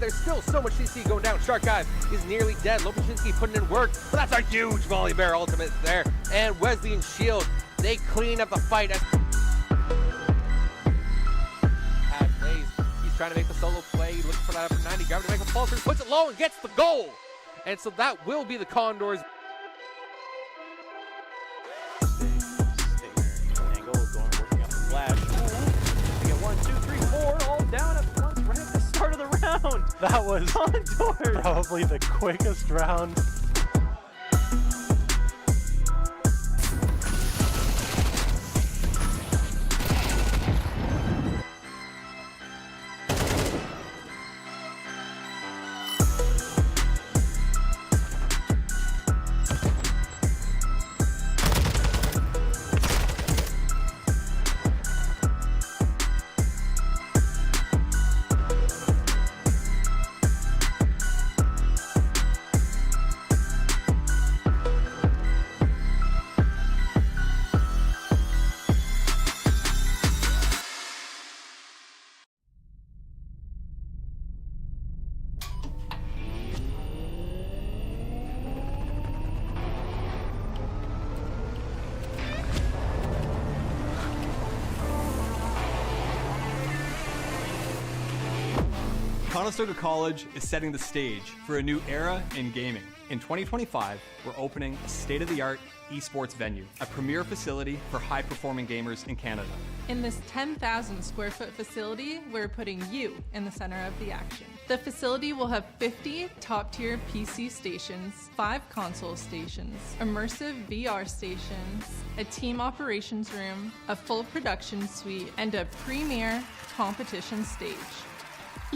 There's still so much CC going down. Shark Guy is nearly dead. Lopachinski putting in work, but that's a huge Volley Bear ultimate there. And Wesley and Shield, they clean up the fight. As Blaze, he's trying to make the solo play. He's looking for that upper 90. Gravity makes a falter, puts it low and gets the goal. And so that will be the Condors. Angle going, working out the flash. They get 1, 2, 3, 4, all down at once right at the start of the round. That was Condors probably the quickest round. Conestoga College is setting the stage for a new era in gaming. In 2025, we're opening a state-of-the-art esports venue, a premier facility for high-performing gamers in Canada. In this 10,000 square foot facility, we're putting you in the center of the action. The facility will have 50 top-tier PC stations, 5 console stations, immersive VR stations, a team operations room, a full production suite, and a premier competition stage.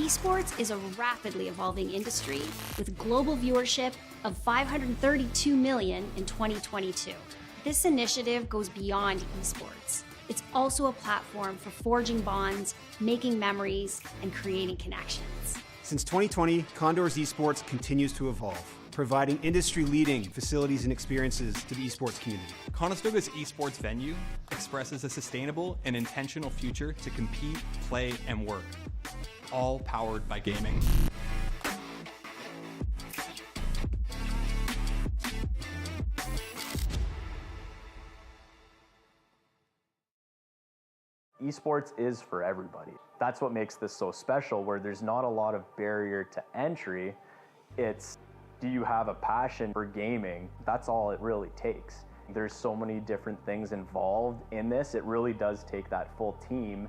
Esports is a rapidly evolving industry with global viewership of 532 million in 2022. This initiative goes beyond esports. It's also a platform for forging bonds, making memories, and creating connections. Since 2020, Condors Esports continues to evolve, providing industry-leading facilities and experiences to the esports community. Conestoga's esports venue expresses a sustainable and intentional future to compete, play, and work, all powered by gaming. Esports is for everybody. That's what makes this so special, where there's not a lot of barrier to entry. It's, do you have a passion for gaming? That's all it really takes. There's so many different things involved in this. It really does take that full team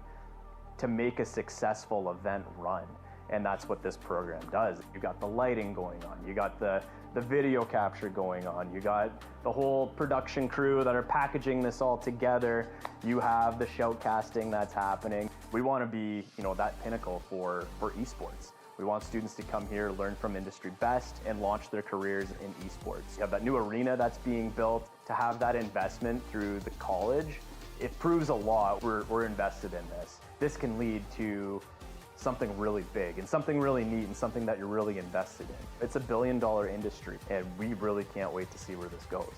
to make a successful event run. And that's what this program does. You got the lighting going on, you got the video capture going on, you got the whole production crew that are packaging this all together, you have the shoutcasting that's happening. We want to be, that pinnacle for esports. We want students to come here, learn from industry best, and launch their careers in esports. You have that new arena that's being built. To have that investment through the college, it proves a lot. We're invested in this. This can lead to something really big and something really neat and something that you're really invested in. It's a $1 billion industry, and we really can't wait to see where this goes.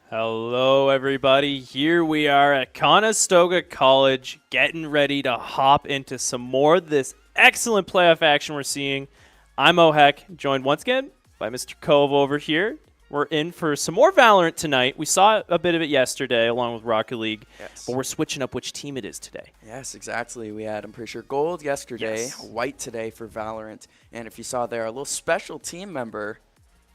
Hello, everybody. Here we are at Conestoga College, getting ready to hop into some more of this excellent playoff action we're seeing. I'm Ohek, joined once again by Mr. Cove over here. We're in for some more Valorant tonight. We saw a bit of it yesterday along with Rocket League, but we're switching up which team it is today. Yes, exactly. We had, I'm pretty sure, gold yesterday, white today for Valorant. And if you saw there, a little special team member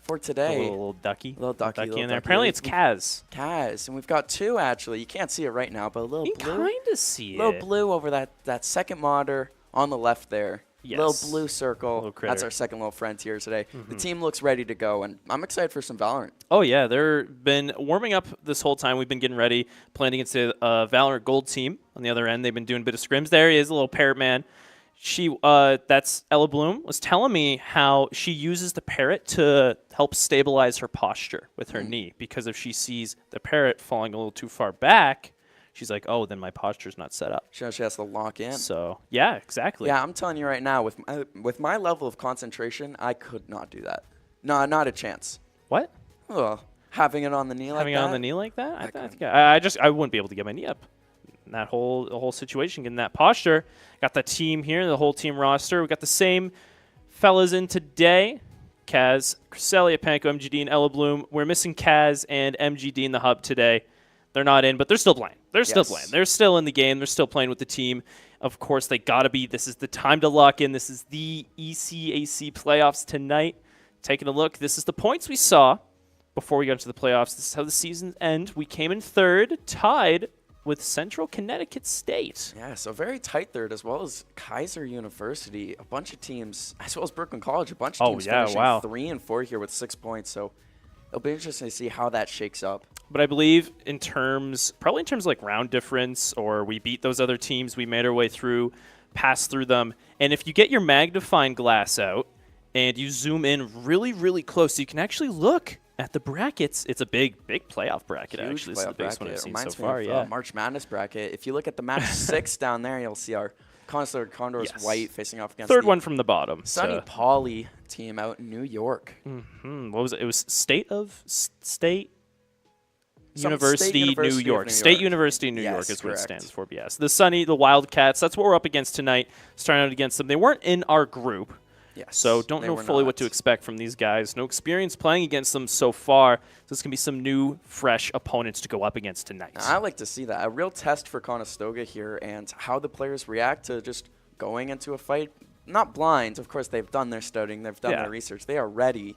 for today. A little ducky. Little ducky in there. Apparently it's Kaz. Kaz. And we've got two, actually. You can't see it right now, but a little blue. You kind of see it. A little blue over that second monitor on the left there. Yes. Little blue circle. Little critter. That's our second little friend here today. The team looks ready to go, and I'm excited for some Valorant. Oh, yeah. They've been warming up this whole time. We've been getting ready, playing against a Valorant Gold team on the other end. They've been doing a bit of scrims. There he is, a little parrot man. That's Ella Bloom, was telling me how she uses the parrot to help stabilize her posture with her knee, because if she sees the parrot falling a little too far back, she's like, oh, then my posture's not set up. She has to lock in. So, yeah, exactly. Yeah, I'm telling you right now, with my level of concentration, I could not do that. No, not a chance. What? Oh, having it on the knee like that? Having it on the knee like that? I wouldn't be able to get my knee up. The whole situation, getting that posture. Got the team here, the whole team roster. We got the same fellas in today. Kaz, Cresselia, Panko, MGD, and Ella Bloom. We're missing Kaz and MGD in the hub today. They're not in, but they're still playing. They're still playing. They're still in the game. They're still playing with the team. Of course, they got to be. This is the time to lock in. This is the ECAC playoffs tonight. Taking a look. This is the points we saw before we got into the playoffs. This is how the season ends. We came in third, tied with Central Connecticut State. Yeah, so very tight third, as well as Kaiser University. A bunch of teams, as well as Brooklyn College, a bunch of teams finishing 3 and 4 here with 6 points. So it'll be interesting to see how that shakes up. But I believe probably in terms of like round difference, or we beat those other teams, we made our way through, passed through them. And if you get your magnifying glass out and you zoom in really, really close, you can actually look at the brackets. It's a big playoff bracket. Huge actually. This is the biggest one I've seen so far. Yeah, March Madness bracket. If you look at the match 6 down there, you'll see our Conestoga Condors white facing off against third one from the bottom. SUNY Poly team out in New York. What was it? It was University New York. State University New York is what it stands for. Yes, the SUNY, the Wildcats. That's what we're up against tonight. Starting out against them. They weren't in our group. Yes, so don't know fully what to expect from these guys. No experience playing against them so far. So this can be some new, fresh opponents to go up against tonight. I like to see that. A real test for Conestoga here, and how the players react to just going into a fight. Not blind. Of course, they've done their studying. They've done their research. They are ready.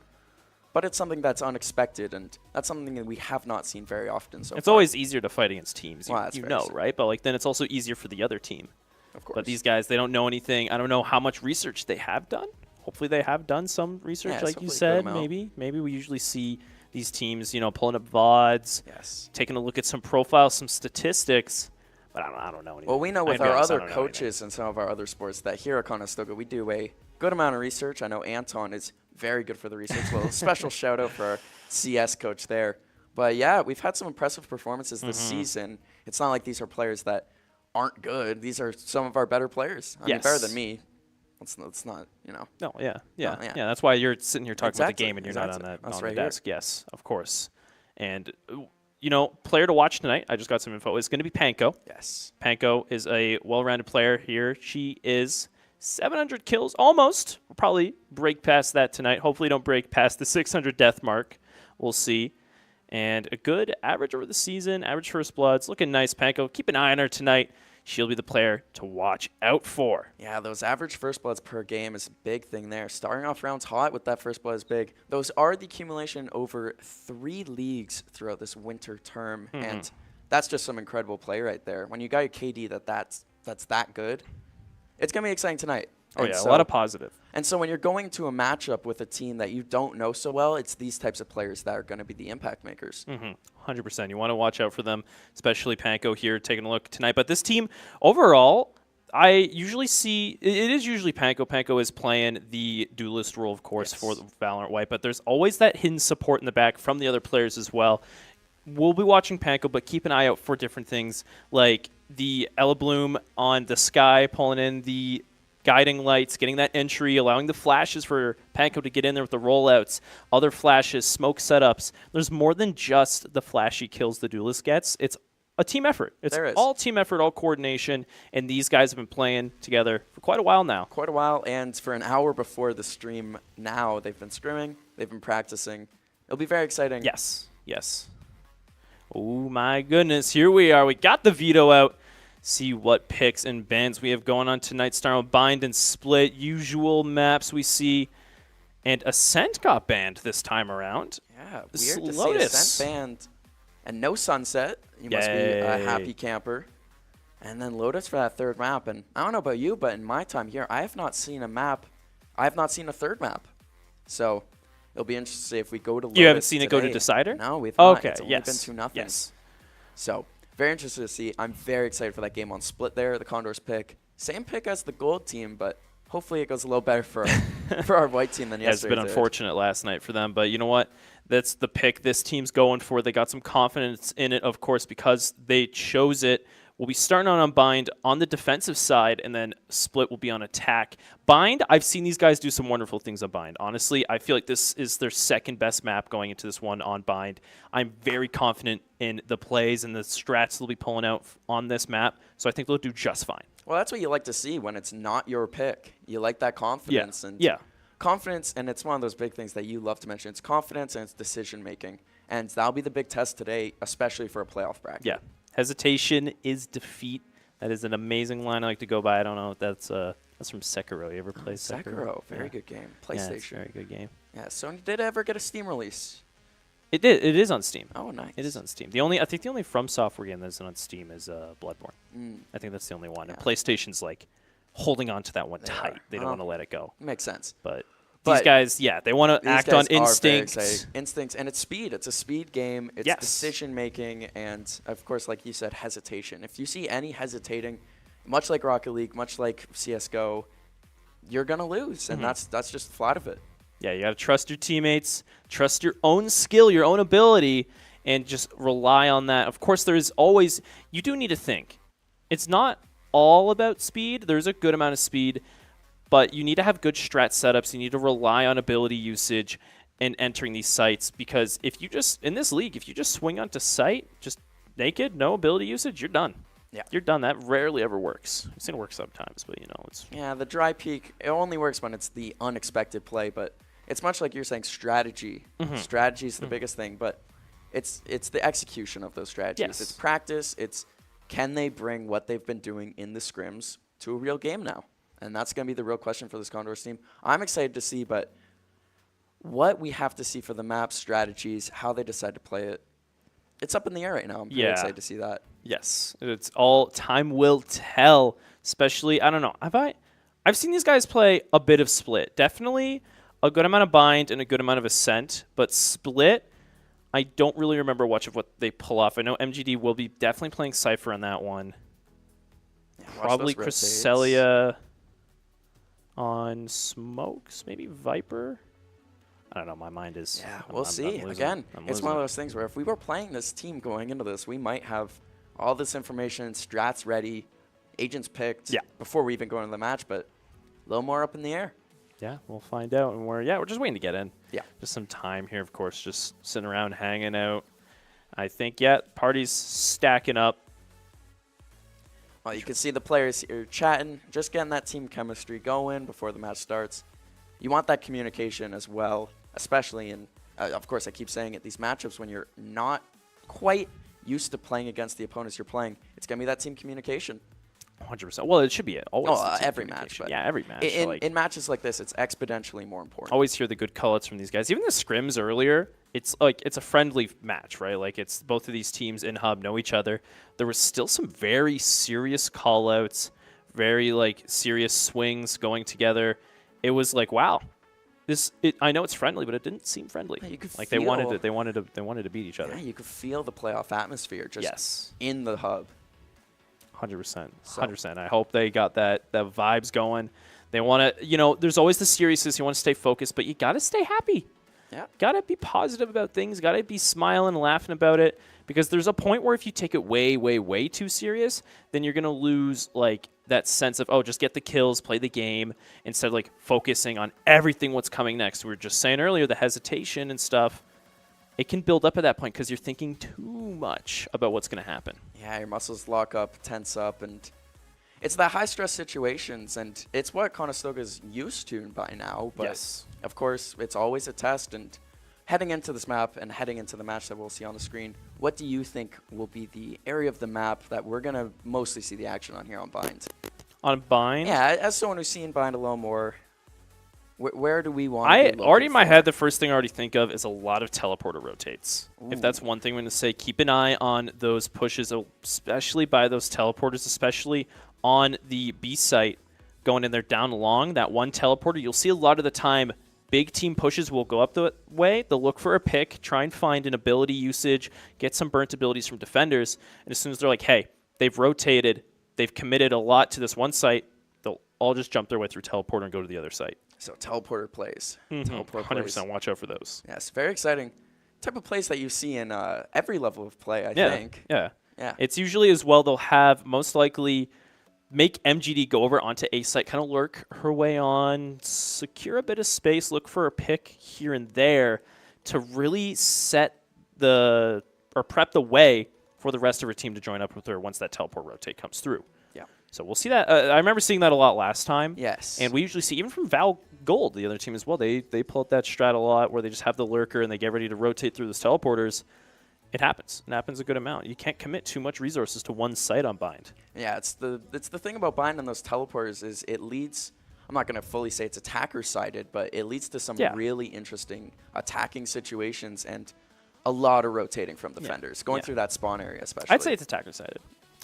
But it's something that's unexpected, and that's something that we have not seen very often so far. It's always easier to fight against teams, you know, fair. right? But like then it's also easier for the other team. Of course. But these guys, they don't know anything. I don't know how much research they have done. Hopefully they have done some research, like you said. Maybe we usually see these teams, you know, pulling up VODs, taking a look at some profiles, some statistics. But I don't know anything. Well, we know with our other coaches and some of our other sports that here at Conestoga, we do a good amount of research. I know Anton is very good for the research. Well, special shout out for our CS coach there. But yeah, we've had some impressive performances this season. It's not like these are players that aren't good. These are some of our better players. I mean, better than me. It's not, you know. No, yeah. That's why you're sitting here talking about the game and you're not on that on the desk. Yes, of course. And you know, player to watch tonight, I just got some info, is going to be Panko. Yes. Panko is a well-rounded player here. She is 700 kills, almost. We'll probably break past that tonight. Hopefully don't break past the 600 death mark. We'll see. And a good average over the season, average first bloods. Looking nice, Panko. Keep an eye on her tonight. She'll be the player to watch out for. Yeah, those average first bloods per game is a big thing there. Starting off rounds hot with that first blood is big. Those are the accumulation over 3 leagues throughout this winter term, and that's just some incredible play right there. When you got your KD that's that good, it's going to be exciting tonight. Oh, yeah, a lot of positive. And so when you're going to a matchup with a team that you don't know so well, it's these types of players that are going to be the impact makers. 100%. You want to watch out for them, especially Panko here taking a look tonight. But this team, overall, I usually see, it is usually Panko. Panko is playing the duelist role, of course, for the Valorant White, but there's always that hidden support in the back from the other players as well. We'll be watching Panko, but keep an eye out for different things like the Ella Bloom on the sky, pulling in the guiding lights, getting that entry, allowing the flashes for Panko to get in there with the rollouts, other flashes, smoke setups. There's more than just the flashy kills the duelist gets. It's a team effort. It's all team effort, all coordination, and these guys have been playing together for quite a while now. Quite a while, and for an hour before the stream now, they've been scrimming, they've been practicing. It'll be very exciting. Yes, yes. Oh my goodness, here we are. We got the veto out. See what picks and bans we have going on tonight. Starting with Bind and Split. Usual maps we see. And Ascent got banned this time around. Yeah, weird to see Ascent banned. And no Sunset. You must be a happy camper. And then Lotus for that third map. And I don't know about you, but in my time here, I have not seen a map. I have not seen a third map. So it'll be interesting to see if we go to Lotus. You haven't seen today. it go to Decider? No, we've not. Okay, it's only been 2-0. Yes. So very interested to see. I'm very excited for that game on Split there. The Condors pick. Same pick as the Gold team, but hopefully it goes a little better for for our White team than yesterday. It's been unfortunate last night for them, but you know what? That's the pick this team's going for. They got some confidence in it, of course, because they chose it. We'll be starting on Bind on the defensive side, and then Split will be on attack. Bind, I've seen these guys do some wonderful things on Bind. Honestly, I feel like this is their second best map going into this one on Bind. I'm very confident in the plays and the strats they'll be pulling out on this map, so I think they'll do just fine. Well, that's what you like to see when it's not your pick. You like that confidence. Yeah. Confidence, and it's one of those big things that you love to mention. It's confidence and it's decision-making, and that'll be the big test today, especially for a playoff bracket. Yeah. Hesitation is defeat. That is an amazing line I like to go by. I don't know if that's from Sekiro. You ever played Sekiro? Very good game. PlayStation. Yeah, it's a very good game. Yeah, Sony did ever get a Steam release? It did. It is on Steam. Oh, nice. It is on Steam. I think the only From Software game that's on Steam is Bloodborne. I think that's the only one. Yeah. And PlayStation's like holding on to that one tight. They don't want to let it go. Makes sense. But these guys, yeah, they want to act on instincts. Instincts, and it's speed. It's a speed game. It's decision-making, and, of course, like you said, hesitation. If you see any hesitating, much like Rocket League, much like CSGO, you're going to lose, and that's just the flat of it. Yeah, you got to trust your teammates, trust your own skill, your own ability, and just rely on that. Of course, there's always – you do need to think. It's not all about speed. There's a good amount of speed, but you need to have good strat setups. You need to rely on ability usage in entering these sites, because if you just, in this league, if you just swing onto site, just naked, no ability usage, you're done. Yeah. You're done. That rarely ever works. I've seen it work sometimes, but, you know, it's... Yeah, the dry peek, it only works when it's the unexpected play, but it's much like you're saying strategy. Strategy is the biggest thing, but it's the execution of those strategies. Yes. It's practice. It's can they bring what they've been doing in the scrims to a real game now? And that's going to be the real question for this Condors team. I'm excited to see, but what we have to see for the map, strategies, how they decide to play it, it's up in the air right now. I'm pretty excited to see that. Yes. It's all time will tell, especially, I don't know. I've seen these guys play a bit of Split. Definitely a good amount of Bind and a good amount of Ascent, but Split, I don't really remember much of what they pull off. I know MGD will be definitely playing Cypher on that one. Yeah, Probably Cresselia on Smokes, maybe Viper. I don't know. My mind is. Yeah, we'll see. Again, it's one of those things where if we were playing this team going into this, we might have all this information, strats ready, agents picked before we even go into the match, but a little more up in the air. Yeah, we'll find out. And we're just waiting to get in. Yeah. Just some time here, of course, just sitting around hanging out. I think, party's stacking up. Well, you can see the players here chatting, just getting that team chemistry going before the match starts. You want that communication as well, especially in, of course, I keep saying it, these matchups when you're not quite used to playing against the opponents you're playing. It's going to be that team communication. 100%. Well, it should be always every match. But every match. In matches like this, it's exponentially more important. Always hear the good call-outs from these guys. Even the scrims earlier, it's a friendly match, right? Like, it's both of these teams in Hub know each other. There was still some very serious call-outs, very, serious swings going together. It was like, wow. I know it's friendly, but it didn't seem friendly. Yeah, you could they feel, wanted to beat each other. Yeah, you could feel the playoff atmosphere just in the Hub. 100%. 100%. I hope they got the vibes going. They want to, there's always the seriousness. You want to stay focused, but you got to stay happy. Yeah. Got to be positive about things. Got to be smiling and laughing about it, because there's a point where if you take it way, way, way too serious, then you're going to lose that sense of, just get the kills, play the game, instead of focusing on everything what's coming next. We were just saying earlier, the hesitation and stuff. It can build up at that point because you're thinking too much about what's going to happen. Yeah, your muscles lock up, tense up, and it's the high-stress situations, and it's what Conestoga's used to by now. But of course, it's always a test, and heading into this map and heading into the match that we'll see on the screen, what do you think will be the area of the map that we're going to mostly see the action on here on Bind? On Bind? Yeah, as someone who's seen Bind a little more, where do we want to be already in my head, the first thing I already think of is a lot of teleporter rotates. Ooh. If that's one thing I'm going to say, keep an eye on those pushes, especially by those teleporters, especially on the B site going in there down long. That one teleporter, you'll see a lot of the time, big team pushes will go up the way. They'll look for a pick, try and find an ability usage, get some burnt abilities from defenders. And as soon as they're like, hey, they've rotated, they've committed a lot to this one site, they'll all just jump their way through teleporter and go to the other site. So teleporter plays. Teleporter 100%. Plays. Watch out for those. Yes, very exciting. Type of plays that you see in every level of play, I think. Yeah. It's usually as well they'll have most likely make MGD go over onto A site, kind of lurk her way on, secure a bit of space, look for a pick here and there to really prep the way for the rest of her team to join up with her once that teleport rotate comes through. Yeah. So we'll see that. I remember seeing that a lot last time. Yes. And we usually see, even from Val Gold, the other team as well, they pull out that strat a lot where they just have the lurker and they get ready to rotate through those teleporters. It happens. It happens a good amount. You can't commit too much resources to one site on Bind. Yeah, it's the thing about Bind and those teleporters is it leads, I'm not going to fully say it's attacker-sided, but it leads to some really interesting attacking situations and a lot of rotating from defenders, going through that spawn area especially. I'd say it's attacker-sided.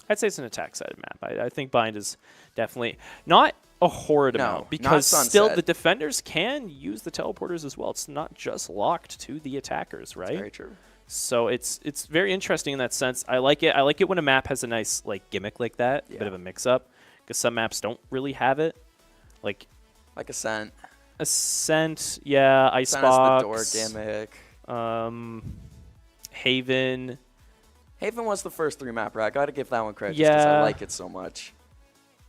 I'd say it's an attack-sided map. I think Bind is definitely not a horrid amount, because still the defenders can use the teleporters as well. It's not just locked to the attackers, right? That's very true. So it's very interesting in that sense. I like it. I like it when a map has a nice gimmick like that, a bit of a mix-up, because some maps don't really have it. Like Ascent. Ascent, yeah. Icebox. Ascent has the door gimmick. Haven. Haven was the first 3 mapper. I got to give that one credit just because I like it so much.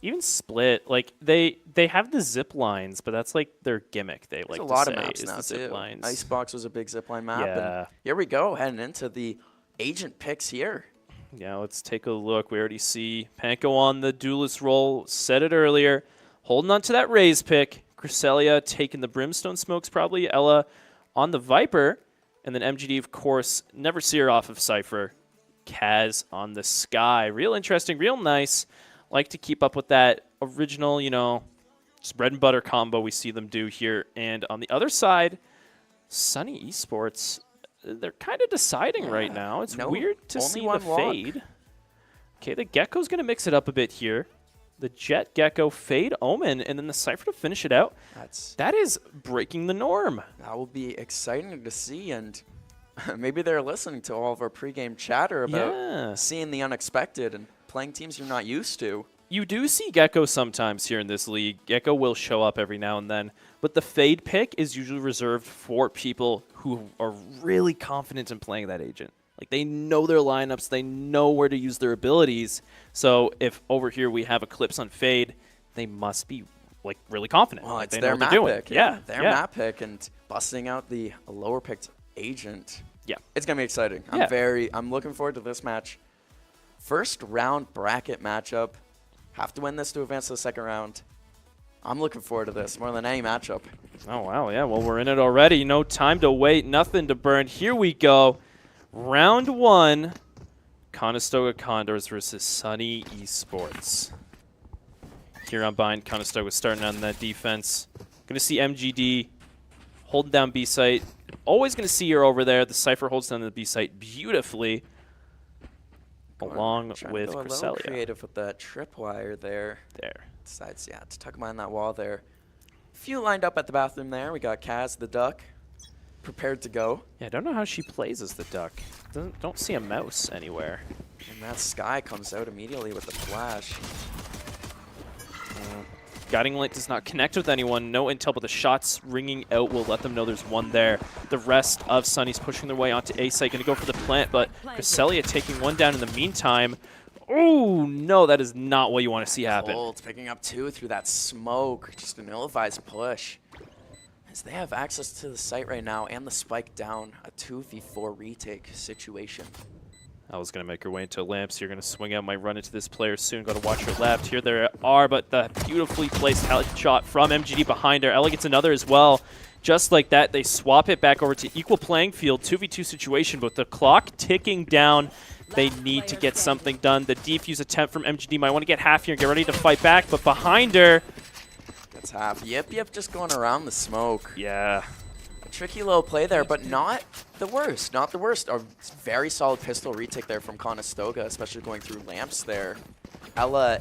Even Split, they have the zip lines, but that's their gimmick. There's a lot of maps now too. Icebox was a big zipline map. Yeah. And here we go, heading into the agent picks here. Yeah, let's take a look. We already see Panko on the duelist roll. Said it earlier. Holding on to that Raze pick. Cresselia taking the Brimstone smokes probably. Ella on the Viper. And then MGD, of course, never see her off of Cypher. Kaz on the Sky. Real interesting, real nice. Like to keep up with that original, just bread and butter combo we see them do here. And on the other side, SUNY Esports, they're kind of deciding right now. It's weird to see the fade. Okay, the Gecko's going to mix it up a bit here. The Jet Gecko, Fade Omen, and then the Cypher to finish it out. That is breaking the norm. That will be exciting to see, and Maybe they're listening to all of our pregame chatter about seeing the unexpected and playing teams you're not used to. You do see Gecko sometimes here in this league. Gecko will show up every now and then, but the Fade pick is usually reserved for people who are really confident in playing that agent. Like, they know their lineups, they know where to use their abilities. So if over here we have Eclipse on Fade, they must be like really confident. Well, like, it's they their know what map they're doing. pick. Yeah, their map pick, and busting out the lower picked agent. Yeah, it's gonna be exciting. I'm looking forward to this match. First round bracket matchup. Have to win this to advance to the second round. I'm looking forward to this more than any matchup. Oh, wow, yeah. Well, we're in it already. No time to wait. Nothing to burn. Here we go. Round 1. Conestoga Condors versus SUNY Esports. Here on behind, Conestoga starting on that defense. Going to see MGD holding down B site. Always going to see her over there. The Cypher holds down the B site beautifully. Along with Cresselia. A little creative with that tripwire there. Decides, to tuck behind that wall there. A few lined up at the bathroom there. We got Kaz, the duck, prepared to go. Yeah, I don't know how she plays as the duck. Don't see a mouse anywhere. And that Sky comes out immediately with the flash. Guiding Light does not connect with anyone. No intel, but the shots ringing out will let them know there's one there. The rest of Sunny's pushing their way onto A site. Going to go for the plant, but Cresselia taking one down in the meantime. Oh, no, that is not what you want to see happen. Colt's picking up 2 through that smoke. Just an ill-advised push. As they have access to the site right now and the spike down, a 2v4 retake situation. I was going to make her way into lamps. You're going to swing out, might run into this player soon. Got to watch her left. Here they are, but the beautifully placed shot from MGD behind her. Ella gets another as well. Just like that, they swap it back over to equal playing field, 2v2 situation, but the clock ticking down. They need to get something done. The defuse attempt from MGD might want to get half here and get ready to fight back, but behind her. That's half. Yep, just going around the smoke. Yeah. Tricky little play there, but not the worst. Not the worst. A very solid pistol retake there from Conestoga, especially going through lamps there. Ella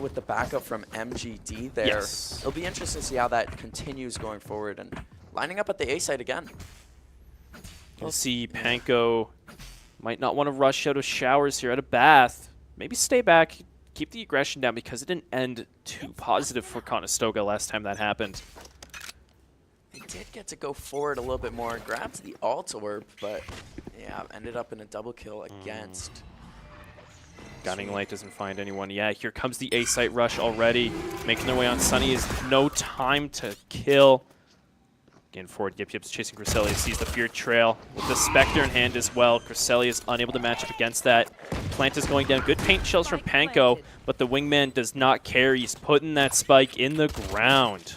with the backup from MGD there. Yes. It'll be interesting to see how that continues going forward and lining up at the A site again. You'll see Panko might not want to rush out of showers here, at a bath. Maybe stay back, keep the aggression down, because it didn't end too positive for Conestoga last time that happened. They did get to go forward a little bit more, grabbed the alt orb, but yeah, ended up in a double kill against. Guiding Light doesn't find anyone. Yeah, here comes the A site rush already. Making their way on Sunny is no time to kill. Getting forward, Yip's chasing Cresselia, sees the Fear Trail with the Spectre in hand as well. Cresselia is unable to match up against that. Plant is going down. Good paint shells from Panko, but the Wingman does not care. He's putting that spike in the ground.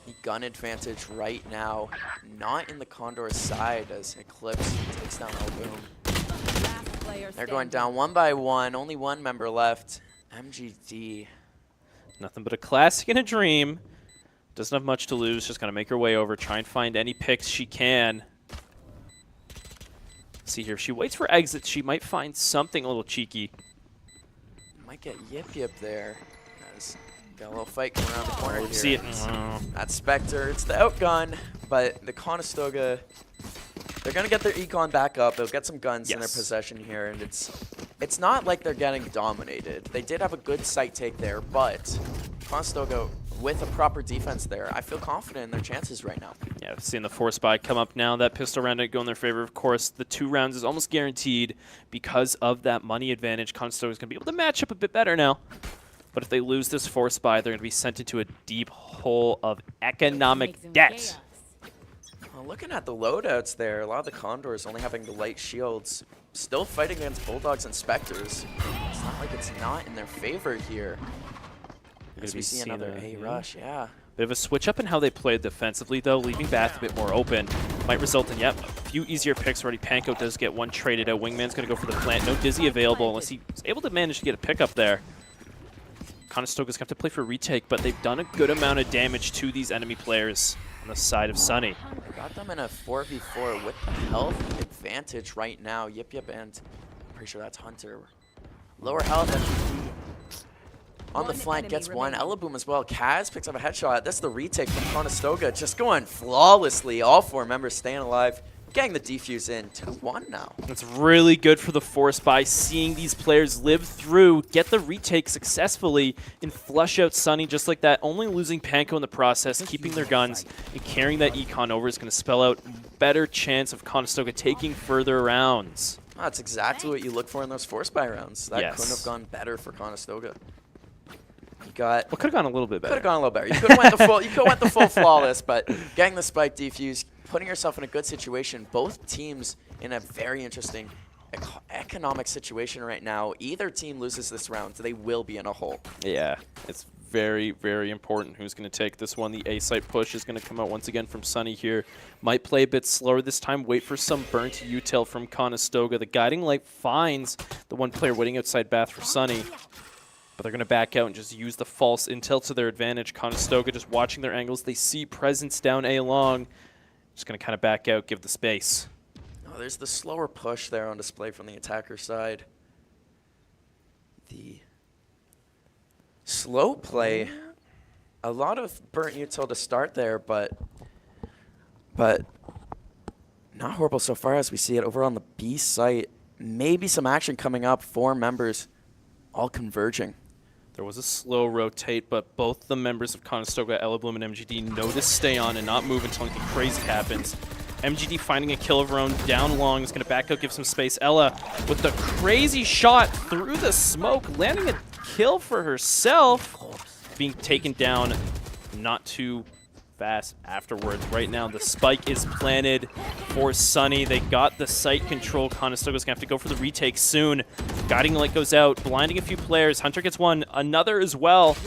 The gun advantage right now, not in the Condor side as Eclipse takes down Boom. They're going down one by one, only one member left. MGD. Nothing but a classic and a dream. Doesn't have much to lose, just gonna make her way over, try and find any picks she can. See here, if she waits for exits, she might find something a little cheeky. Might get Yip there. Got a little fight coming around the corner here. See it. That Spectre, it's the outgun, but the Conestoga, they're going to get their econ back up. They'll get some guns in their possession here, and it's not like they're getting dominated. They did have a good site take there, but Conestoga, with a proper defense there, I feel confident in their chances right now. Yeah, seeing the force buy come up now. That pistol round go in their favor. Of course, the 2 rounds is almost guaranteed because of that money advantage. Conestoga is going to be able to match up a bit better now. But if they lose this force buy, they're going to be sent into a deep hole of economic debt. Well, looking at the loadouts there, a lot of the Condors only having the light shields, still fighting against Bulldogs and Spectres. It's not like it's not in their favor here. As we see another A rush, yeah. Bit of a switch up in how they played defensively, though, leaving Bath a bit more open. Might result in, a few easier picks already. Panko does get one traded out. Wingman's going to go for the plant. No Dizzy available unless he's able to manage to get a pickup there. Conestoga's going to have to play for retake, but they've done a good amount of damage to these enemy players on the side of Sunny. Got them in a 4v4 with the health advantage right now. Yip, and I'm pretty sure that's Hunter. Lower health, MGD. On the flank, gets one. Ellaboom as well. Kaz picks up a headshot. That's the retake from Conestoga. Just going flawlessly. All 4 members staying alive. getting the defuse in 2-1 now. It's really good for the Force by seeing these players live through, get the retake successfully, and flush out Sunny just like that, only losing Panko in the process, keeping their guns, and carrying that econ over is going to spell out better chance of Conestoga taking further rounds. Oh, that's exactly what you look for in those Force buy rounds. That Yes. couldn't have gone better for Conestoga. You got... Well, could have gone a little bit better. Could have gone a little better. You could have went the full. You could have went the full flawless, but getting the spike defuse, putting yourself in a good situation. Both teams in a very interesting economic situation right now. Either team loses this round, they will be in a hole. Yeah, it's very, very important who's going to take this one. The A site push is going to come out once again from Sunny here. Might play a bit slower this time. Wait for some burnt util from Conestoga. The guiding light finds the one player waiting outside Bath for Sunny. But they're going to back out and just use the false intel to their advantage. Conestoga just watching their angles. They see presence down A long. Just going to kind of back out, give the space. Oh, there's the slower push there on display from the attacker side. The slow play. A lot of burnt util to start there, but not horrible so far as we see it over on the B site. Maybe some action coming up. 4 members all converging. There was a slow rotate, but both the members of Conestoga, Ella Bloom and MGD, know to stay on and not move until anything crazy happens. MGD finding a kill of her own down long is going to back out, give some space. Ella with the crazy shot through the smoke, landing a kill for herself, being taken down not too fast afterwards. Right now, the spike is planted for Sunny. They got the site control. Conestoga's going to have to go for the retake soon. Guiding light goes out, blinding a few players. Hunter gets one, another as well.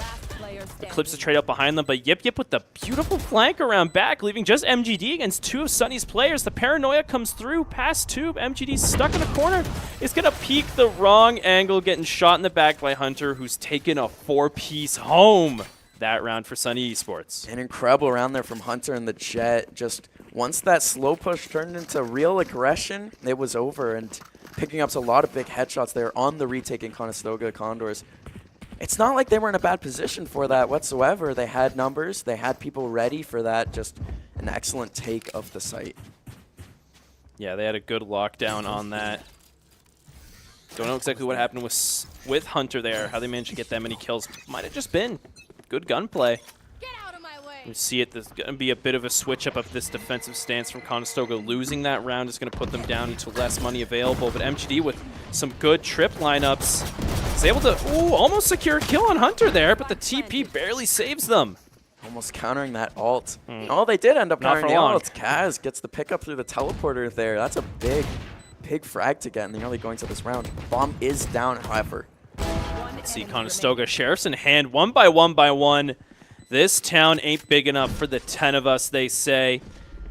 Eclipse the trade out behind them, but Yip Yip with the beautiful flank around back, leaving just MGD against 2 of Sunny's players. The paranoia comes through, past tube. MGD's stuck in a corner. It's going to peek the wrong angle, getting shot in the back by Hunter, who's taken a 4-piece home that round for Sunny Esports. An incredible round there from Hunter and the Jet. Just once that slow push turned into real aggression, it was over, and picking up a lot of big headshots there on the retake in Conestoga Condors. It's not like they were in a bad position for that whatsoever. They had numbers, they had people ready for that. Just an excellent take of the site. Yeah, they had a good lockdown on that. Don't know exactly what happened with Hunter there, how they managed to get that many kills. Might have just been good gunplay. You see it, there's going to be a bit of a switch up of this defensive stance from Conestoga. Losing that round is going to put them down into less money available, but MGD with some good trip lineups is able to almost secure a kill on Hunter there, but the TP barely saves them. Almost countering that ult. Oh, they did end up countering the ult. Kaz gets the pickup through the teleporter there. That's a big frag to get in the early going to this round. Bomb is down, however. Let's see Conestoga, sheriffs in hand, 1 by 1 by 1. This town ain't big enough for the 10 of us, they say.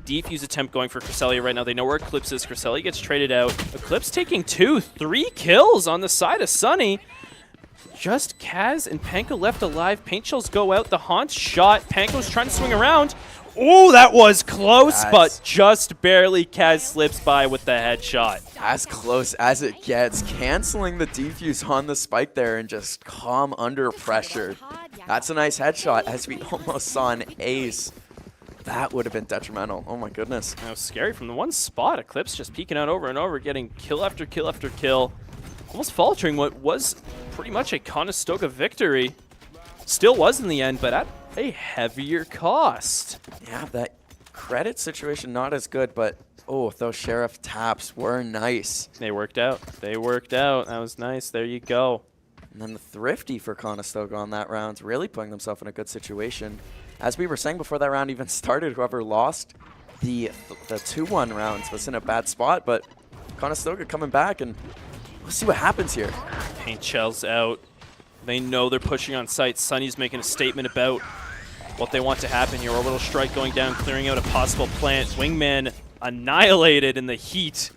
Defuse attempt going for Cresselia right now. They know where Eclipse is. Cresselia gets traded out. Eclipse taking 3 kills on the side of Sunny. Just Kaz and Panko left alive. Paint shells go out. The Haunt's shot. Panko's trying to swing around. Oh, that was close, but just barely. Kaz slips by with the headshot. As close as it gets. Canceling the defuse on the spike there and just calm under pressure. That's a nice headshot, as we almost saw an ace. That would have been detrimental. Oh my goodness. That was scary from the one spot. Eclipse just peeking out over and over, getting kill after kill after kill. Almost faltering what was pretty much a Conestoga victory. Still was in the end, but at a heavier cost. Yeah, that credit situation not as good, but oh, those sheriff taps were nice. They worked out. They worked out. That was nice. There you go. And then the thrifty for Conestoga on that round, really putting themselves in a good situation. As we were saying before that round even started, whoever lost the 2-1 rounds was in a bad spot, but Conestoga coming back, and we'll see what happens here. Paint shells out. They know they're pushing on site. Sunny's making a statement about what they want to happen here. Orbital strike going down, clearing out a possible plant. Wingman annihilated in the heat.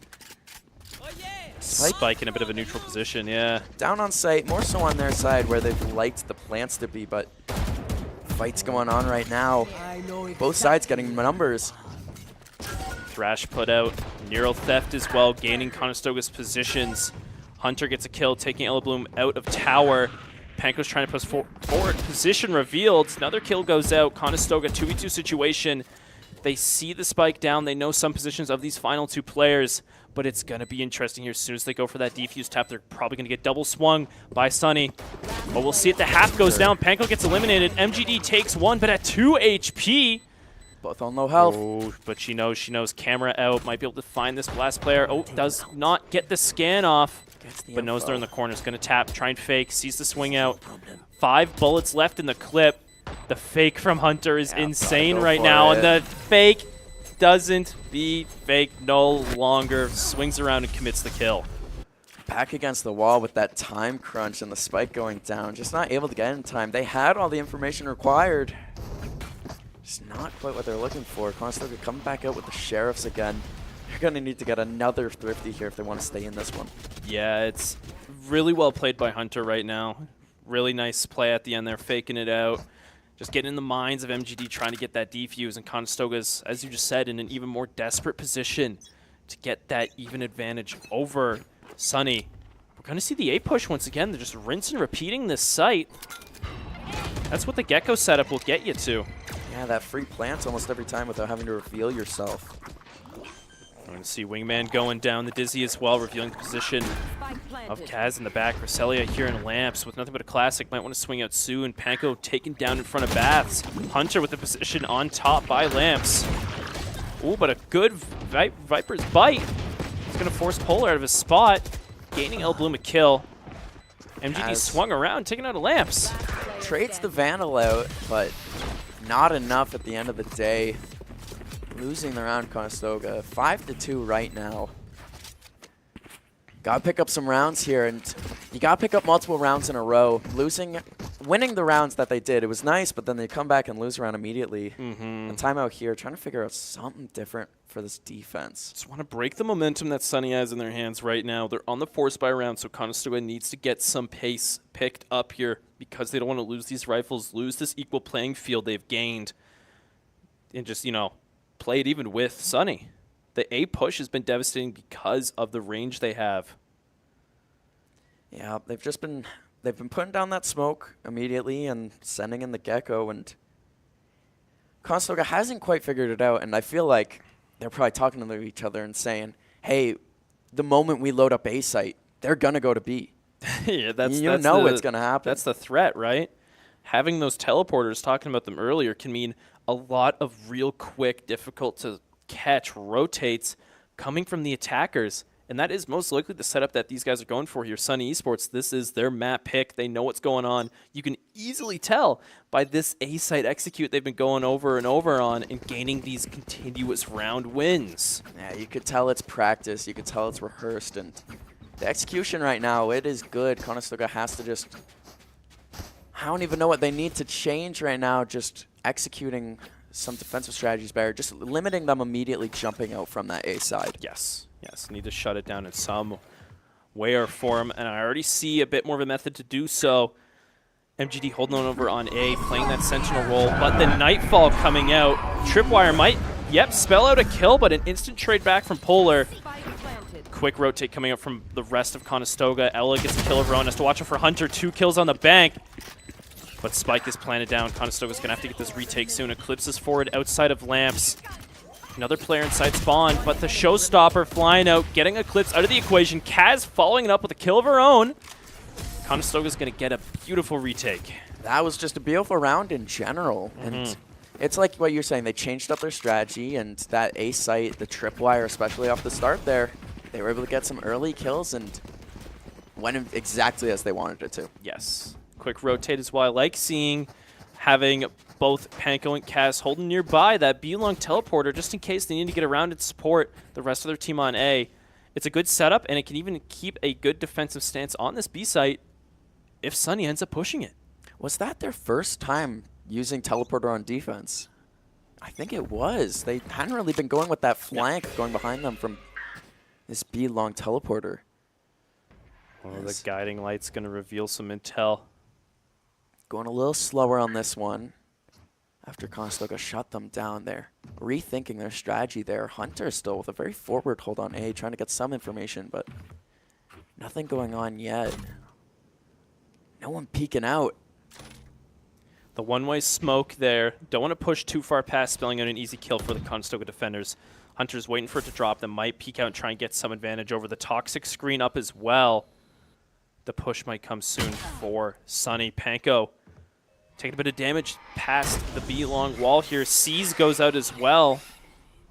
Spike in a bit of a neutral position, yeah. Down on site, more so on their side where they've liked the plants to be, but fights going on right now. Both sides getting numbers. Thrash put out. Neural theft as well, gaining Conestoga's positions. Hunter gets a kill, taking Ella Bloom out of tower. Panko's trying to push forward. Position revealed. Another kill goes out. Conestoga 2v2 situation. They see the spike down. They know some positions of these final 2 players, but it's going to be interesting here. As soon as they go for that defuse tap, they're probably going to get double swung by Sunny. But we'll see if the half goes down. Panko gets eliminated. MGD takes 1, but at 2 HP. Both on low health. Oh, but she knows. Camera out. Might be able to find this last player. Oh, does not get the scan off, but knows they're in the corner. Is going to tap, try and fake, sees the swing out. 5 bullets left in the clip. The fake from Hunter is insane right now, and the fake doesn't be fake no longer. Swings around and commits the kill. Back against the wall with that time crunch and the spike going down. Just not able to get in time. They had all the information required. Just not quite what they're looking for. Conestoga coming back out with the Sheriffs again. They're going to need to get another Thrifty here if they want to stay in this one. Yeah, it's really well played by Hunter right now. Really nice play at the end there, faking it out. Just getting in the minds of MGD, trying to get that defuse, and Conestoga's, as you just said, in an even more desperate position to get that even advantage over Sunny. We're going to see the A push once again. They're just rinsing and repeating this site. That's what the Gecko setup will get you to. Yeah, that free plants almost every time without having to reveal yourself. We're going to see Wingman going down the Dizzy as well, revealing the position of Kaz in the back. Roselia here in Lamps with nothing but a classic. Might want to swing out soon. Panko taken down in front of Baths. Hunter with the position on top by Lamps. Ooh, but a good Viper's bite. It's going to force Polar out of his spot. Gaining El Bloom a kill. MGD swung around, taking out a Lamps. Trades the Vandal out, but not enough at the end of the day. Losing the round, Conestoga. 5-2 right now. Gotta pick up some rounds here, and you gotta pick up multiple rounds in a row. Winning the rounds that they did, it was nice, but then they come back and lose a round immediately. And timeout here, trying to figure out something different for this defense. Just want to break the momentum that Sunny has in their hands right now. They're on the force by round, so Conestoga needs to get some pace picked up here because they don't want to lose these rifles, lose this equal playing field they've gained, and just, play it even with Sunny. The A push has been devastating because of the range they have. Yeah, they've been putting down that smoke immediately and sending in the Gecko, and Conestoga hasn't quite figured it out, and I feel like they're probably talking to each other and saying, hey, the moment we load up A site, they're going to go to B. Yeah, that's what's going to happen. That's the threat, right? Having those teleporters, talking about them earlier, can mean a lot of real quick, difficult to catch rotates coming from the attackers. And that is most likely the setup that these guys are going for here. SUNY Esports, this is their map pick. They know what's going on. You can easily tell by this A-site execute they've been going over and over on and gaining these continuous round wins. Yeah, you could tell it's practice. You could tell it's rehearsed. And the execution right now, it is good. Conestoga has to just... I don't even know what they need to change right now. Just executing some defensive strategies better. Just limiting them immediately jumping out from that A side. Yes. Yes, need to shut it down in some way or form, and I already see a bit more of a method to do so. MGD holding on over on A, playing that Sentinel role, but the Nightfall coming out. Tripwire might, spell out a kill, but an instant trade back from Polar. Quick rotate coming up from the rest of Conestoga. Ella gets a kill of her own, has to watch out for Hunter. 2 kills on the bank, but Spike is planted down. Conestoga's going to have to get this retake soon. Eclipse is forward outside of Lamps. Another player inside spawn, but the showstopper flying out, getting Eclipse out of the equation. Kaz following it up with a kill of her own. Conestoga's going to get a beautiful retake. That was just a beautiful round in general. And it's like what you're saying, they changed up their strategy, and that A site, the tripwire, especially off the start there, they were able to get some early kills and went exactly as they wanted it to. Yes. Quick rotate is what I like seeing, having both Panko and Kaz holding nearby that B-long teleporter just in case they need to get around and support the rest of their team on A. It's a good setup, and it can even keep a good defensive stance on this B site if Sunny ends up pushing it. Was that their first time using teleporter on defense? I think it was. They hadn't really been going with that flank going behind them from this B-long teleporter. Well, the guiding light's going to reveal some intel. Going a little slower on this one. After Conestoga shut them down there. Rethinking their strategy there. Hunter still with a very forward hold on A, trying to get some information, but nothing going on yet. No one peeking out. The one-way smoke there. Don't want to push too far past, spelling out an easy kill for the Conestoga defenders. Hunter's waiting for it to drop. They might peek out and try and get some advantage over the toxic screen up as well. The push might come soon for Sunny. Panko taking a bit of damage past the B-long wall here. C's goes out as well.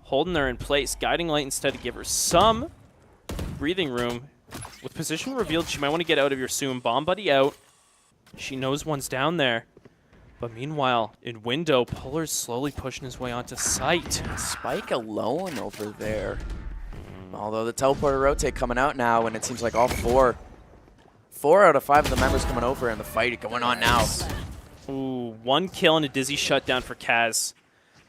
Holding her in place. Guiding Light instead to give her some breathing room. With position revealed, she might want to get out of here soon. Bomb buddy out. She knows one's down there. But meanwhile, in window, Puller's slowly pushing his way onto site. Spike alone over there. Although the teleporter rotate coming out now, and it seems like all four out of 5 of the members coming over, and the fight going on now. Ooh, 1 kill and a dizzy shutdown for Kaz.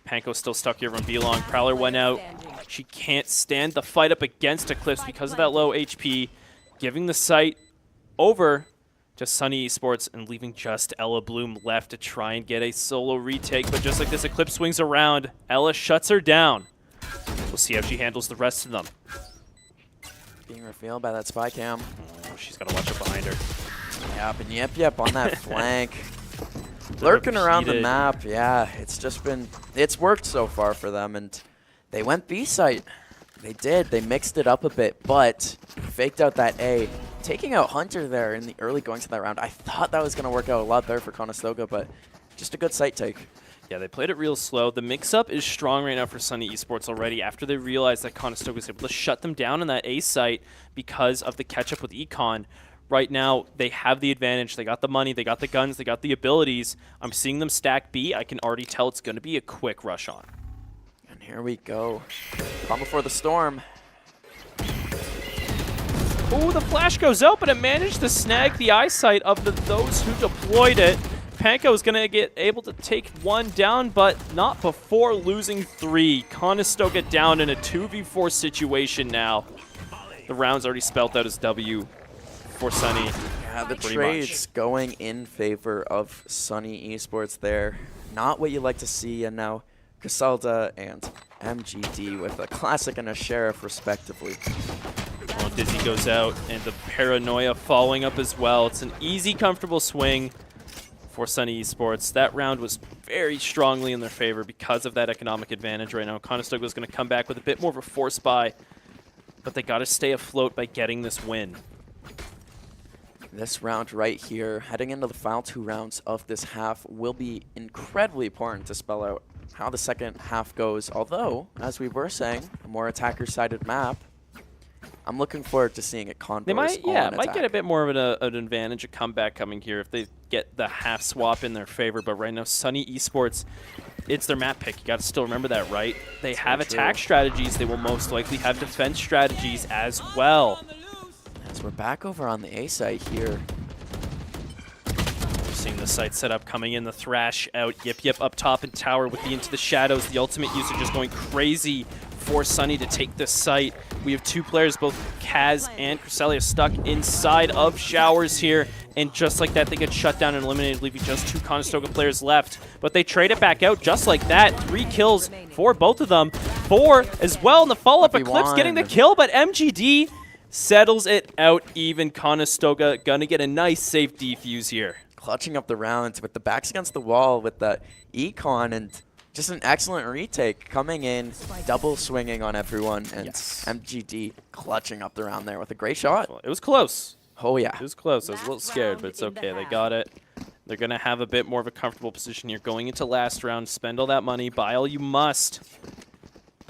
Panko still stuck here from B-long. Prowler went out. She can't stand the fight up against Eclipse because of that low HP. Giving the site over to SUNY Esports and leaving just Ella Bloom left to try and get a solo retake. But just like this, Eclipse swings around. Ella shuts her down. We'll see how she handles the rest of them. Being revealed by that spy cam. Oh, she's got to watch it behind her. Yep, on that flank. Lurking around the map, yeah, it's worked so far for them, and they went B site. They did, they mixed it up a bit, but faked out that A. Taking out Hunter there in the early going to that round, I thought that was going to work out a lot better for Conestoga, but just a good site take. Yeah, they played it real slow. The mix-up is strong right now for SUNY Esports already after they realized that Conestoga was able to shut them down in that A site because of the catch-up with Econ. Right now, they have the advantage. They got the money, they got the guns, they got the abilities. I'm seeing them stack B. I can already tell it's going to be a quick rush on. And here we go. Calm before the storm. Ooh, the flash goes out, but it managed to snag the eyesight of those who deployed it. Panko is going to get able to take 1 down, but not before losing 3. Conestoga down in a 2v4 situation now. The round's already spelled out as W for Sunny. Yeah, the trades going in favor of SUNY Esports there. Not what you like to see, and now Casalda and MGD with a classic and a sheriff respectively. Well, Dizzy goes out, and the paranoia following up as well. It's an easy, comfortable swing for SUNY Esports. That round was very strongly in their favor because of that economic advantage right now. Conestoga is going to come back with a bit more of a force buy, but they got to stay afloat by getting this win. This round right here, heading into the final 2 rounds of this half, will be incredibly important to spell out how the second half goes. Although, as we were saying, a more attacker-sided map, I'm looking forward to seeing it Condors. They might, might get a bit more of an advantage, a comeback coming here if they get the half swap in their favor. But right now, SUNY Esports, it's their map pick. You got to still remember that, right? They have attack strategies. They will most likely have defense strategies as well. As we're back over on the A site here. We're seeing the site set up coming in, the Thrash out, Yip up top and tower with the Into the Shadows. The ultimate usage is going crazy for Sunny to take this site. We have 2 players, both Kaz and Cresselia, stuck inside of Showers here. And just like that, they get shut down and eliminated, leaving just 2 Conestoga players left. But they trade it back out just like that. 3 kills for both of them. 4 as well in the follow-up. Eclipse getting the kill, but MGD settles it out even. Conestoga gonna get a nice safe defuse here. Clutching up the rounds with the backs against the wall with the Econ, and just an excellent retake coming in, double swinging on everyone, and MGD clutching up the round there with a great shot. It was close. Oh yeah. It was close. I was a little scared, but it's okay. They got it. They're going to have a bit more of a comfortable position here going into last round. Spend all that money. Buy all you must,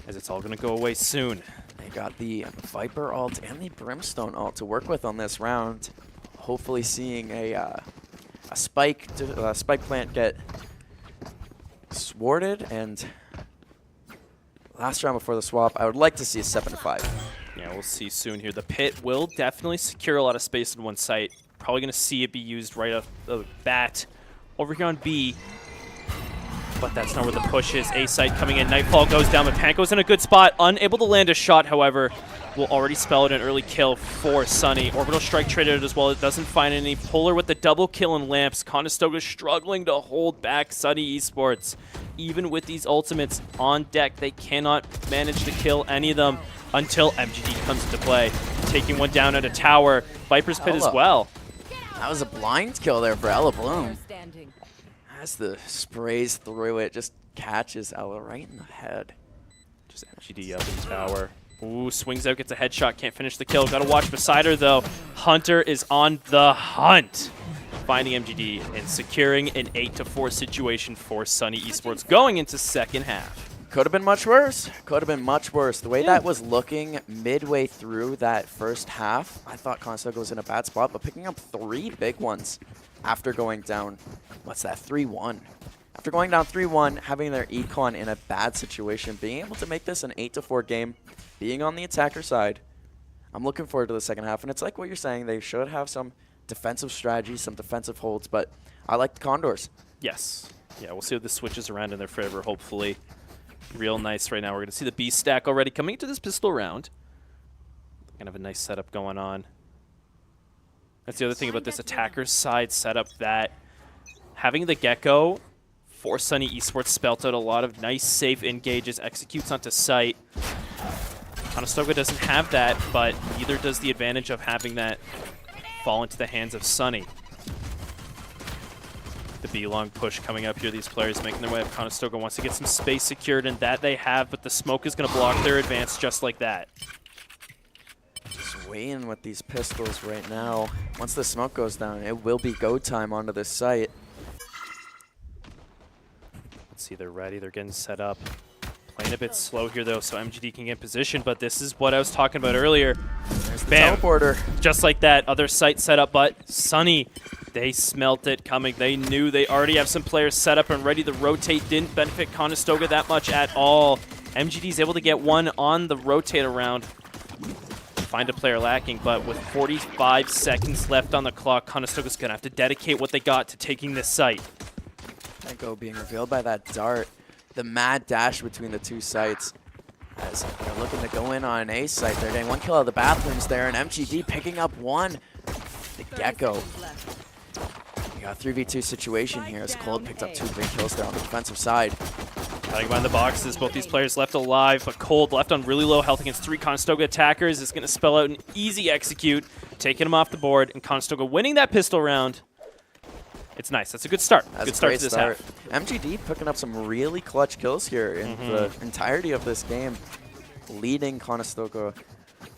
as it's all going to go away soon. They got the Viper ult and the Brimstone ult to work with on this round. Hopefully seeing a spike plant get swarded, and last round before the swap, I would like to see a 7-5. Yeah, we'll see soon here. The pit will definitely secure a lot of space in one site. Probably going to see it be used right off the bat over here on B. But that's not where the push is. A site coming in. Nightfall goes down, but Panko's in a good spot. Unable to land a shot, however, will already spell out an early kill for Sunny. Orbital Strike traded as well. It doesn't find any. Puller with the double kill and lamps. Conestoga struggling to hold back SUNY Esports. Even with these ultimates on deck, they cannot manage to kill any of them until MGD comes into play. Taking one down at a tower. Viper's Pit as well. That was a blind kill there for Ella Bloom. As the sprays through it, just catches Ella right in the head. Just MGD up in tower. Ooh, swings out, gets a headshot, can't finish the kill. Gotta watch beside her though. Hunter is on the hunt, finding MGD and securing an 8-4 situation for SUNY Esports going into second half. Could have been much worse. Could have been much worse. The way that was looking midway through that first half, I thought Conestoga was in a bad spot, but picking up 3 big ones after going down, what's that, 3-1. After going down 3-1, having their econ in a bad situation, being able to make this an 8-4 game, being on the attacker side, I'm looking forward to the second half. And it's like what you're saying, they should have some defensive strategies, some defensive holds, but I like the Condors. Yes. Yeah, we'll see how this switches around in their favor, hopefully. Real nice right now. We're going to see the B stack already coming into this pistol round. Kind of a nice setup going on. That's the other thing about this attacker side setup, that having the Gecko for SUNY Esports spelt out a lot of nice, safe engages, executes onto site. Conestoga doesn't have that, but neither does the advantage of having that fall into the hands of SUNY. The B-long push coming up here, these players making their way up. Conestoga wants to get some space secured, and that they have, but the smoke is going to block their advance just like that. Just weighing with these pistols right now. Once the smoke goes down, it will be go time onto this site. Let's see, they're ready. They're getting set up. Playing a bit slow here, though, so MGD can get in position, but this is what I was talking about earlier. There's the Bam. teleporter. Just like that, other site set up, but SUNY, they smelt it coming. They knew they already have some players set up and ready to rotate. Didn't benefit Conestoga that much at all. MGD's able to get one on the rotate around. Find a player lacking, but with 45 seconds left on the clock, Conestoga's going to have to dedicate what they got to taking this site. Echo being revealed by that dart. The mad dash between the two sites. As they're looking to go in on an A site. They're getting one kill out of the bathrooms there, and MGD picking up one. The Gecko. We got a 3v2 situation here as Cold picked up 2 big kills there on the defensive side. Hiding behind the boxes, both these players left alive, but Cold left on really low health against 3 Conestoga attackers is going to spell out an easy execute, taking him off the board, and Conestoga winning that pistol round. It's nice. That's a good start. That's good start to this half. MGD picking up some really clutch kills here in the entirety of this game, leading Conestoga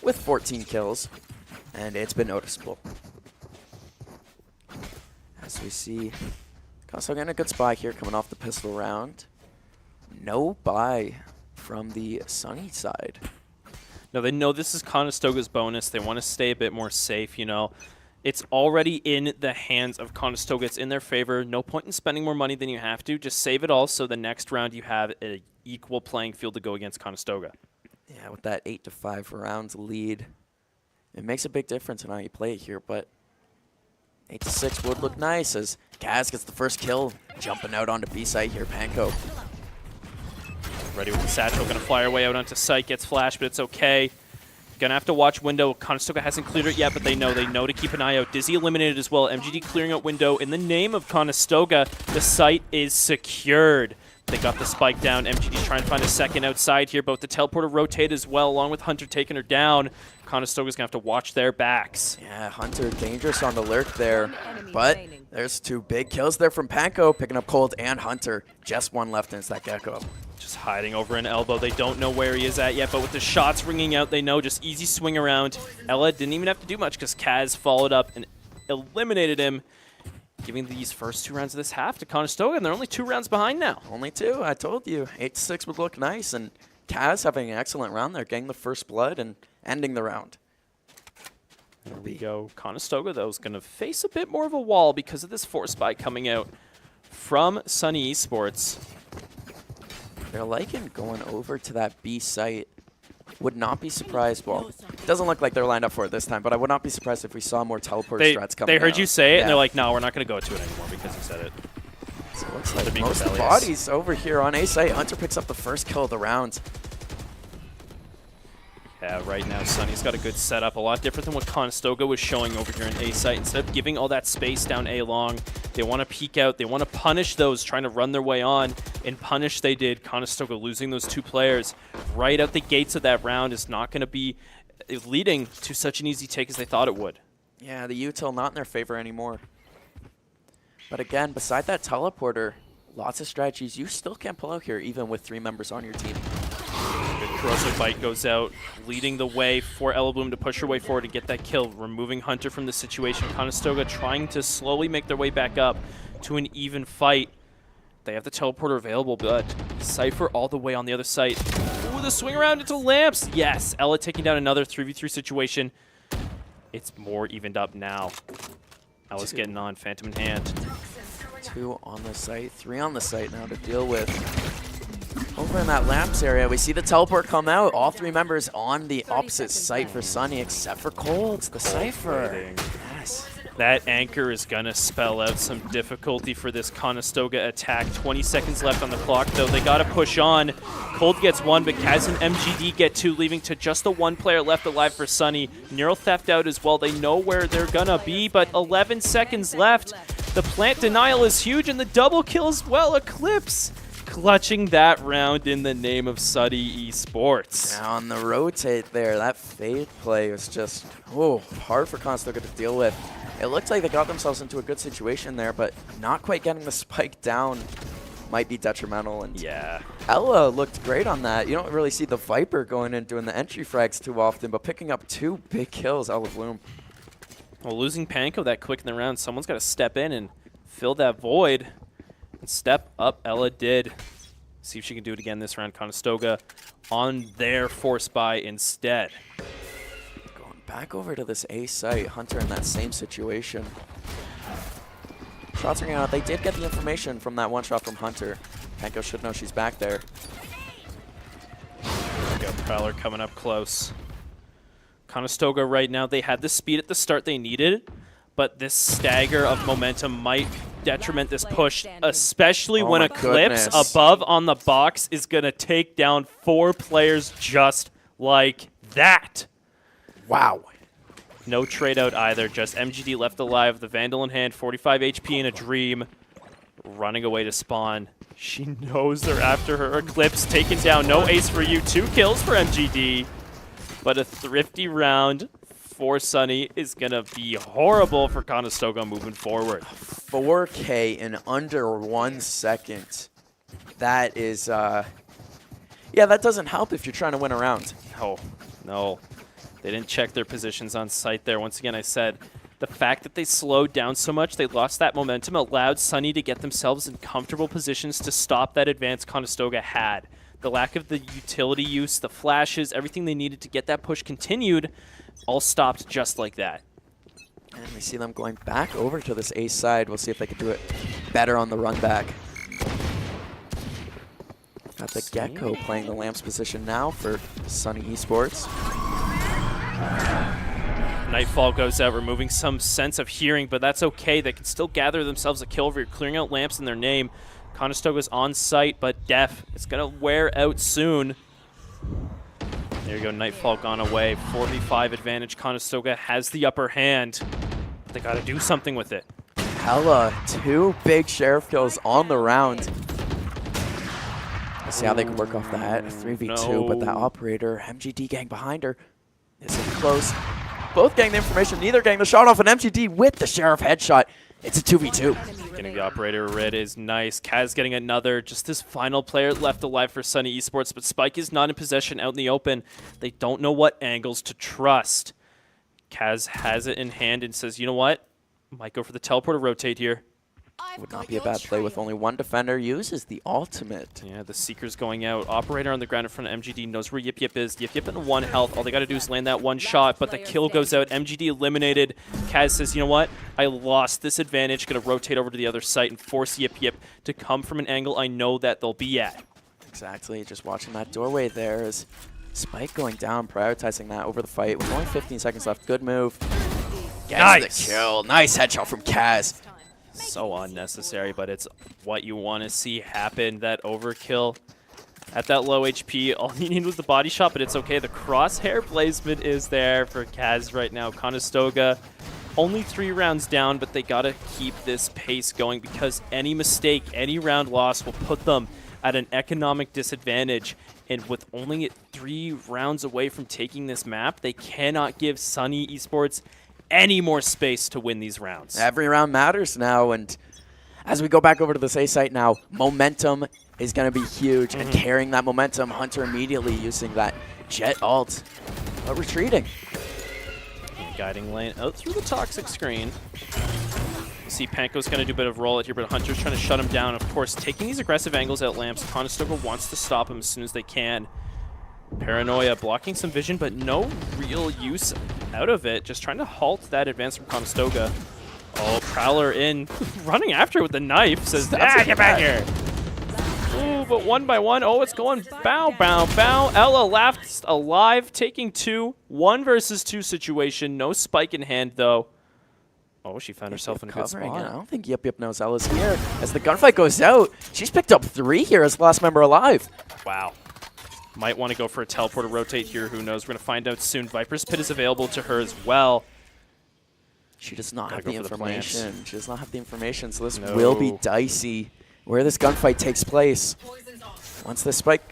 with 14 kills, and it's been noticeable. As we see Conestoga in a good spot here coming off the pistol round. No buy from the SUNY side. No, they know this is Conestoga's bonus. They want to stay a bit more safe, you know. It's already in the hands of Conestoga. It's in their favor. No point in spending more money than you have to. Just save it all so the next round you have an equal playing field to go against Conestoga. Yeah, with that 8-5 rounds lead, it makes a big difference in how you play it here, but 8-6 would look nice as Kaz gets the first kill, jumping out onto B site here, Panko. Ready with the satchel, gonna fly our way out onto site, gets flashed, but it's okay. Gonna have to watch window. Conestoga hasn't cleared it yet, but they know to keep an eye out. Dizzy eliminated as well. MGD clearing out window. In the name of Conestoga, the site is secured. They got the spike down. MGD trying to find a second outside here, but with the teleporter rotate as well, along with Hunter taking her down. Conestoga's gonna have to watch their backs. Yeah, Hunter dangerous on the lurk there, but there's 2 big kills there from Panko, picking up Cold and Hunter. Just one left, and it's that Gecko. Just hiding over an elbow. They don't know where he is at yet, but with the shots ringing out, they know just easy swing around. Ella didn't even have to do much because Kaz followed up and eliminated him, giving these first 2 rounds of this half to Conestoga, and they're only 2 rounds behind now. Only 2, I told you. 8-6 would look nice, and Kaz having an excellent round there, getting the first blood and ending the round. There we go. Conestoga, though, is going to face a bit more of a wall because of this force buy coming out from SUNY Esports. They're liking going over to that B site. Would not be surprised. Well, it doesn't look like they're lined up for it this time, but I would not be surprised if we saw more teleport strats coming They heard out. you say it, and they're like, no, we're not going to go to it anymore because you said it. So it looks like most of the bodies over here on A site. Hunter picks up the first kill of the round. Yeah, right now, SUNY's got a good setup. A lot different than what Conestoga was showing over here in A site. Instead of giving all that space down A long, they want to peek out. They want to punish those trying to run their way on. And punish they did. Conestoga losing those 2 players right out the gates of that round is not going to be leading to such an easy take as they thought it would. Yeah, the util not in their favor anymore. But again, beside that teleporter, lots of strategies you still can't pull out here, even with 3 members on your team. Good corrosive bite goes out, leading the way for Ella Bloom to push her way forward and get that kill, removing Hunter from the situation. Conestoga trying to slowly make their way back up to an even fight. They have the teleporter available, but Cypher all the way on the other side. Ooh, the swing around into lamps. Yes, Ella taking down another 3v3 situation. It's more evened up now. Ella's getting on, Phantom in hand. 2 on the site, 3 on the site now to deal with. Over in that lamps area, we see the teleport come out. All 3 members on the opposite site for Sunny, except for Colds, the Cypher. Yes. That anchor is going to spell out some difficulty for this Conestoga attack. 20 seconds left on the clock, though. They got to push on. Cold gets 1, but Kaz and MGD get 2, leaving to just the 1 player left alive for Sunny. Neural Theft out as well. They know where they're going to be, but 11 seconds left. The plant denial is huge, and the double kill as well. Eclipse clutching that round in the name of SUNY Esports. Now on the rotate there, that fade play was just hard for Conestoga to deal with. It looked like they got themselves into a good situation there, but not quite getting the spike down might be detrimental. And yeah, Ella looked great on that. You don't really see the Viper going and doing the entry frags too often, but picking up 2 big kills, Ella Bloom. Well, losing Panko that quick in the round, someone's got to step in and fill that void. And step up, Ella did. See if she can do it again this round. Conestoga on their force buy instead. Going back over to this A site, Hunter in that same situation. Shots ringing out. They did get the information from that 1 shot from Hunter. Panko should know she's back there. There we go, Prowler coming up close. Conestoga right now, they had the speed at the start they needed, but this stagger of momentum might detriment this push, especially when Eclipse above on the box is going to take down 4 players just like that. Wow. No trade out either, just MGD left alive, the Vandal in hand, 45 HP in a dream, running away to spawn. She knows they're after her. Eclipse taken down, no ace for you, 2 kills for MGD, but a thrifty round for Sunny is going to be horrible for Conestoga moving forward. 4K in under 1 second. That is, yeah, that doesn't help if you're trying to win a round. No. They didn't check their positions on site there. Once again, I said the fact that they slowed down so much, they lost that momentum, allowed Sunny to get themselves in comfortable positions to stop that advance Conestoga had. The lack of the utility use, the flashes, everything they needed to get that push continued, all stopped just like that. And we see them going back over to this A side. We'll see if they can do it better on the run back. Got the Gecko playing the Lamps position now for SUNY Esports. Nightfall goes out, removing some sense of hearing, but that's okay. They can still gather themselves a kill over here, clearing out Lamps in their name. Conestoga's on site, but Def, it's going to wear out soon. There you go, Nightfall gone away. 45 advantage. Conestoga has the upper hand. They got to do something with it. Hella, 2 big Sheriff kills on the round. Let's see how they can work off that. 3v2, but that operator, MGD gang behind her. Is it close? Both getting the information, neither getting the shot off, and MGD with the Sheriff headshot. It's a 2v2. Getting the operator red is nice. Kaz getting another. Just this final player left alive for SUNY Esports, but Spike is not in possession out in the open. They don't know what angles to trust. Kaz has it in hand and says, you know what? Might go for the teleporter rotate here. Would not be a bad play with only 1 defender. Uses the ultimate. Yeah, the Seeker's going out. Operator on the ground in front of MGD knows where Yip Yip is. Yip Yip in 1 health. All they got to do is land that 1 shot, but the kill goes out. MGD eliminated. Kaz says, you know what? I lost this advantage. Going to rotate over to the other site and force Yip Yip to come from an angle I know that they'll be at. Exactly. Just watching that doorway there is Spike going down, prioritizing that over the fight with only 15 seconds left. Good move. Gets the kill. Nice headshot from Kaz. So unnecessary, but it's what you want to see happen. That overkill at that low HP. All you need was the body shot, but it's okay. The crosshair placement is there for Kaz right now. Conestoga only 3 rounds down, but they got to keep this pace going because any mistake, any round loss will put them at an economic disadvantage. And with only 3 rounds away from taking this map, they cannot give SUNY Esports any more space to win these rounds. Every round matters now, and As we go back over to this A site now, momentum is going to be huge. And carrying that momentum, Hunter immediately using that jet ult, but retreating. Guiding lane out through the toxic screen. You see Panko's going to do a bit of roll out here, but Hunter's trying to shut him down. Of course, taking these aggressive angles at lamps, Conestoga wants to stop him as soon as they can. Paranoia blocking some vision, but no real use out of it. Just trying to halt that advance from Conestoga. Oh, Prowler in, running after it with the knife. Says, get back here. Ooh, but one by one. Oh, it's going bow, bow, bow. Ella left alive, taking 2. 1 versus 2 situation. No spike in hand, though. Oh, she found herself in a good spot. I don't think Yip Yip knows Ella's here. As the gunfight goes out, she's picked up 3 here as the last member alive. Wow. Might want to go for a teleport or rotate here. Who knows? We're going to find out soon. Viper's Pit is available to her as well. She does not have the information. She does not have the information, so this will be dicey where this gunfight takes place. Once this spike...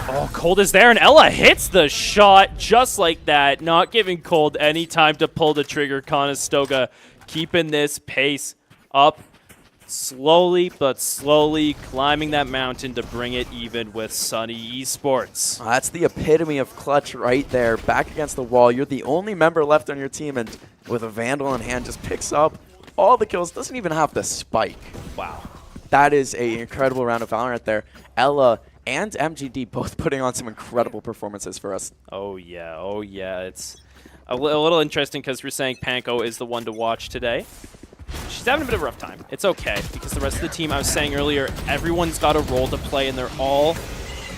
Oh, Cold is there, and Ella hits the shot just like that. Not giving Cold any time to pull the trigger. Conestoga keeping this pace up. Slowly but slowly climbing that mountain to bring it even with SUNY Esports. That's the epitome of clutch right there. Back against the wall. You're the only member left on your team, and with a Vandal in hand, just picks up all the kills. Doesn't even have the spike. Wow. That is an incredible round of Valorant there. Ella and MGD both putting on some incredible performances for us. Oh, yeah. Oh, yeah. It's a little interesting because we're saying Panko is the one to watch today. She's having a bit of a rough time. It's okay, because the rest of the team, I was saying earlier, everyone's got a role to play, and they're all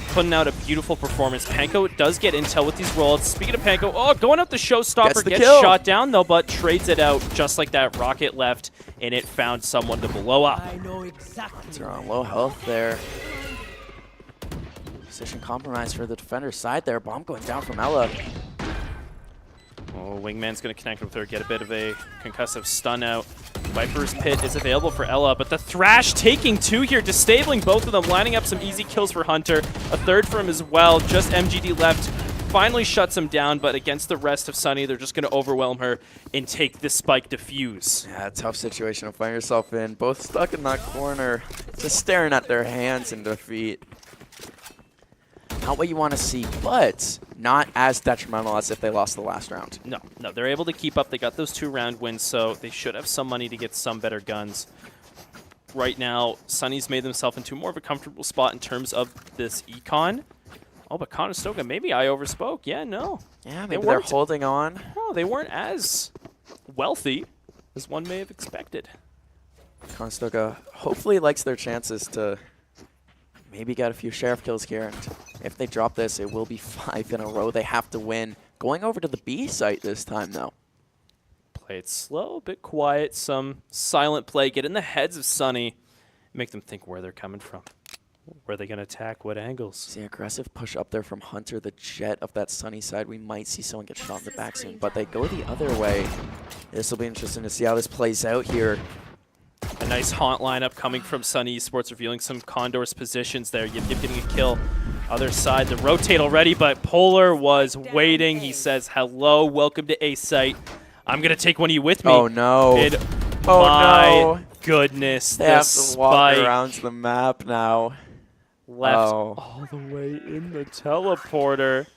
putting out a beautiful performance. Panko does get intel with these rollouts. Speaking of Panko, oh, going up the showstopper, gets shot down, though, but trades it out just like that. Rocket left, and it found someone to blow up. I know exactly. They're on low health there. Position compromise for the defender's side there. Bomb going down from Ella. Oh, Wingman's going to connect with her, get a bit of a concussive stun out. Viper's Pit is available for Ella, but the Thrash taking 2 here, disabling both of them, lining up some easy kills for Hunter. A third for him as well. Just MGD left. Finally shuts him down, but against the rest of SUNY, they're just going to overwhelm her and take this spike defuse. Yeah, tough situation to find yourself in. Both stuck in that corner, just staring at their hands in defeat. Not what you want to see, but not as detrimental as if they lost the last round. No, they're able to keep up. They got those 2-round wins, so they should have some money to get some better guns. Right now, SUNY's made themselves into more of a comfortable spot in terms of this econ. Oh, but Conestoga, maybe I overspoke. Yeah, no. Yeah, maybe they're holding on. Oh, they weren't as wealthy as one may have expected. Conestoga hopefully likes their chances to maybe get a few sheriff kills here. And if they drop this, it will be 5 in a row. They have to win. Going over to the B site this time, though. Play it slow, a bit quiet, some silent play. Get in the heads of SUNY. Make them think where they're coming from. Where are they going to attack? What angles? See, aggressive push up there from Hunter, the jet of that SUNY side. We might see someone get shot in the back soon, but they go the other way. This will be interesting to see how this plays out here. A nice haunt lineup coming from SUNY Esports, revealing some Condors positions there. Yip Yip getting a kill. Other side, the rotate already, but Polar was waiting. He says, hello, welcome to A site. I'm going to take one of you with me. Oh, no. My goodness. They have to walk around the map now. Left all the way in the teleporter.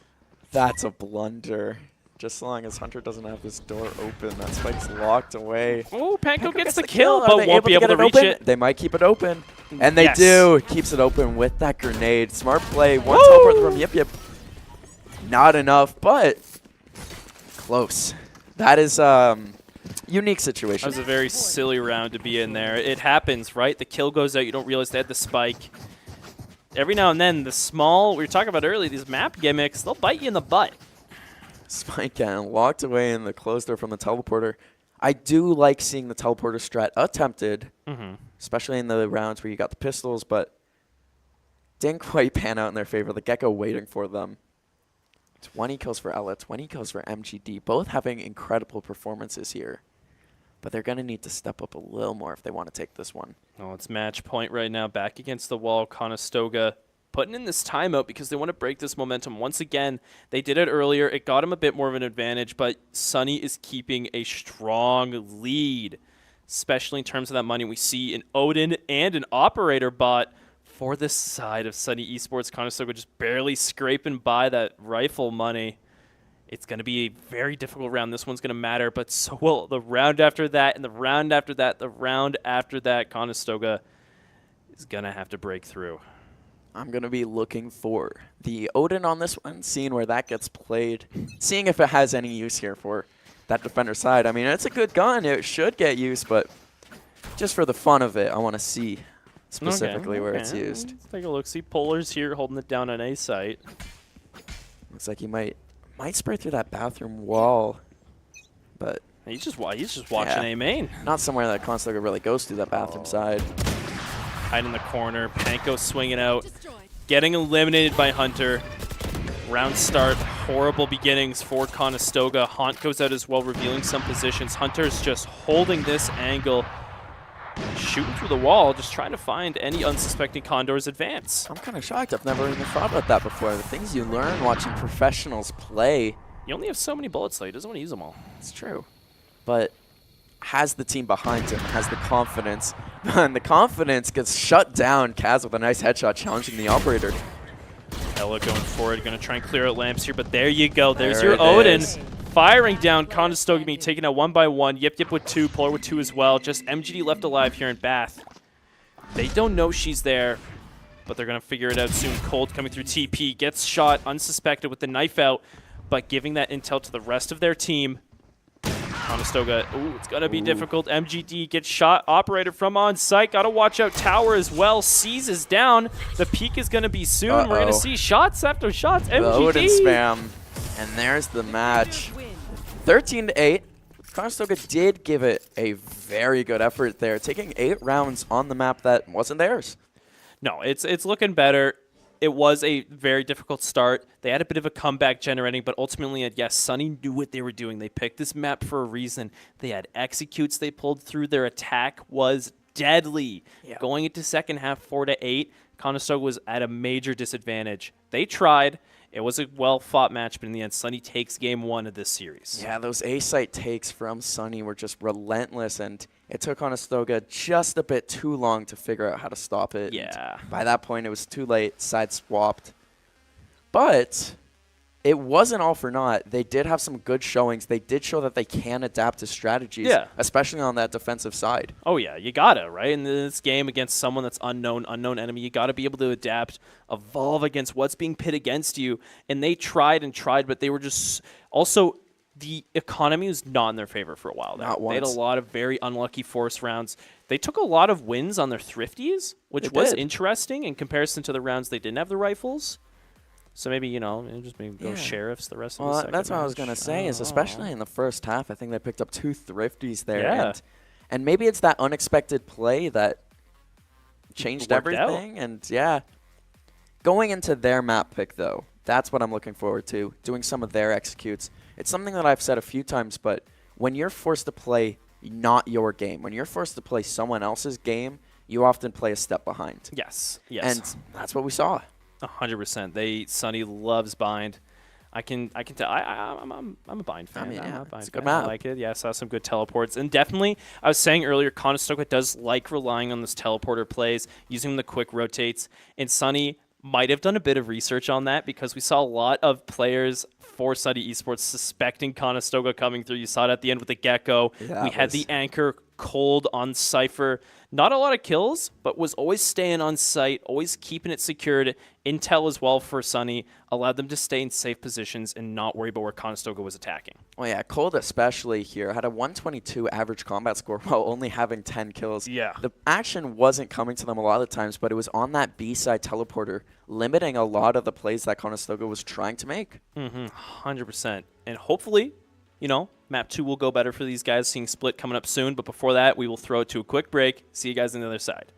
That's a blunder. Just as long as Hunter doesn't have this door open, that spike's locked away. Oh, Panko gets the kill, but won't be able to reach it. They might keep it open. And they do. Keeps it open with that grenade. Smart play. One teleport from Yip Yip. Not enough, but close. That is unique situation. That was a very silly round to be in there. It happens, right? The kill goes out. You don't realize they had the spike. Every now and then, the small, we were talking about earlier, these map gimmicks, they'll bite you in the butt. Spike and locked away in the closed door from the teleporter. I do like seeing the teleporter strat attempted, especially in the rounds where you got the pistols, but didn't quite pan out in their favor. The Gecko waiting for them. 20 kills for Ella, 20 kills for MGD, both having incredible performances here. But they're going to need to step up a little more if they want to take this one. Oh, it's match point right now. Back against the wall. Conestoga putting in this timeout because they want to break this momentum. Once again, they did it earlier. It got them a bit more of an advantage, but SUNY is keeping a strong lead. especially in terms of that money. We see an Odin and an Operator bot for the side of SUNY Esports. Conestoga just barely scraping by that rifle money. It's going to be a very difficult round. This one's going to matter, but so will the round after that, and the round after that, the round after that. Conestoga is going to have to break through. I'm going to be looking for the Odin on this one, seeing where that gets played, seeing if it has any use here for that defender side. I mean, it's a good gun. It should get use, but just for the fun of it, I want to see specifically where it's used. Let's take a look. See Polar's here holding it down on A site. Looks like he might spray through that bathroom wall, but he's just watching A main. Not somewhere that Conestoga really goes to, that bathroom side. Hide in the corner. Panko swinging out, getting eliminated by Hunter. Round start, horrible beginnings for Conestoga. Haunt goes out as well, revealing some positions. Hunter's just holding this angle, shooting through the wall, just trying to find any unsuspecting Condors advance. I'm kind of shocked. I've never even thought about that before. The things you learn watching professionals play. You only have so many bullets, though. He doesn't want to use them all. It's true. But has the team behind him, has the confidence, and the confidence gets shut down. Kaz with a nice headshot challenging the Operator. Ella going forward, going to try and clear out lamps here, but there you go. There's your Odin. Firing down. Conestoga being taken out 1 by 1. Yip Yip with 2, Polar with 2 as well. Just MGD left alive here in Bath. They don't know she's there, but they're going to figure it out soon. Cold coming through TP, gets shot unsuspected with the knife out, but giving that intel to the rest of their team. Conestoga, it's going to be difficult. MGD gets shot. Operator from on site. Got to watch out. Tower as well. Seizes down. The peak is going to be soon. We're going to see shots after shots. MGD. The Odin spam. And there's the match. 13-8. Conestoga did give it a very good effort there, taking 8 rounds on the map that wasn't theirs. No, it's looking better. It was a very difficult start. They had a bit of a comeback generating, but ultimately, yes, Sunny knew what they were doing. They picked this map for a reason. They had executes they pulled through. Their attack was deadly. Yeah. Going into second half, 4-8, Conestoga was at a major disadvantage. They tried. It was a well-fought match, but in the end, Sunny takes game 1 of this series. Yeah, those A-site takes from Sunny were just relentless, and it took Conestoga just a bit too long to figure out how to stop it. Yeah. And by that point, it was too late. Side swapped. But it wasn't all for naught. They did have some good showings. They did show that they can adapt to strategies, especially on that defensive side. Oh, yeah. You got to, right? In this game against someone that's unknown enemy, you got to be able to adapt, evolve against what's being pit against you. And they tried and tried, but they were just also the economy was not in their favor for a while. They had a lot of very unlucky force rounds. They took a lot of wins on their thrifties, which was interesting in comparison to the rounds they didn't have the rifles. So maybe, just maybe go sheriffs the rest of the second that's what match. I was going to say, is especially in the first half, I think they picked up 2 thrifties there. Yeah. And maybe it's that unexpected play that changed everything. And, going into their map pick, though, that's what I'm looking forward to, doing some of their executes. It's something that I've said a few times, but when you're forced to play not your game, when you're forced to play someone else's game, you often play a step behind. Yes. And that's what we saw. 100%. Sunny loves bind. I can tell. I'm a bind fan. I'm a bind it's a good fan. map. I like it. Yeah, I saw some good teleports, and definitely, I was saying earlier, Conestoga does like relying on this teleporter plays, using the quick rotates, and Sunny might have done a bit of research on that because we saw a lot of players for SUNY Esports suspecting Conestoga coming through. You saw it at the end with the Gecko. We had the anchor Cold on Cypher. Not a lot of kills, but was always staying on site, always keeping it secured. Intel as well for Sunny allowed them to stay in safe positions and not worry about where Conestoga was attacking. Well, yeah, Cold especially here had a 122 average combat score while only having 10 kills. Yeah. The action wasn't coming to them a lot of the times, but it was on that B-side teleporter, limiting a lot of the plays that Conestoga was trying to make. 100%. And hopefully, map 2 will go better for these guys, seeing Split coming up soon. But before that, we will throw it to a quick break. See you guys on the other side.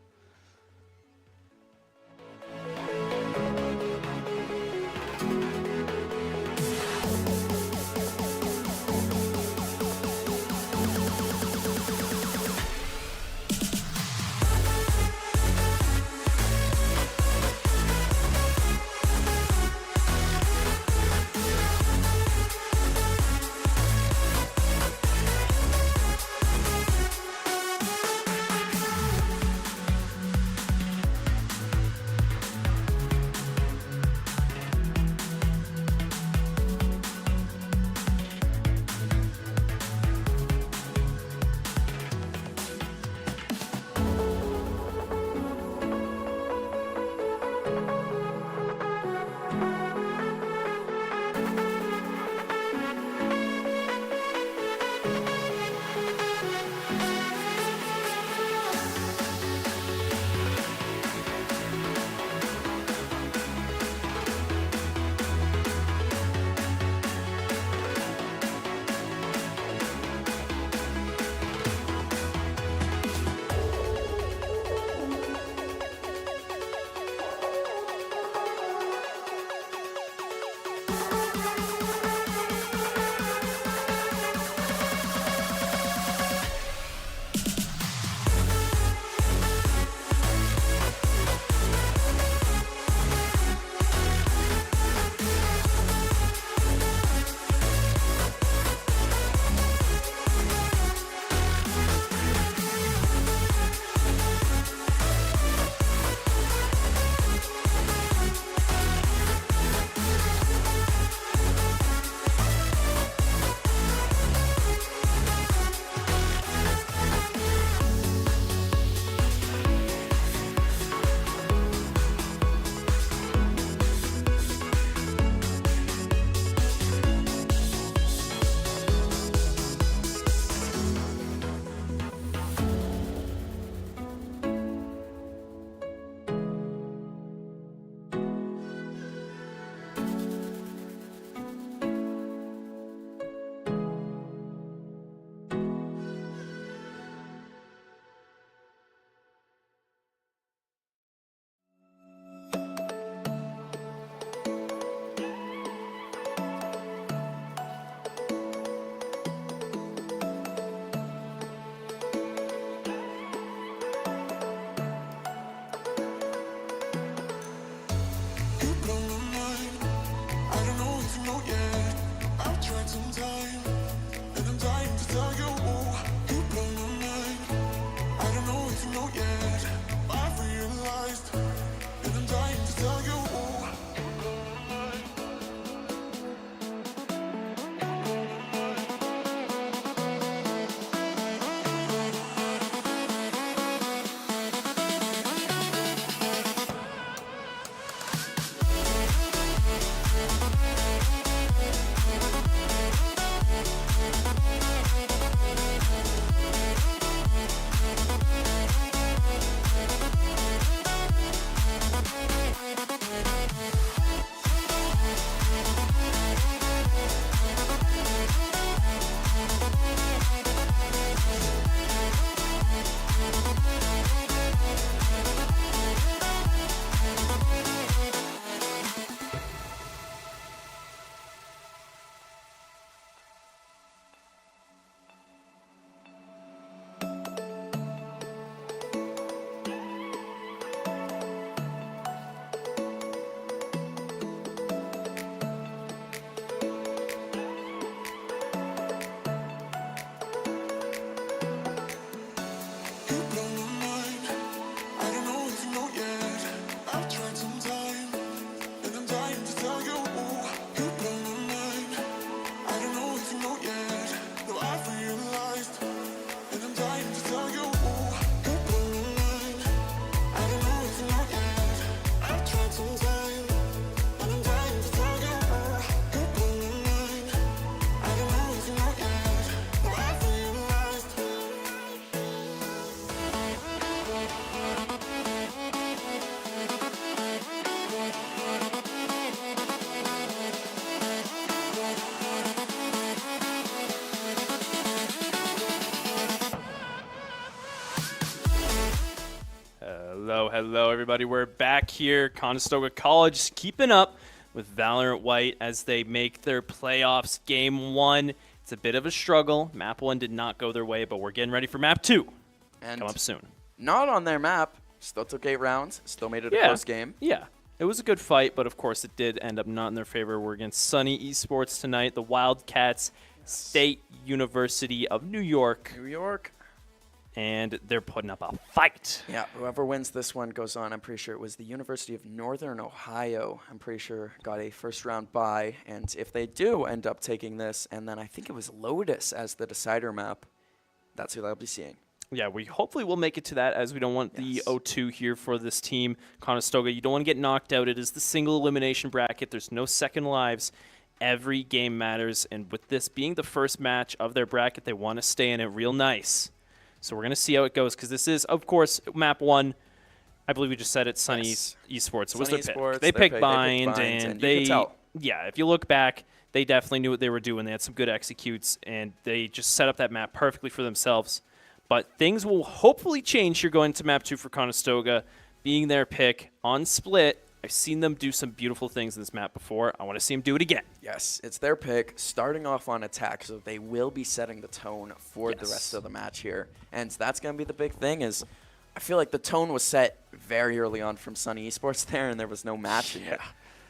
Hello, everybody. We're back here. Conestoga College keeping up with Valorant White as they make their playoffs. Game 1, it's a bit of a struggle. Map 1 did not go their way, but we're getting ready for Map 2. And come up soon. Not on their map. Still took 8 rounds. Still made it a close game. Yeah. It was a good fight, but of course it did end up not in their favor. We're against SUNY Esports tonight, the Wildcats, State University of New York. And they're putting up a fight. Yeah, whoever wins this one goes on. I'm pretty sure it was the University of Northern Ohio. I'm pretty sure got a first-round bye. And if they do end up taking this, and then I think it was Lotus as the decider map, that's who they'll be seeing. Yeah, we hopefully will make it to that, as we don't want the 0-2 here for this team. Conestoga, you don't want to get knocked out. It is the single elimination bracket. There's no second lives. Every game matters. And with this being the first match of their bracket, they want to stay in it real nice. So we're going to see how it goes, because this is, of course, Map 1. I believe we just said it, SUNY Esports. It was their pick. They picked Bind, and they yeah, if you look back, they definitely knew what they were doing. They had some good executes, and they just set up that map perfectly for themselves. But things will hopefully change here going to Map 2 for Conestoga, being their pick on Split. I've seen them do some beautiful things in this map before. I want to see them do it again. Yes, it's their pick, starting off on attack, so they will be setting the tone for the rest of the match here. And that's going to be the big thing is I feel like the tone was set very early on from SUNY Esports there, and there was no matching it.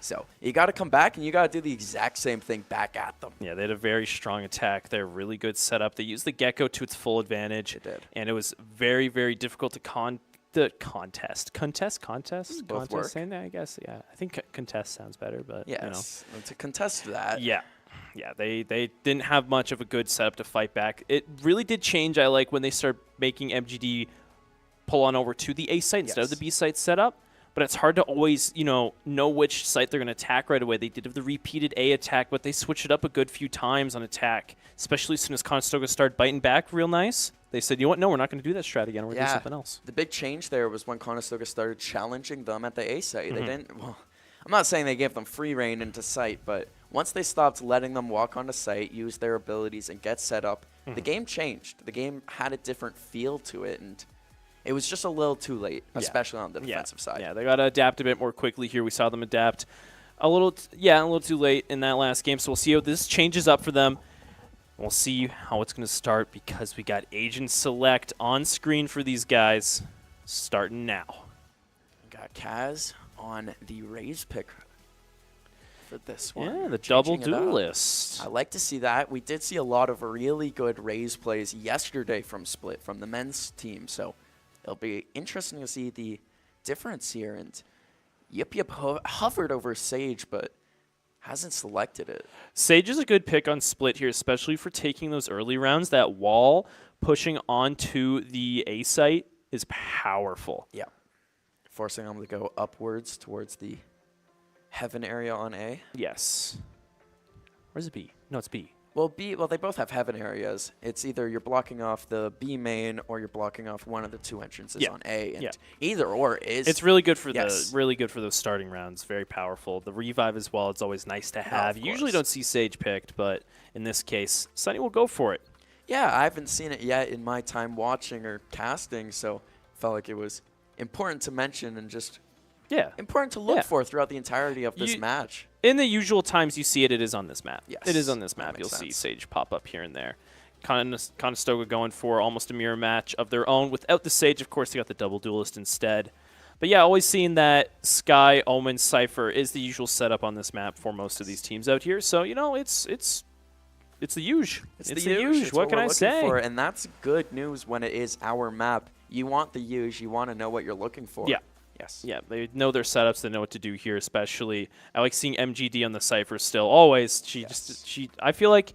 So you got to come back, and you got to do the exact same thing back at them. Yeah, they had a very strong attack. They're really good setup. They used the Gecko to its full advantage. It did. And it was very, very difficult to contest. Both work. Saying that, I guess. Yeah, I think contest sounds better, but yes, to contest that. Yeah, they didn't have much of a good setup to fight back. It really did change. I like when they started making MGD pull on over to the A site instead of the B site setup. But it's hard to always, know which site they're going to attack right away. They did have the repeated A attack, but they switched it up a good few times on attack, especially as soon as Conestoga started biting back real nice. They said, you know what, no, we're not going to do that strat again. We're going to do something else. The big change there was when Conestoga started challenging them at the A site. They didn't, well, I'm not saying they gave them free reign into site, but once they stopped letting them walk onto site, use their abilities, and get set up, the game changed. The game had a different feel to it, and it was just a little too late, especially on the defensive side. Yeah, they got to adapt a bit more quickly here. We saw them adapt a little too late in that last game. So we'll see how this changes up for them. We'll see how it's going to start, because we got Agent Select on screen for these guys starting now. We got Kaz on the Raze pick for this one. Yeah, the double duelist. I like to see that. We did see a lot of really good Raze plays yesterday from Split, from the men's team. So it'll be interesting to see the difference here. And Yip hovered over Sage, but hasn't selected it. Sage is a good pick on Split here, especially for taking those early rounds. That wall pushing onto the A site is powerful. Yeah. Forcing them to go upwards towards the heaven area on A. Yes. Where's it B? No, it's B. Well, they both have heaven areas. It's either you're blocking off the B main or you're blocking off one of the 2 entrances on A. And either or is. It's really good for those starting rounds. Very powerful. The revive as well. It's always nice to have. You usually don't see Sage picked, but in this case, Sunny will go for it. Yeah, I haven't seen it yet in my time watching or casting, so felt like it was important to mention and just important to look for throughout the entirety of this match. In the usual times you see it, it is on this map. Yes, it is on this map. You'll see Sage pop up here and there. Conestoga going for almost a mirror match of their own. Without the Sage, of course, they got the double duelist instead. But yeah, always seeing that Sky, Omen, Cypher is the usual setup on this map for most of these teams out here. So, it's the huge. It's the huge. What can I say? For, and that's good news when it is our map. You want the huge. You want to know what you're looking for. Yeah. Yes. Yeah, they know their setups. They know what to do here, especially. I like seeing MGD on the Cypher still. Always. I feel like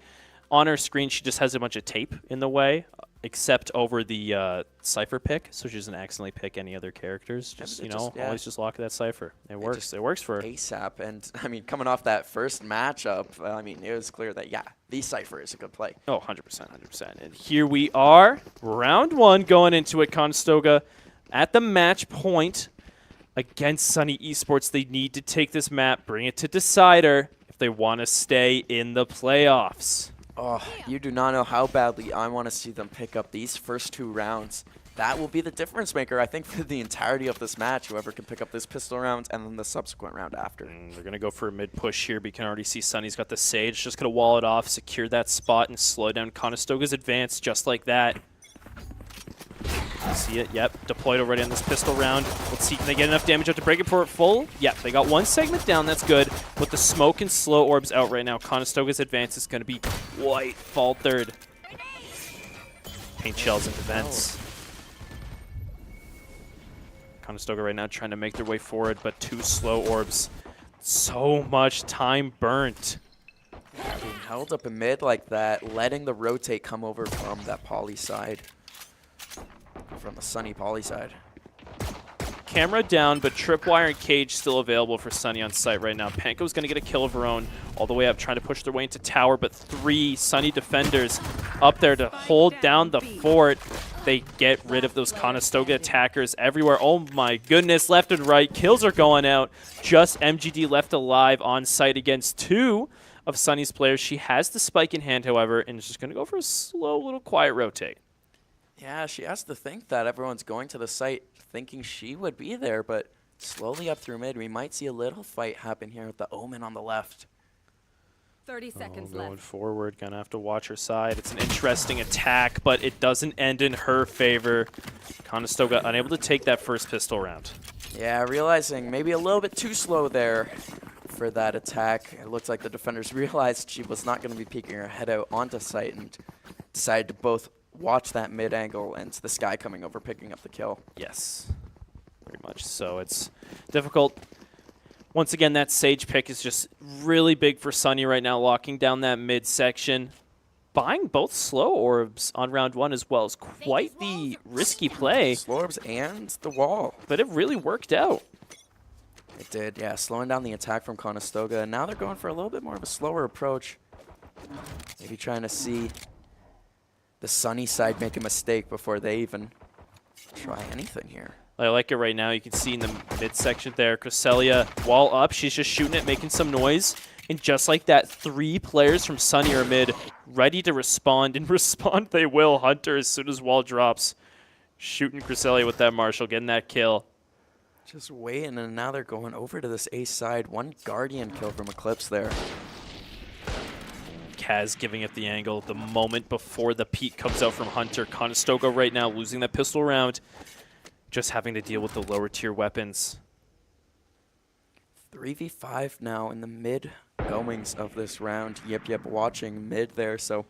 on her screen, she just has a bunch of tape in the way, except over the Cypher pick, so she doesn't accidentally pick any other characters. Always just lock that Cypher. It works. It works for her. ASAP. And, coming off that first matchup, it was clear that, the Cypher is a good play. Oh, 100%, 100%. And here we are, round 1, going into it. Conestoga at the match point against SUNY Esports. They need to take this map, bring it to decider if they want to stay in the playoffs. Oh, you do not know how badly I want to see them pick up these first 2 rounds. That will be the difference maker, I think, for the entirety of this match, whoever can pick up this pistol round and then the subsequent round after. They're going to go for a mid-push here, but you can already see Sunny's got the Sage. Just going to wall it off, secure that spot, and slow down Conestoga's advance just like that. You see it? Yep. Deployed already on this pistol round. Let's see, can they get enough damage out to break it for it full? Yep, they got 1 segment down. That's good. With the smoke and slow orbs out right now, Conestoga's advance is going to be quite faltered. Paint shells into vents. Conestoga right now trying to make their way forward, but 2 slow orbs. So much time burnt. Being held up in mid like that, letting the rotate come over from that poly side. From the Sunny poly side. Camera down, but tripwire and cage still available for Sunny on site right now. Panko's going to get a kill of her own all the way up, trying to push their way into tower, but 3 Sunny defenders up there to hold down the fort. They get rid of those Conestoga attackers everywhere. Oh my goodness, left and right. Kills are going out. Just MGD left alive on site against 2 of Sunny's players. She has the spike in hand, however, and is just going to go for a slow little quiet rotate. Yeah, she has to think that everyone's going to the site thinking she would be there, but slowly up through mid, we might see a little fight happen here with the Omen on the left. 30 seconds Going left. forward, gonna have to watch her side. It's an interesting attack, but it doesn't end in her favor. Conestoga unable to take that first pistol round. Yeah, realizing maybe a little bit too slow there for that attack. It looks like the defenders realized she was not going to be peeking her head out onto site and decided to both watch that mid angle and this guy coming over picking up the kill. Yes, very much so. It's difficult. Once again, that Sage pick is just really big for Sunny right now, locking down that mid section. Buying both slow orbs on round 1 as well is quite the risky play. Slow orbs and the wall. But it really worked out. It did, yeah, slowing down the attack from Conestoga, and now they're going for a little bit more of a slower approach. Maybe trying to see the Sunny side make a mistake before they even try anything here. I like it right now. You can see in the midsection there, Cresselia, wall up. She's just shooting it, making some noise. And just like that, 3 players from Sunny are mid, ready to respond. And respond they will. Hunter, as soon as wall drops, shooting Cresselia with that Marshall, getting that kill. Just waiting, and now they're going over to this ace side. 1 Guardian kill from Eclipse there. Kaz giving it the angle the moment before the peek comes out from Hunter. Conestoga right now losing that pistol round. Just having to deal with the lower tier weapons. 3v5 now in the mid goings of this round. Yep, watching mid there. So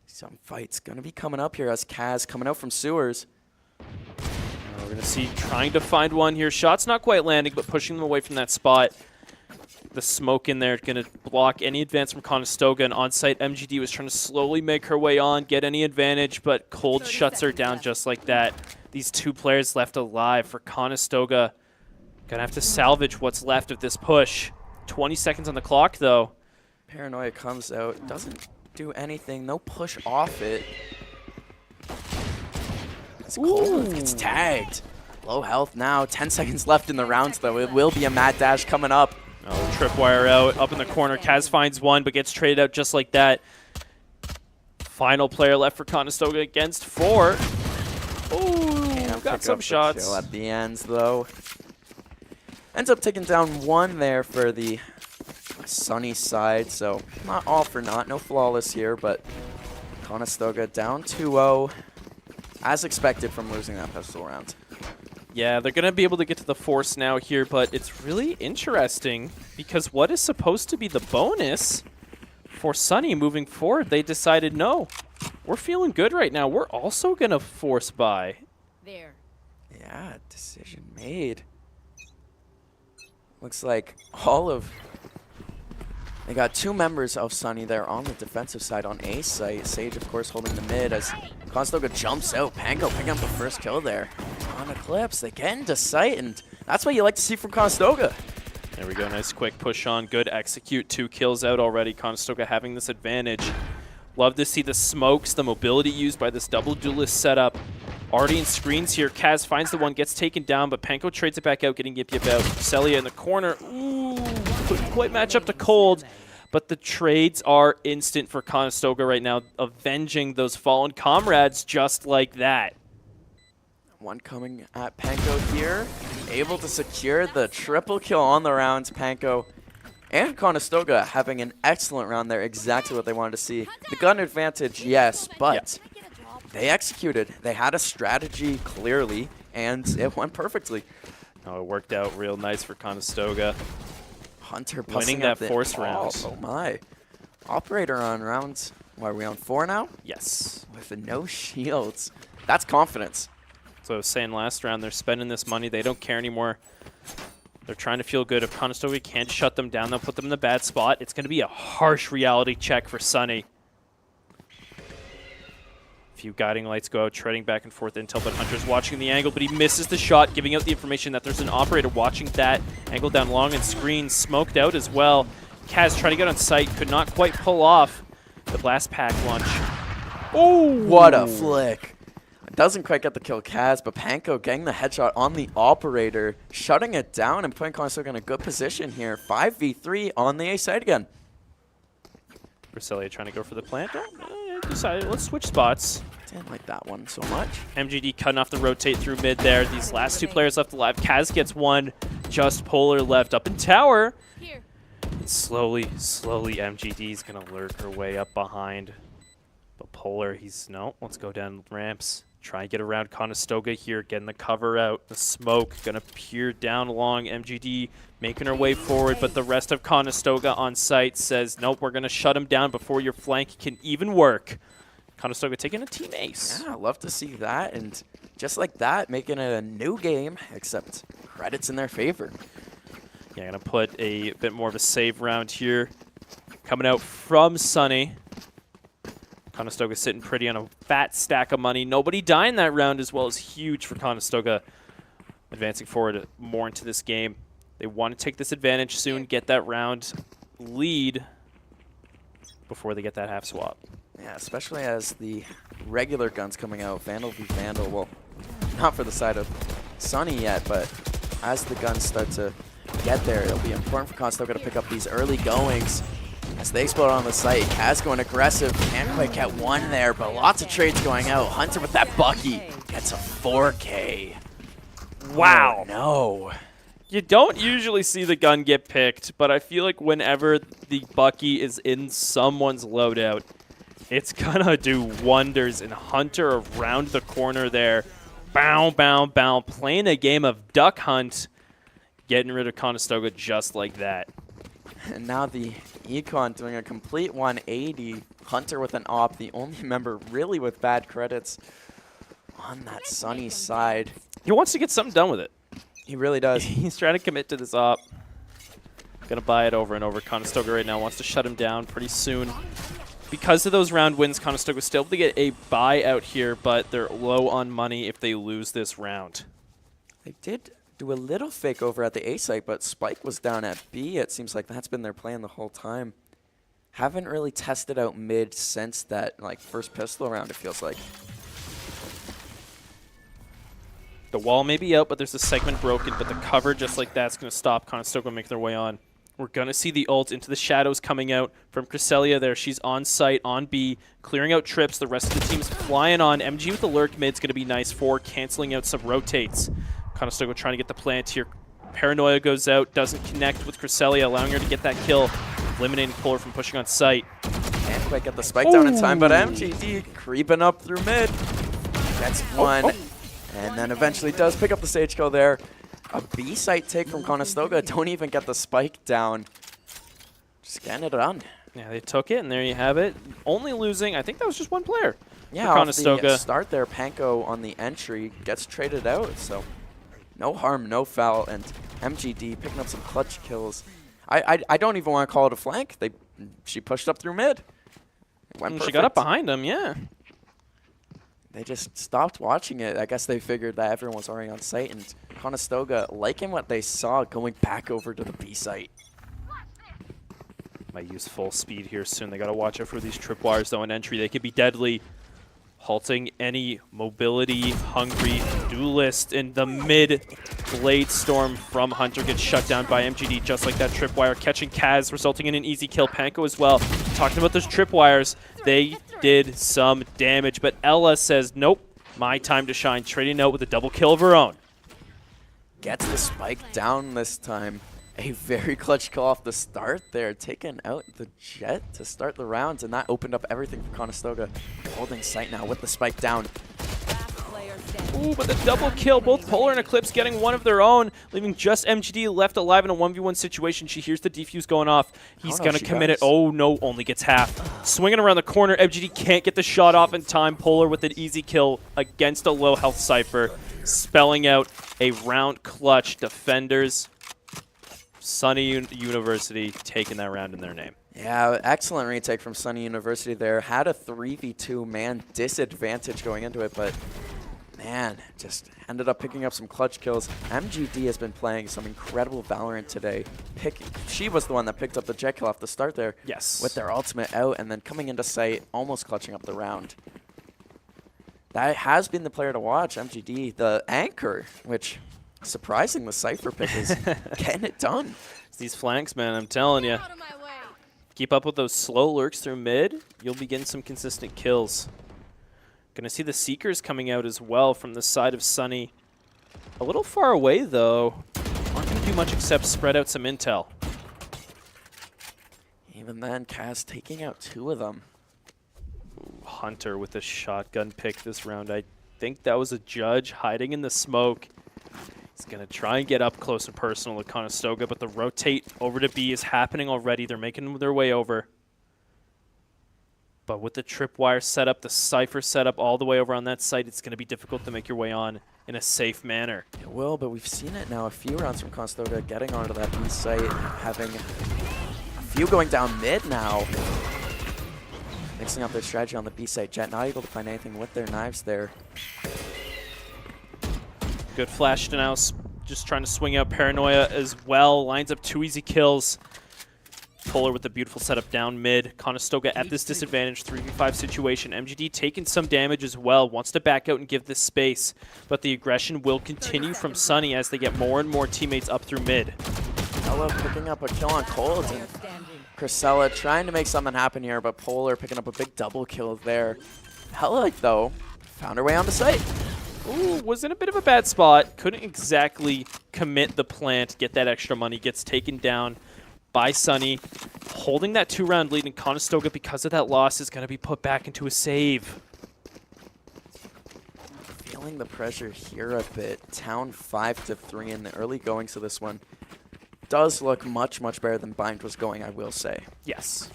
some fights going to be coming up here as Kaz coming out from sewers. We're going to see trying to find one here. Shots not quite landing, but pushing them away from that spot. The smoke in there going to block any advance from Conestoga, and on-site MGD was trying to slowly make her way on, get any advantage, but Cold shuts her down just like that. These 2 players left alive for Conestoga. Gonna have to salvage what's left of this push. 20 seconds on the clock, though. Paranoia comes out, doesn't do anything, no push off it. It's Cold gets tagged. Low health now, 10 seconds left in the rounds, though. It will be a mad dash coming up. Oh, tripwire out, up in the corner. Kaz finds one, but gets traded out just like that. Final player left for Conestoga against 4. Ooh, got some shots. At the ends, though. Ends up taking down 1 there for the Sunny side, so not all for naught. No flawless here, but Conestoga down 2-0, as expected from losing that pistol round. Yeah, they're going to be able to get to the force now here, but it's really interesting because what is supposed to be the bonus for Sunny moving forward, they decided, no, we're feeling good right now. We're also going to force buy. There. Yeah, decision made. Looks like all of... They got 2 members of Sunny there on the defensive side on A site. Sage, of course, holding the mid as Conestoga jumps out. Pango picking up the first kill there. On Eclipse, they get into sight, and that's what you like to see from Conestoga. There we go. Nice quick push on. Good execute. 2 kills out already. Conestoga having this advantage. Love to see the smokes, the mobility used by this double duelist setup. Already in screens here. Kaz finds the one, gets taken down, but Panko trades it back out, getting Yip Yip out. Celia in the corner. Ooh, couldn't quite match up to Cold, but the trades are instant for Conestoga right now, avenging those fallen comrades just like that. One coming at Panko here, able to secure the triple kill on the rounds. Panko and Conestoga having an excellent round there, exactly what they wanted to see. The gun advantage, yes, but they executed. They had a strategy clearly, and it went perfectly. Oh, it worked out real nice for Conestoga. Hunter winning that force round. Oh my. Operator on rounds, what are we on 4 now? Yes. With no shields. That's confidence. So I was saying last round, they're spending this money. They don't care anymore. They're trying to feel good. If Conestoga can't shut them down, they'll put them in the bad spot. It's going to be a harsh reality check for Sunny. Few guiding lights go out, treading back and forth intel, but Hunter's watching the angle, but he misses the shot, giving out the information that there's an operator watching that angle down long, and screen smoked out as well. Kaz trying to get on site, could not quite pull off the blast pack launch. Oh, what a flick. Doesn't quite get the kill, Kaz, but Panko getting the headshot on the operator, shutting it down and putting Conestoga in a good position here. 5v3 on the A side again. Brasilia trying to go for the plant. Decided, let's switch spots. Didn't like that one so much. MGD cutting off the rotate through mid there. These last 2 players left alive. Kaz gets one. Just Polar left up in tower. And slowly MGD's going to lurk her way up behind. But Polar, no, let's go down ramps. Try and get around Conestoga here, getting the cover out. The smoke going to peer down along. MGD making her way forward, but the rest of Conestoga on site says, nope, we're going to shut him down before your flank can even work. Conestoga taking a team ace. Yeah, I love to see that, and just like that, making it a new game, except credits in their favor. Yeah, going to put a bit more of a save round here. Coming out from Sunny. Conestoga sitting pretty on a fat stack of money. Nobody dying that round as well is huge for Conestoga. Advancing forward more into this game. They want to take this advantage soon, get that round lead before they get that half swap. Yeah, especially as the regular guns coming out, Vandal v Vandal. Well, not for the side of Sunny yet, but as the guns start to get there, it'll be important for Conestoga to pick up these early goings. As they explode on the site, Kaz going aggressive, can't quite get one there, but lots of trades going out. Hunter with that Bucky gets a 4K. Wow. Oh, no. You don't usually see the gun get picked, but I feel like whenever the Bucky is in someone's loadout, it's gonna do wonders. And Hunter around the corner there, bow, bow, bow, playing a game of duck hunt, getting rid of Conestoga just like that. And now the Econ doing a complete 180. Hunter with an op, the only member really with bad credits on that Sunny side. He wants to get something done with it. He really does. He's trying to commit to this op. Gonna buy it over and over. Conestoga right now wants to shut him down pretty soon. Because of those round wins, Conestoga still able to get a buy out here, but they're low on money if they lose this round. They did do a little fake over at the A site, but Spike was down at B. It seems like that's been their plan the whole time. Haven't really tested out mid since that first pistol round, it feels like. The wall may be out, but there's a segment broken, but the cover just like that's going to stop Conestoga make their way on. We're going to see the ult into the shadows coming out from Cresselia there. She's on site, on B, clearing out trips. The rest of the team's flying on. MG with the lurk mid's going to be nice for canceling out some rotates. Conestoga trying to get the plant here. Paranoia goes out, doesn't connect with Cresselia, allowing her to get that kill, eliminating Polar from pushing on site. Can't quite get the spike down in time, but MGD creeping up through mid. Gets one, and then eventually does pick up the stage kill there. A B site take from Conestoga. Don't even get the spike down. Just getting it done. Yeah, they took it, and there you have it. Only losing, I think that was just one player. Yeah, for Conestoga. The start there, Panko on the entry gets traded out, so no harm, no foul, and MGD picking up some clutch kills. I don't even want to call it a flank. She pushed up through mid. It went perfect. She got up behind him, yeah. They just stopped watching it. I guess they figured that everyone was already on site, and Conestoga liking what they saw going back over to the B site. Might use full speed here soon. They got to watch out for these tripwires, though, in entry. They could be deadly, halting any mobility-hungry duelist in the mid Blade Storm from Hunter gets shut down by MGD just like that. Tripwire catching Kaz, resulting in an easy kill. Panko as well. Talking about those tripwires, they did some damage, but Ella says, nope, my time to shine, trading out with a double kill of her own. Gets the spike down this time. A very clutch kill off the start there, taking out the Jet to start the rounds, and that opened up everything for Conestoga. Holding sight now with the spike down. Ooh, but the double kill, both Polar and Eclipse getting one of their own, leaving just MGD left alive in a 1v1 situation. She hears the defuse going off. He's going to commit it. Oh, no, only gets half. Swinging around the corner, MGD can't get the shot off in time. Polar with an easy kill against a low health Cypher, spelling out a round clutch. Defenders, SUNY University taking that round in their name. Yeah, excellent retake from SUNY University there. Had a 3v2 man disadvantage going into it, but man, just ended up picking up some clutch kills. MGD has been playing some incredible Valorant today. She was the one that picked up the jet kill off the start there. Yes. With their ultimate out and then coming into sight, almost clutching up the round. That has been the player to watch, MGD. The anchor, which surprising the Cypher pick is getting it done. It's these flanks, man, I'm telling you. Keep up with those slow lurks through mid, you'll be getting some consistent kills. Gonna see the Seekers coming out as well from the side of SUNY. A little far away, though. Aren't gonna do much except spread out some intel. Even then, Kaz taking out 2 of them. Ooh, Hunter with a shotgun pick this round. I think that was a judge hiding in the smoke. He's going to try and get up close and personal with Conestoga, but the rotate over to B is happening already. They're making their way over. But with the tripwire setup, the Cypher setup all the way over on that site, it's going to be difficult to make your way on in a safe manner. It will, but we've seen it now a few rounds from Conestoga getting onto that B site, having a few going down mid now. Mixing up their strategy on the B site. Jet not able to find anything with their knives there. Good flash to now, just trying to swing out Paranoia as well. Lines up 2 easy kills. Polar with the beautiful setup down mid. Conestoga at this disadvantage, 3v5 situation. MGD taking some damage as well. Wants to back out and give this space, but the aggression will continue from SUNY as they get more and more teammates up through mid. Ella picking up a kill on Cold. And Crisella trying to make something happen here, but Polar picking up a big double kill there. Ella, though, found her way onto site. Ooh, was in a bit of a bad spot. Couldn't exactly commit the plant, get that extra money. Gets taken down by SUNY. Holding that 2-round lead in Conestoga because of that loss is going to be put back into a save. Feeling the pressure here a bit. Town 5-3 in the early goings of this one. Does look much, much better than Bind was going, I will say. Yes.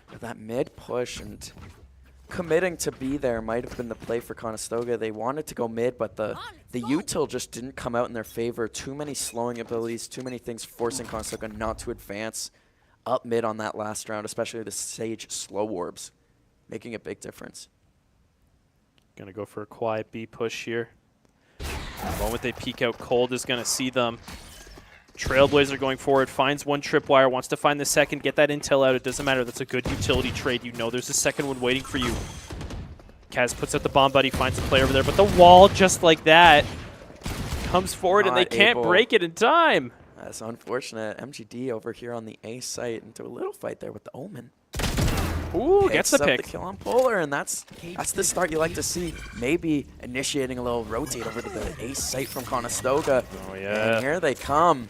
But that mid push and committing to be there might have been the play for Conestoga. They wanted to go mid, but the util just didn't come out in their favor. Too many slowing abilities, too many things forcing Conestoga not to advance up mid on that last round, especially the Sage slow orbs, making a big difference. Gonna go for a quiet B push here. The moment they peek out, Cold is gonna see them. Trailblazer going forward, finds one tripwire, wants to find the second, get that intel out. It doesn't matter. That's a good utility trade. You know there's a second one waiting for you. Kaz puts out the bomb buddy, finds a player over there, but the wall, just like that, comes forward and they can't break it in time. That's unfortunate. MGD over here on the A site into a little fight there with the Omen. Ooh, gets the pick. The kill on Polar, and that's the start you like to see. Maybe initiating a little rotate over to the A site from Conestoga. Oh, yeah. And here they come.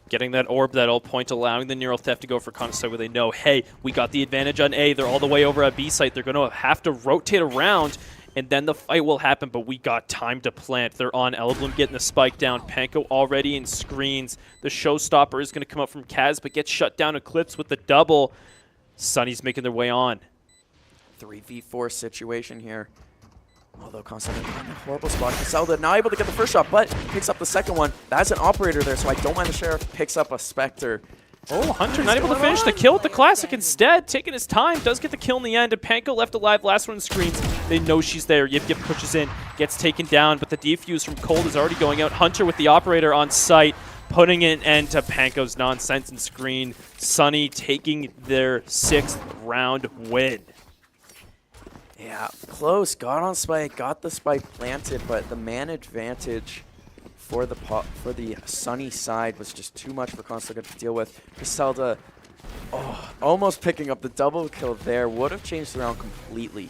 Getting that orb, that ult point, allowing the neural theft to go for Conestoga. They know, hey, we got the advantage on A. They're all the way over at B site. They're going to have to rotate around, and then the fight will happen, but we got time to plant. They're on Elblum getting the spike down. Panko already in screens. The showstopper is going to come up from Kaz, but gets shut down Eclipse with the double. SUNY's making their way on. 3v4 situation here. Although Constantly in a horrible spot. Zelda not able to get the first shot, but picks up the second one. That's an operator there, so I don't mind the Sheriff picks up a Spectre. Oh, Hunter not able to finish the kill with the Classic instead. Taking his time, does get the kill in the end. And Panko left alive, last one screens. They know she's there. Yip Yip pushes in, gets taken down, but the defuse from Cold is already going out. Hunter with the operator on site, putting an end to Panko's nonsense and screen. SUNY taking their 6th round win. Yeah, close. Got on spike, got the spike planted, but the man advantage for the Sunny side was just too much for Conestoga to deal with. Griselda, almost picking up the double kill there. Would have changed the round completely.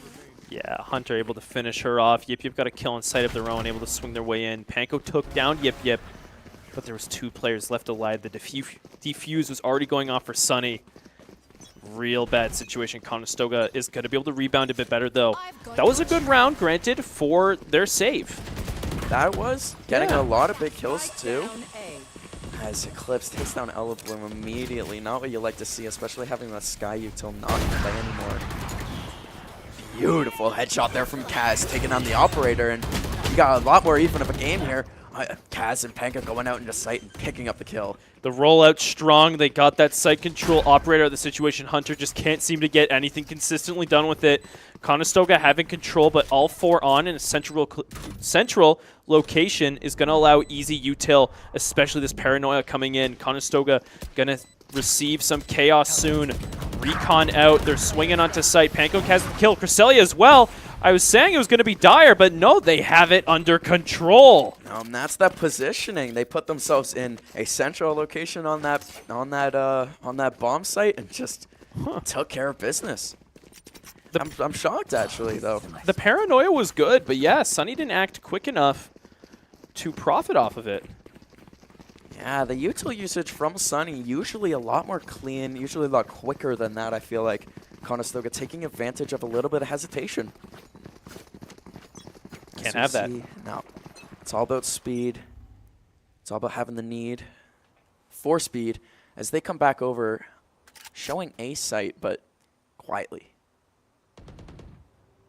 Yeah, Hunter able to finish her off. Yip Yip got a kill in sight of their own, able to swing their way in. Panko took down Yip Yip, but there was 2 players left alive. The defuse was already going off for Sunny. Real bad situation. Conestoga is going to be able to rebound a bit better, though. That was a good round, granted, for their save. That was getting a lot of big kills, too. As Eclipse takes down Ella Bloom immediately. Not what you like to see, especially having the Sky Util not in play anymore. Beautiful headshot there from Kaz, taking on the operator, and you got a lot more even of a game here. Kaz and Panka going out into sight and picking up the kill. The rollout strong. They got that site control. Operator of the situation. Hunter just can't seem to get anything consistently done with it. Conestoga having control, but all 4 on in a central location is going to allow easy util, especially this Paranoia coming in. Conestoga going to receive some chaos soon. Recon out. They're swinging onto site. Panko has the kill. Cresselia as well. I was saying it was going to be dire, but no, they have it under control. That's that positioning. They put themselves in a central location on that bomb site and just took care of business. I'm shocked, actually, though. The Paranoia was good, but yeah, Sunny didn't act quick enough to profit off of it. Yeah, the util usage from Sunny usually a lot more clean, usually a lot quicker than that, I feel like. Conestoga taking advantage of a little bit of hesitation. Can't have that. No. It's all about speed. It's all about having the need for speed as they come back over, showing a site, but quietly.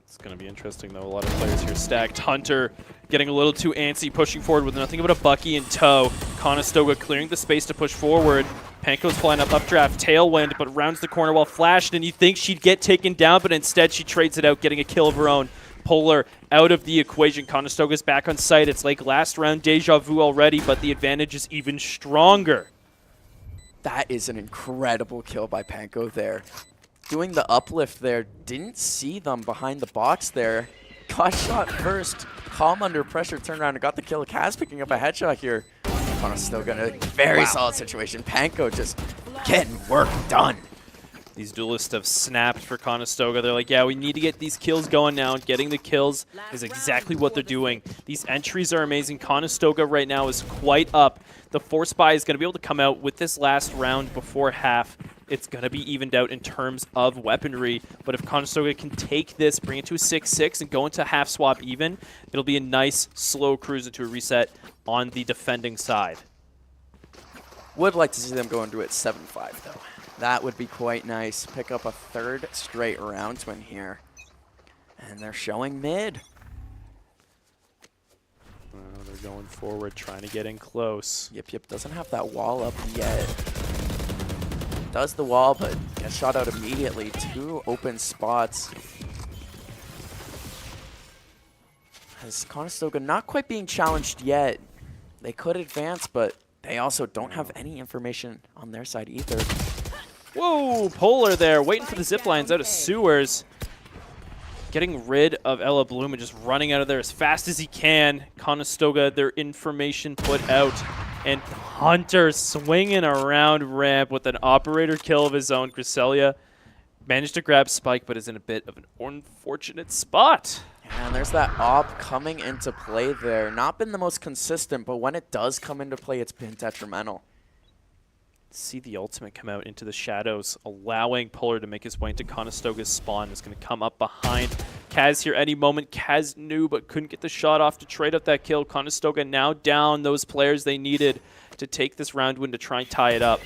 It's going to be interesting, though. A lot of players here stacked. Hunter getting a little too antsy, pushing forward with nothing but a Bucky in tow. Conestoga clearing the space to push forward. Panko's flying up updraft, tailwind, but rounds the corner while flashed, and you think she'd get taken down, but instead she trades it out, getting a kill of her own. Polar out of the equation. Conestoga's back on site. It's like last round deja vu already, but the advantage is even stronger. That is an incredible kill by Panko there. Doing the uplift there, didn't see them behind the box there. Got shot first, calm under pressure, turned around and got the kill. Kaz picking up a headshot here. Conestoga in a very solid situation. Panko just getting work done. These duelists have snapped for Conestoga. They're like, yeah, we need to get these kills going now. And getting the kills is exactly what they're doing. These entries are amazing. Conestoga right now is quite up. The Force Buy is going to be able to come out with this last round before half. It's going to be evened out in terms of weaponry. But if Conestoga can take this, bring it to a 6-6, and go into half swap even, it'll be a nice slow cruise into a reset on the defending side. Would like to see them go into it 7-5, though. That would be quite nice. Pick up a 3rd straight round win here. And they're showing mid. They're going forward, trying to get in close. Yip doesn't have that wall up yet. Does the wall, but gets shot out immediately. 2 open spots. As Conestoga not quite being challenged yet. They could advance, but they also don't have any information on their side either. Whoa, Polar there, waiting for the zip lines out of sewers. Getting rid of Ella Bloom and just running out of there as fast as he can. Conestoga, their information put out. And Hunter swinging around ramp with an operator kill of his own. Cresselia managed to grab Spike, but is in a bit of an unfortunate spot. And there's that op coming into play there. Not been the most consistent, but when it does come into play, it's been detrimental. See the ultimate come out into the shadows, allowing Polar to make his way into Conestoga's spawn. Is going to come up behind Kaz here any moment. Kaz knew but couldn't get the shot off to trade up that kill. Conestoga now down those players they needed to take this round win to try and tie it up.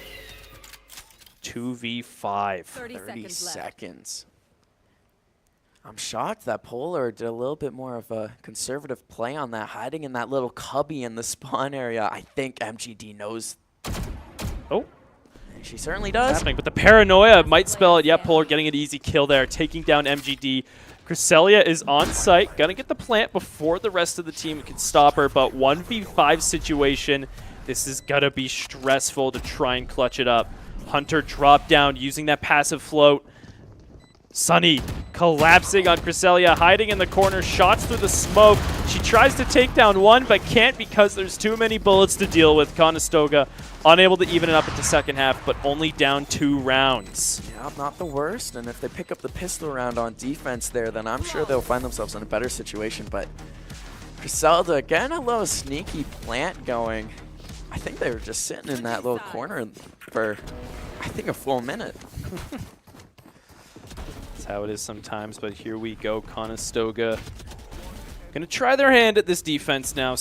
2v5. 30 seconds. I'm shocked that Polar did a little bit more of a conservative play on that, hiding in that little cubby in the spawn area. I think MGD knows. Oh. She certainly does. But the Paranoia might spell it. Yeah, Polar getting an easy kill there, taking down MGD. Cresselia is on site, gonna get the plant before the rest of the team can stop her, but 1v5 situation. This is gonna be stressful to try and clutch it up. Hunter dropped down using that passive float. Sunny collapsing on Cresselia, hiding in the corner, shots through the smoke. She tries to take down one, but can't because there's too many bullets to deal with. Conestoga unable to even it up into second half, but only down 2 rounds. Yeah, not the worst, and if they pick up the pistol round on defense there, then I'm sure they'll find themselves in a better situation, but Griselda getting a little sneaky plant going. I think they were just sitting in that little corner for, I think, a full minute. That's how it is sometimes, but here we go. Conestoga gonna try their hand at this defense now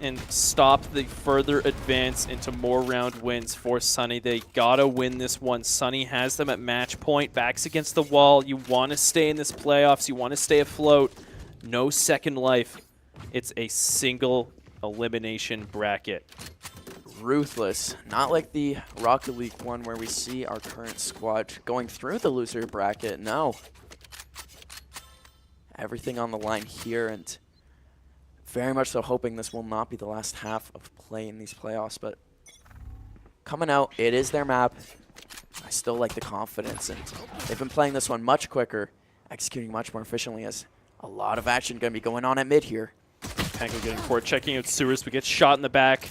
and stop the further advance into more round wins for Sunny. They gotta win this one. Sunny has them at match point, backs against the wall. You want to stay in this playoffs. You want to stay afloat. No second life. It's a single elimination bracket. Ruthless. Not like the Rocket League one where we see our current squad going through the loser bracket. No. Everything on the line here, and very much so hoping this will not be the last half of play in these playoffs, but coming out, it is their map. I still like the confidence, and they've been playing this one much quicker, executing much more efficiently, as a lot of action going to be going on at mid here. Panko getting forward, checking out Sewers, but gets shot in the back.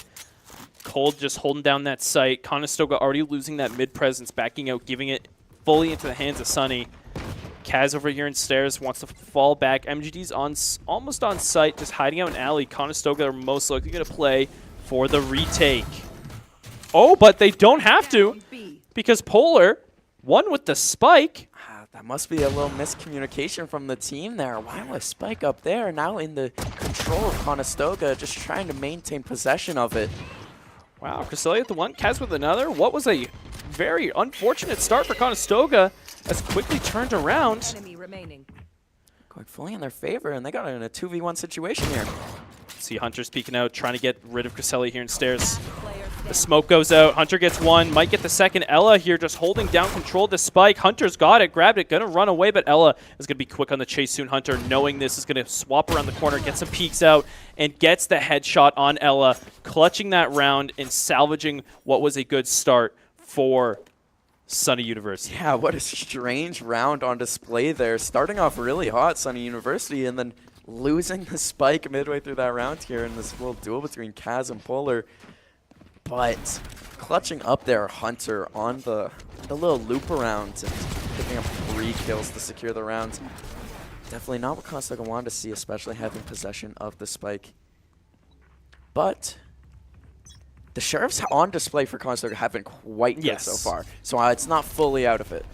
Cold just holding down that site. Conestoga already losing that mid presence, backing out, giving it fully into the hands of Sunny. Kaz over here in stairs wants to fall back. MGD's almost on site, just hiding out in alley. Conestoga are most likely going to play for the retake. Oh, but they don't have to, because Polar won with the spike. That must be a little miscommunication from the team there. Why was Spike up there? Now in the control of Conestoga, just trying to maintain possession of it. Wow, Cresselia with the one, Kaz with another. What was a very unfortunate start for Conestoga, as quickly turned around. Going fully in their favor, and they got in a 2v1 situation here. See Hunter's peeking out, trying to get rid of Cresselia here in stairs. The smoke goes out. Hunter gets one, might get the second. Ella here just holding down control of the spike. Hunter's got it, grabbed it, gonna run away, but Ella is gonna be quick on the chase soon. Hunter, knowing this, is gonna swap around the corner, get some peeks out, and gets the headshot on Ella, clutching that round and salvaging what was a good start for Sunny University. Yeah, what a strange round on display there. Starting off really hot, Sunny University, and then losing the spike midway through that round here in this little duel between Kaz and Polar. But clutching up there, Hunter on the little loop around and picking up 3 kills to secure the round. Definitely not what Conestoga wanted to see, especially having possession of the spike. But the Sheriffs on display for Conestoga have been quite good so far. So it's not fully out of it.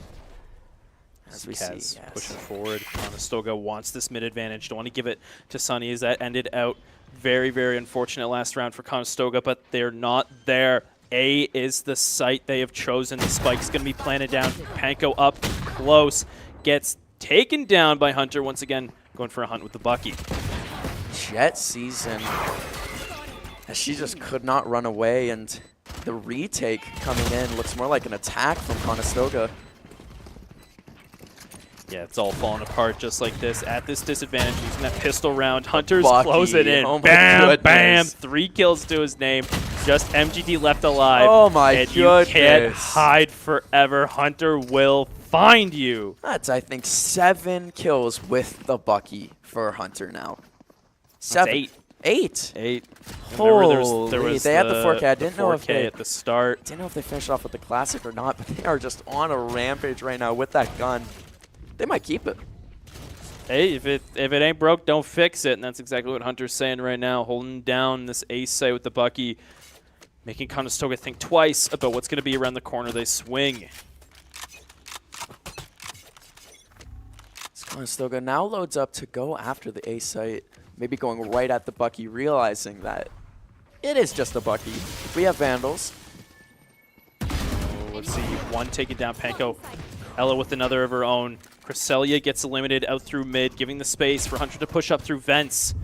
As we see, pushing forward. Conestoga wants this mid advantage. Don't want to give it to Sunny, as that ended out very, very unfortunate last round for Conestoga, but they're not there. A is the site they have chosen. The spike's going to be planted down. Panko up close. Gets taken down by Hunter once again, going for a hunt with the Bucky. Jet season, as she just could not run away, and the retake coming in looks more like an attack from Conestoga. Yeah, it's all falling apart just like this. At this disadvantage, using that pistol round. Hunter's close it in. Oh bam, bam. 3 kills to his name. Just MGD left alive. Oh my and goodness. You can't hide forever. Hunter will find you. That's, I think, 7 kills with the Bucky for Hunter now. 7. That's 8. 8. Holy, there was they had the 4K. I didn't know if they at the start. Didn't know if they finished off with the classic or not, but they are just on a rampage right now with that gun. They might keep it. Hey, if it ain't broke, don't fix it. And that's exactly what Hunter's saying right now, holding down this ace site with the Bucky, making Conestoga think twice about what's going to be around the corner they swing. Conestoga now loads up to go after the ace site, maybe going right at the Bucky, realizing that it is just a Bucky. We have Vandals. Oh, let's see, one taken down, Panko. Ella with another of her own. Cresselia gets eliminated out through mid, giving the space for Hunter to push up through vents.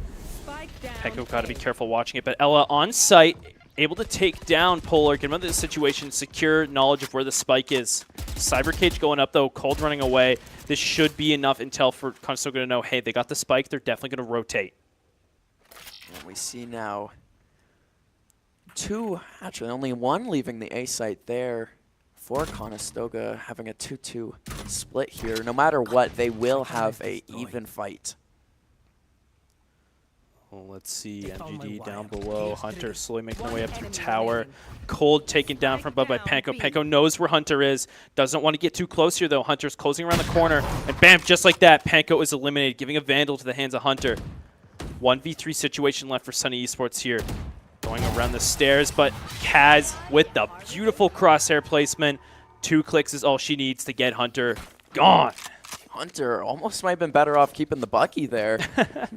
Panko got to be careful watching it, but Ella on site, able to take down Polar, get him out of this situation, secure knowledge of where the spike is. Cyber Cage going up though, Cold running away. This should be enough intel for Conestoga to know, hey, they got the spike, they're definitely going to rotate. And we see now 2, actually only 1 leaving the A site there for Conestoga having a 2-2 split here. No matter what, they will have a even fight. Well, let's see. MGD down below. Hunter slowly making their way up through tower. Cold taken down from above by Panko. Panko knows where Hunter is. Doesn't want to get too close here, though. Hunter's closing around the corner. And bam, just like that, Panko is eliminated, giving a Vandal to the hands of Hunter. 1v3 situation left for SUNY Esports here. Going around the stairs, but Kaz with the beautiful crosshair placement. 2 clicks is all she needs to get Hunter gone. Hunter almost might have been better off keeping the Bucky there.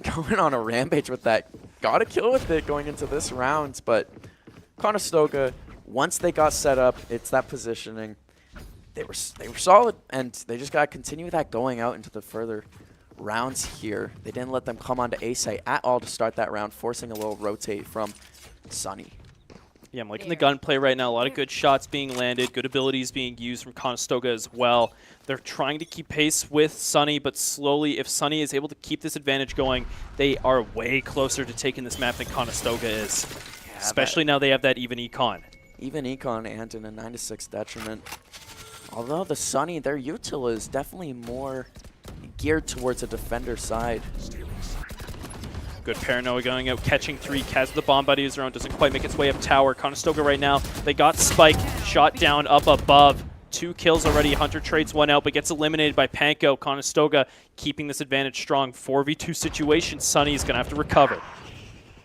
Going on a rampage with that. Got a kill with it going into this round, but Conestoga, once they got set up, it's that positioning. They were solid, and they just got to continue that going out into the further rounds here. They didn't let them come onto A site at all to start that round, forcing a little rotate from SUNY. Yeah, I'm liking the gunplay right now. A lot of good shots being landed, good abilities being used from Conestoga as well. They're trying to keep pace with SUNY, but slowly, if SUNY is able to keep this advantage going, they are way closer to taking this map than Conestoga is. Yeah, especially now they have that even econ. Even econ and in a 9-6 detriment. Although the SUNY, their util is definitely more geared towards a defender side. Good paranoia going out, catching 3. Kaz with the bomb buddy is around, doesn't quite make its way up tower. Conestoga right now, they got Spike, shot down up above. 2 kills already. Hunter trades 1 out, but gets eliminated by Panko. Conestoga keeping this advantage strong. 4v2 situation. SUNY's going to have to recover.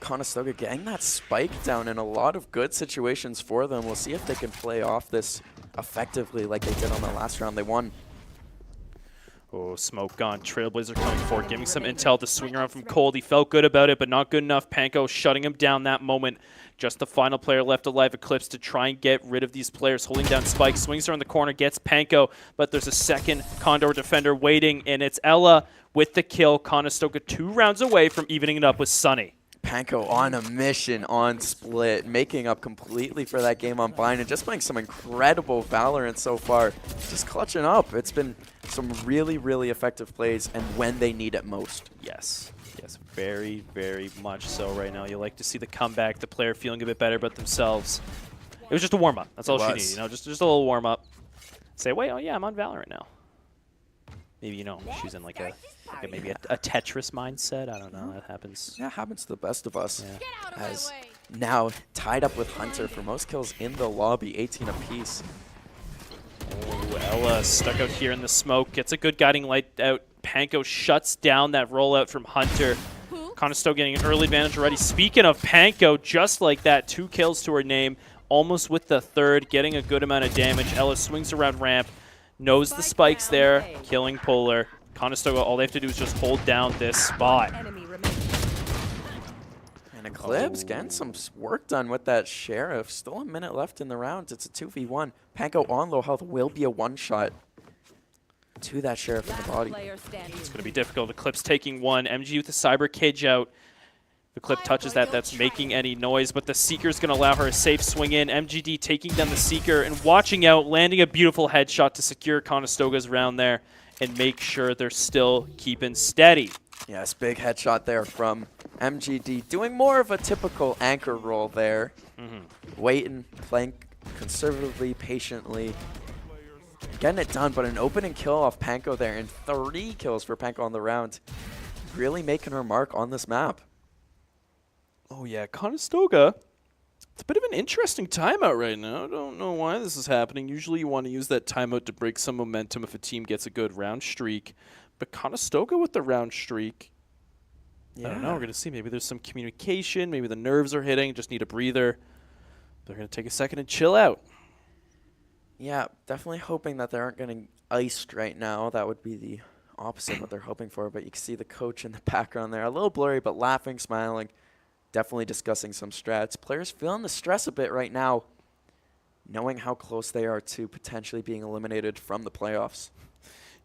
Conestoga getting that Spike down in a lot of good situations for them. We'll see if they can play off this effectively like they did on the last round they won. Oh, smoke gone. Trailblazer coming forward, giving some intel to swing around from Cold. He felt good about it, but not good enough. Panko shutting him down that moment. Just the final player left alive, Eclipse, to try and get rid of these players. Holding down Spike, swings around the corner, gets Panko, but there's a second Condor defender waiting, and it's Ella with the kill. Conestoga 2 rounds away from evening it up with SUNY. Panko on a mission on Split, making up completely for that game on Bind, and just playing some incredible Valorant so far. Just clutching up. It's been some really, really effective plays, and when they need it most. Yes. Yes, very, very much so right now. You like to see the comeback, the player feeling a bit better about themselves. It was just a warm-up. That's all she needed, you know, just a little warm-up. Say, wait, oh yeah, I'm on Valorant now. Maybe, you know, she's in like maybe a Tetris mindset. I don't know. That happens. Yeah, happens to the best of us. Yeah. As now tied up with Hunter for most kills in the lobby, 18 apiece. Oh, Ella stuck out here in the smoke. Gets a good guiding light out. Panko shuts down that rollout from Hunter. Conestoga getting an early advantage already. Speaking of Panko, just like that, 2 kills to her name. Almost with the 3rd, getting a good amount of damage. Ella swings around ramp. Knows the spikes there, killing Polar. Conestoga, all they have to do is just hold down this spot. And Eclipse getting some work done with that Sheriff. Still a minute left in the round. It's a 2v1. Panko on low health will be a one-shot to that Sheriff in the body. It's going to be difficult. Eclipse taking 1. MG with the Cyber Cage out. The clip touches that, that's making any noise, but the Seeker's going to allow her a safe swing in. MGD taking down the Seeker and watching out, landing a beautiful headshot to secure Conestoga's round there and make sure they're still keeping steady. Yes, big headshot there from MGD. Doing more of a typical anchor role there. Waiting, playing conservatively, patiently. Getting it done, but an opening kill off Panko there and 3 kills for Panko on the round. Really making her mark on this map. Oh yeah, Conestoga, it's a bit of an interesting timeout right now. I don't know why this is happening. Usually you want to use that timeout to break some momentum if a team gets a good round streak. But Conestoga with the round streak, I don't know, we're going to see. Maybe there's some communication, maybe the nerves are hitting, just need a breather. They're going to take a second and chill out. Yeah, definitely hoping that they aren't getting iced right now. That would be the opposite of what they're hoping for. But you can see the coach in the background there. A little blurry, but laughing, smiling. Definitely discussing some strats. Players feeling the stress a bit right now, knowing how close they are to potentially being eliminated from the playoffs.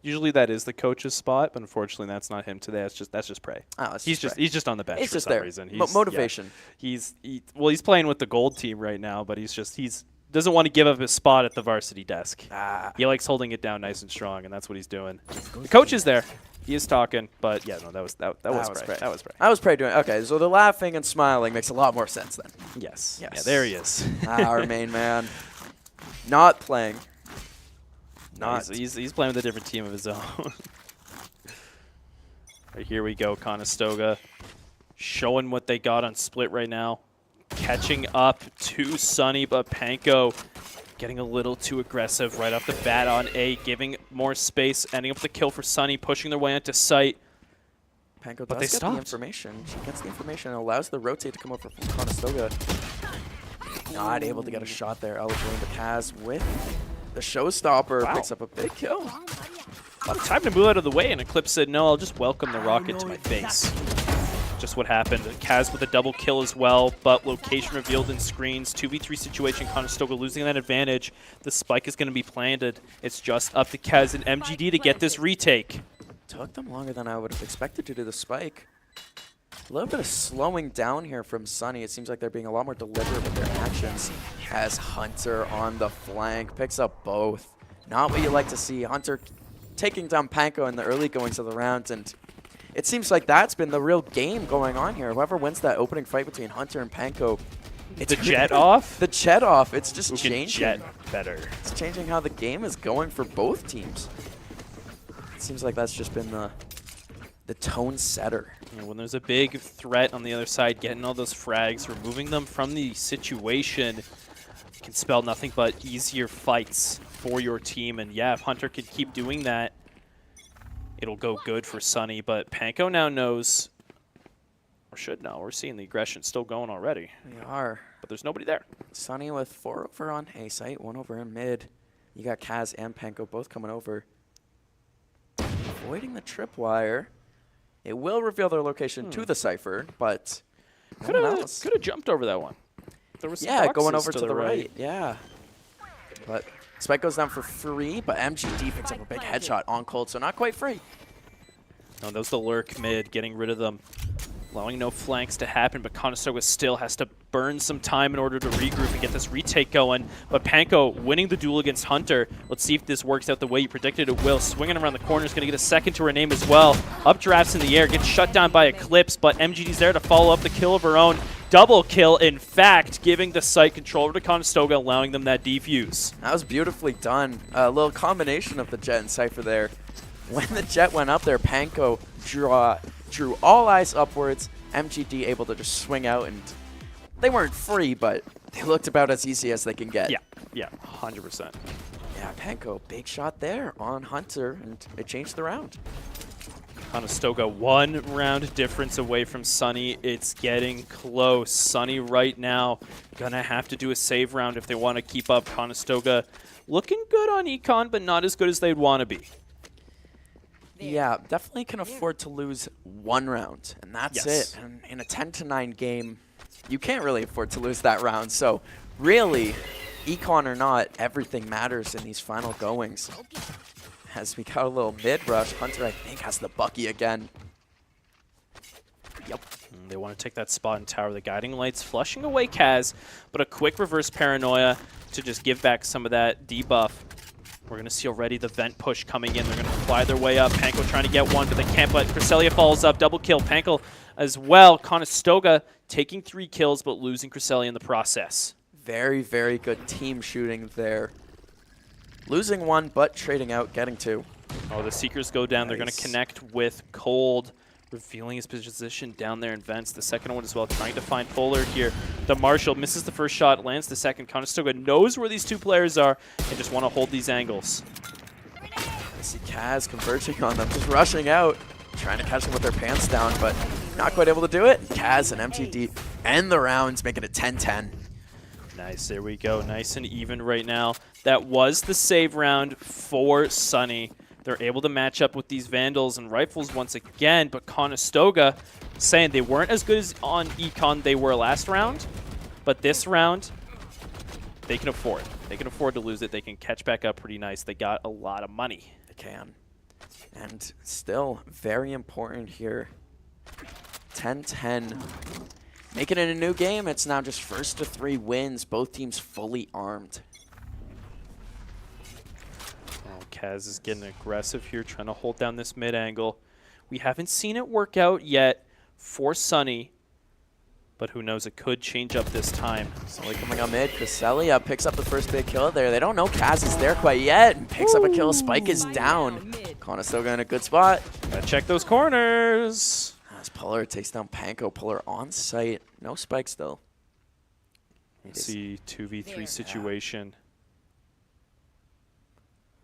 Usually that is the coach's spot, but unfortunately that's not him today. That's just Prey. Oh, he's just on the bench for some reason. He's, motivation. Yeah, he's playing with the gold team right now, but he's doesn't want to give up his spot at the varsity desk. He likes holding it down nice and strong, and that's what he's doing. The coach is there. He is talking, but yeah, no, that was Prey. That was Prey. I was Prey doing okay. So the laughing and smiling makes a lot more sense then. Yes. Yeah, there he is. Our main man, not playing not. He's playing with a different team of his own. Right, here we go, Conestoga showing what they got on split right now. Catching up to Sunny, but Panko getting a little too aggressive right off the bat on A, giving more space, ending up the kill for Sunny, pushing their way into sight. Panko but does they get the information. She gets the information and allows the rotate to come over from Conestoga. Not able to get a shot there. Eligible to Kaz with the showstopper. Wow. Picks up a big kill. Time to move out of the way, and Eclipse said, no, I'll just welcome the rocket to my face. Just what happened. Kaz with a double kill as well, but location revealed in screens. 2v3 situation, Conestoga losing that advantage. The spike is going to be planted. It's just up to Kaz and MGD to get this retake. Took them longer than I would have expected to do the spike. A little bit of slowing down here from Sunny. It seems like they're being a lot more deliberate with their actions. As Hunter on the flank picks up both. Not what you like to see. Hunter taking down Panko in the early goings of the round, and it seems like that's been the real game going on here. Whoever wins that opening fight between Hunter and Panko, it's the jet off? The jet off. It's just Who changing. Jet better. It's changing how the game is going for both teams. It seems like that's just been the tone setter. Yeah, when there's a big threat on the other side, getting all those frags, removing them from the situation can spell nothing but easier fights for your team. And yeah, if Hunter can keep doing that, it'll go good for Sunny. But Panko now knows, or should know, we're seeing the aggression still going already. We are. But there's nobody there. Sunny with 4 over on A site, 1 over in mid. You got Kaz and Panko both coming over. Avoiding the tripwire. It will reveal their location to the Cypher, but could have jumped over that one. There was some going over to the right. Yeah. But Spike goes down for free, but MGD picks up a big headshot on Cold, so not quite free. No, that was the lurk mid, getting rid of them. Allowing no flanks to happen, but Conestoga still has to burn some time in order to regroup and get this retake going. But Panko winning the duel against Hunter. Let's see if this works out the way you predicted it will. Swinging around the corner is going to get a second to her name as well. Updrafts in the air, gets shut down by Eclipse, but MGD's there to follow up the kill of her own. Double kill, in fact, giving the site control over to Conestoga, allowing them that defuse. That was beautifully done. A little combination of the Jet and Cypher there. When the Jet went up there, Panko drew all eyes upwards. MGD able to just swing out, and they weren't free, but they looked about as easy as they can get. Yeah, 100%. Yeah, Panko, big shot there on Hunter, and it changed the round. Conestoga 1 round difference away from Sunny. It's getting close. Sunny right now gonna have to do a save round if they want to keep up. Conestoga looking good on Econ, but not as good as they'd want to be. Yeah, definitely can afford to lose 1 round, and that's it. And in a 10-9 game, you can't really afford to lose that round. So really, Econ or not, everything matters in these final goings. As we got a little mid-rush, Hunter, I think, has the Bucky again. Yep. They want to take that spot in tower. The guiding lights flushing away Kaz, but a quick reverse paranoia to just give back some of that debuff. We're going to see already the vent push coming in. They're going to fly their way up. Panko trying to get one, but they can't. But Cresselia falls up. Double kill. Panko as well. Conestoga taking 3 kills, but losing Cresselia in the process. Very, very good team shooting there. Losing 1, but trading out, getting 2. Oh, the Seekers go down. Nice. They're going to connect with Cold, revealing his position down there in vents. The second one as well, trying to find Polar here. The Marshall misses the first shot, lands the second. Conestoga knows where these 2 players are and just want to hold these angles. I see Kaz converging on them, just rushing out, trying to catch them with their pants down, but not quite able to do it. Kaz and MGD end the rounds, making it 10-10. Nice, there we go. Nice and even right now. That was the save round for Sunny. They're able to match up with these Vandals and Rifles once again, but Conestoga saying they weren't as good as on Econ they were last round, but this round, they can afford. They can afford to lose it. They can catch back up pretty nice. They got a lot of money. They can. And still very important here. 10-10. Making it a new game. It's now just first to 3 wins. Both teams fully armed. Kaz is getting aggressive here, trying to hold down this mid angle. We haven't seen it work out yet for Sunny, But who knows, it could change up this time. Sully coming on mid. Cresselia picks up the first big kill there. They don't know Kaz is there quite yet. And picks up a kill. Spike is down. Conestoga in a good spot. Gotta check those corners. As Polar takes down Panko. Polar on site. No spikes though. Let's see 2v3 situation.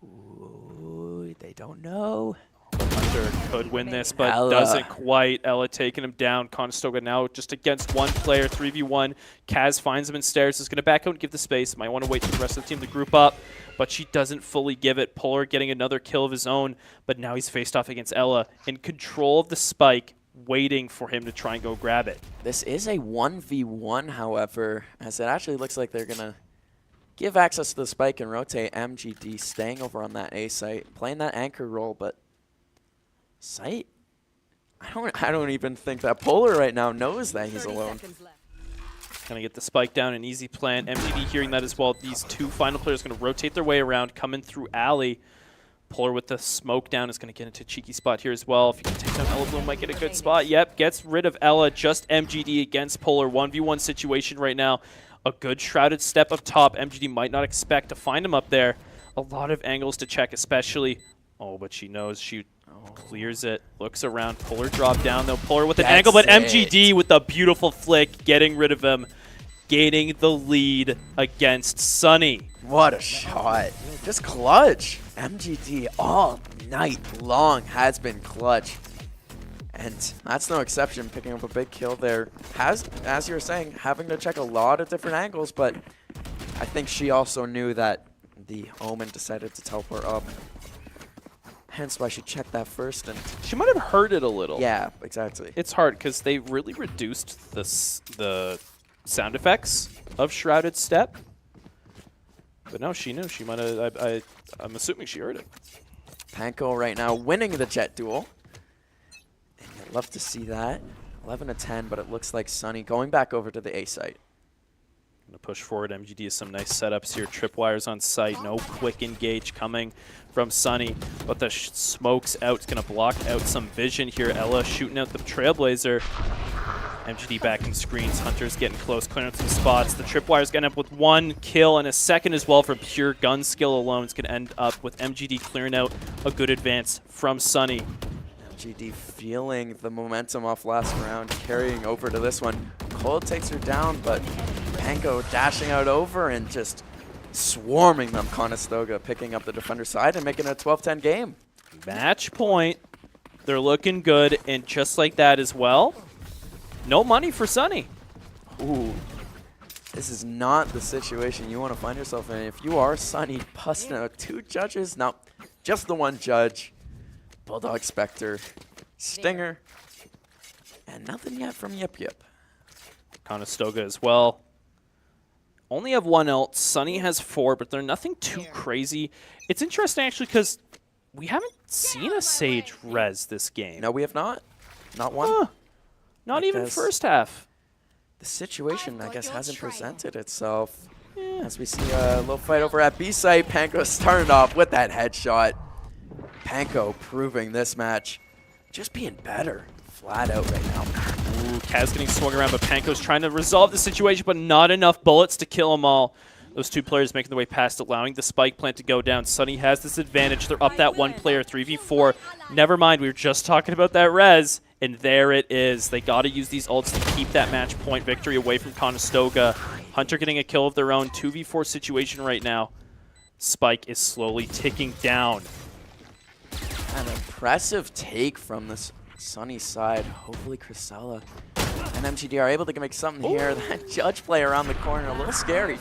Ooh, they don't know. Hunter could win this, but Ella. doesn't quite. Ella taking him down. Conestoga now just against one player, 3v1. Kaz finds him in stairs. Is going to back out and give the space. Might want to wait for the rest of the team to group up, but she doesn't fully give it. Polar getting another kill of his own, but now he's faced off against Ella. In control of the spike, waiting for him to try and go grab it. This is a 1v1, however, as it actually looks like they're going to give access to the spike and rotate. MGD staying over on that A site, playing that anchor role, but site? I don't even think that Polar right now knows that he's alone. Gonna get the spike down, an easy plan. MGD hearing that as well. These two final players gonna rotate their way around, coming through alley. Polar with the smoke down is gonna get into a cheeky spot here as well. If you can take down Ella Bloom, might get a good spot. Yep, gets rid of Ella. Just MGD against Polar. 1v1 situation right now. A good shrouded step up top. MGD might not expect to find him up there. A lot of angles to check, especially. Oh, but she knows she clears it. Looks around. Polar drop down though. Polar with an angle, but MGD with a beautiful flick, getting rid of him, gaining the lead against Sunny. What a shot. Just clutch. MGD all night long has been clutch. And that's no exception, picking up a big kill there. As you were saying, having to check a lot of different angles, but I think she also knew that the Omen decided to teleport up. Hence why she checked that first. And she might have heard it a little. Yeah, exactly. It's hard because they really reduced the sound effects of Shrouded Step. But no, she knew. She might have. I'm assuming she heard it. Panko right now winning the Jet duel. And I'd love to see that. 11-10, but it looks like Sunny going back over to the A site. Gonna push forward. MGD has some nice setups here. Tripwires on site. No quick engage coming from Sunny, but the smoke's out. It's gonna block out some vision here. Ella shooting out the Trailblazer. MGD back in screens. Hunter's getting close, clearing up some spots. The Tripwire's gonna end up with one kill and a second as well from pure gun skill alone. It's gonna end up with MGD clearing out a good advance from Sunny. MGD feeling the momentum off last round, carrying over to this one. Cole takes her down, but Panko dashing out over and just swarming them. Conestoga picking up the defender side and making it a 12-10 game. Match point. They're looking good, and just like that as well, no money for Sunny. Ooh, this is not the situation you want to find yourself in. If you are Sunny, busting out two judges, no, just the one judge. Bulldog Spectre, Stinger, and nothing yet from Yip Yip. Conestoga as well. Only have one ult. Sunny has 4, but they're nothing too crazy. It's interesting, actually, because we haven't seen a Sage res this game. No, we have not. Not one. Not even first half. The situation, I guess, hasn't presented itself. Yeah. As we see a little fight over at B site, Panko starting off with that headshot. Panko proving this match just being better flat out right now. Ooh, Kaz getting swung around, but Panko's trying to resolve the situation, but not enough bullets to kill them all. Those two players making their way past, allowing the spike plant to go down. Sunny has this advantage. They're up that one player, 3v4. Never mind, we were just talking about that res, and there it is. They got to use these ults to keep that match point victory away from Conestoga. Hunter getting a kill of their own. 2v4 situation right now. Spike is slowly ticking down. An impressive take from this Sunny side. Hopefully Cresselia and MGD are able to make something here. That judge play around the corner, a little scary.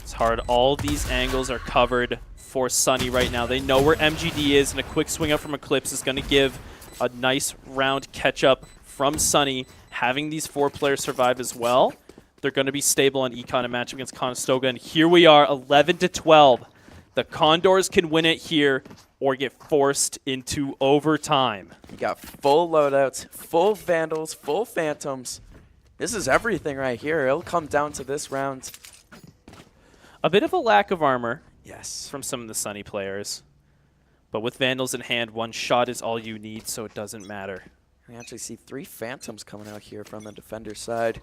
It's hard. All these angles are covered for Sunny right now. They know where MGD is, and a quick swing up from Eclipse is going to give a nice round catch-up from Sunny. Having these 4 players survive as well, they're going to be stable on Econ and match against Conestoga. And here we are, 11-12. The Condors can win it here or get forced into overtime. You got full loadouts, full Vandals, full Phantoms. This is everything right here. It'll come down to this round. A bit of a lack of armor, yes, from some of the Sunny players. But with Vandals in hand, one shot is all you need, so it doesn't matter. We actually see 3 Phantoms coming out here from the defender side.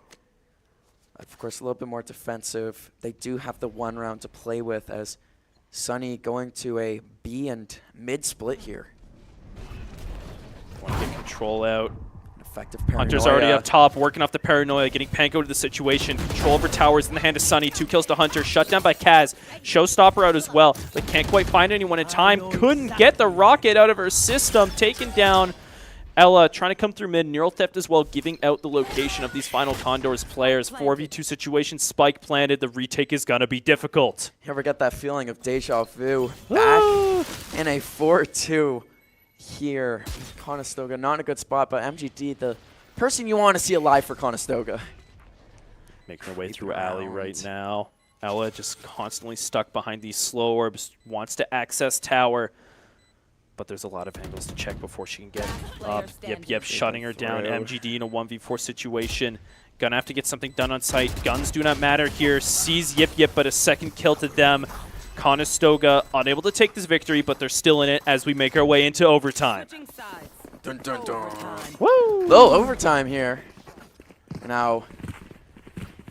Of course, a little bit more defensive. They do have the 1 round to play with as SUNY going to a B and mid split here. Want to get control out. Effective paranoia. Hunter's already up top, working off the paranoia, getting Panko to the situation. Control over towers in the hand of SUNY. 2 kills to Hunter. Shut down by Kaz. Showstopper out as well, but can't quite find anyone in time. Couldn't get the rocket out of her system. Taken down. Ella trying to come through mid. Neural Theft as well, giving out the location of these final Condors players. 4v2 situation. Spike planted. The retake is going to be difficult. You ever get that feeling of deja vu? Back in a 4-2 here. Conestoga, not in a good spot, but MGD, the person you want to see alive for Conestoga. Making her way through alley right now. Ella just constantly stuck behind these slow orbs. Wants to access tower. But there's a lot of angles to check before she can get up. Yep, shutting her down. MGD in a 1v4 situation. Gonna have to get something done on site. Guns do not matter here. Sees Yip, but a second kill to them. Conestoga unable to take this victory, but they're still in it as we make our way into overtime. Dun, dun, dun. Woo! Little overtime here. Now,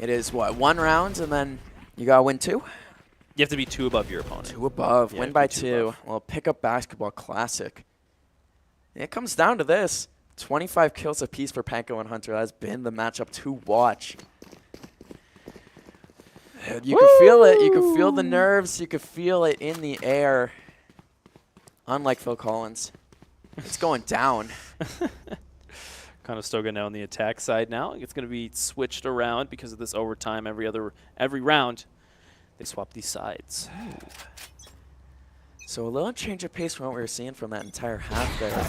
it is what, 1 round, and then you gotta win 2? You have to be 2 above your opponent. 2 above, Yeah, win by 2 2. Well, pickup basketball classic. It comes down to this. 25 kills apiece for Panko and Hunter. That's been the matchup to watch. You can feel it. You can feel the nerves. You can feel it in the air. Unlike Phil Collins. It's going down. Conestoga now on the attack side now. It's going to be switched around because of this overtime every round. They swap these sides. So a little change of pace from what we were seeing from that entire half there.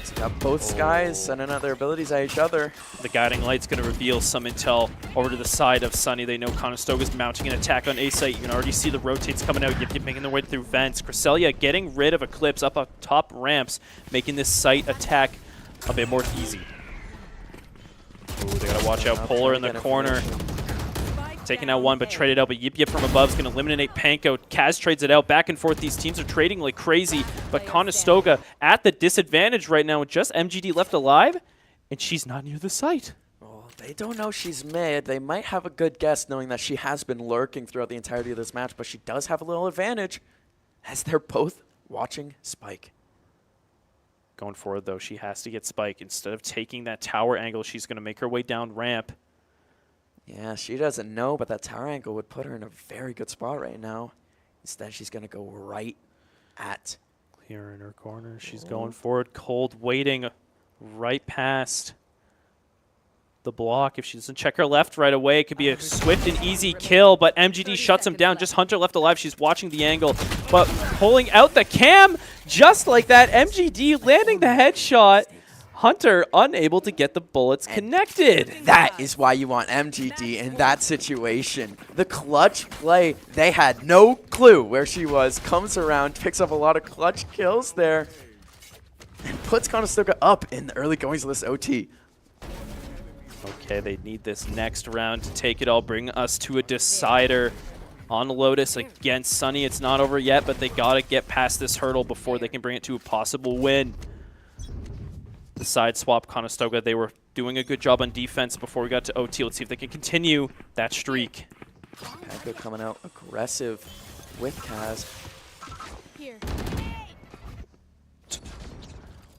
So got both skies sending out their abilities at each other. The guiding light's going to reveal some intel over to the side of SUNY. They know Conestoga's mounting an attack on A site. You can already see the rotates coming out. Yip making their way through vents. Cresselia getting rid of Eclipse up top ramps, making this site attack a bit more easy. Ooh, they got to watch out. Polar in the corner. Taking out 1, but traded out. But Yip from above is going to eliminate Panko. Kaz trades it out. Back and forth. These teams are trading like crazy. But Conestoga at the disadvantage right now with just MGD left alive. And she's not near the site. Oh, they don't know she's mid. They might have a good guess knowing that she has been lurking throughout the entirety of this match. But she does have a little advantage as they're both watching Spike. Going forward, though, she has to get Spike. Instead of taking that tower angle, she's going to make her way down ramp. Yeah, she doesn't know, but that tower angle would put her in a very good spot right now. Instead, she's going to go right at. Clear in her corner. She's going forward. Cold waiting right past the block. If she doesn't check her left right away, it could be a swift and easy kill, but MGD shuts him down. Just Hunter left alive. She's watching the angle, but pulling out the cam just like that. MGD landing the headshot. Hunter unable to get the bullets connected. That is why you want MGD in that situation. The clutch play, they had no clue where she was. Comes around, picks up a lot of clutch kills there, and puts Conestoga up in the early goings of this OT. Okay, they need this next round to take it all, bring us to a decider on Lotus against SUNY. It's not over yet, but they got to get past this hurdle before they can bring it to a possible win. The side swap, Conestoga, they were doing a good job on defense before we got to OT. Let's see if they can continue that streak. Panko coming out aggressive with Kaz. Here.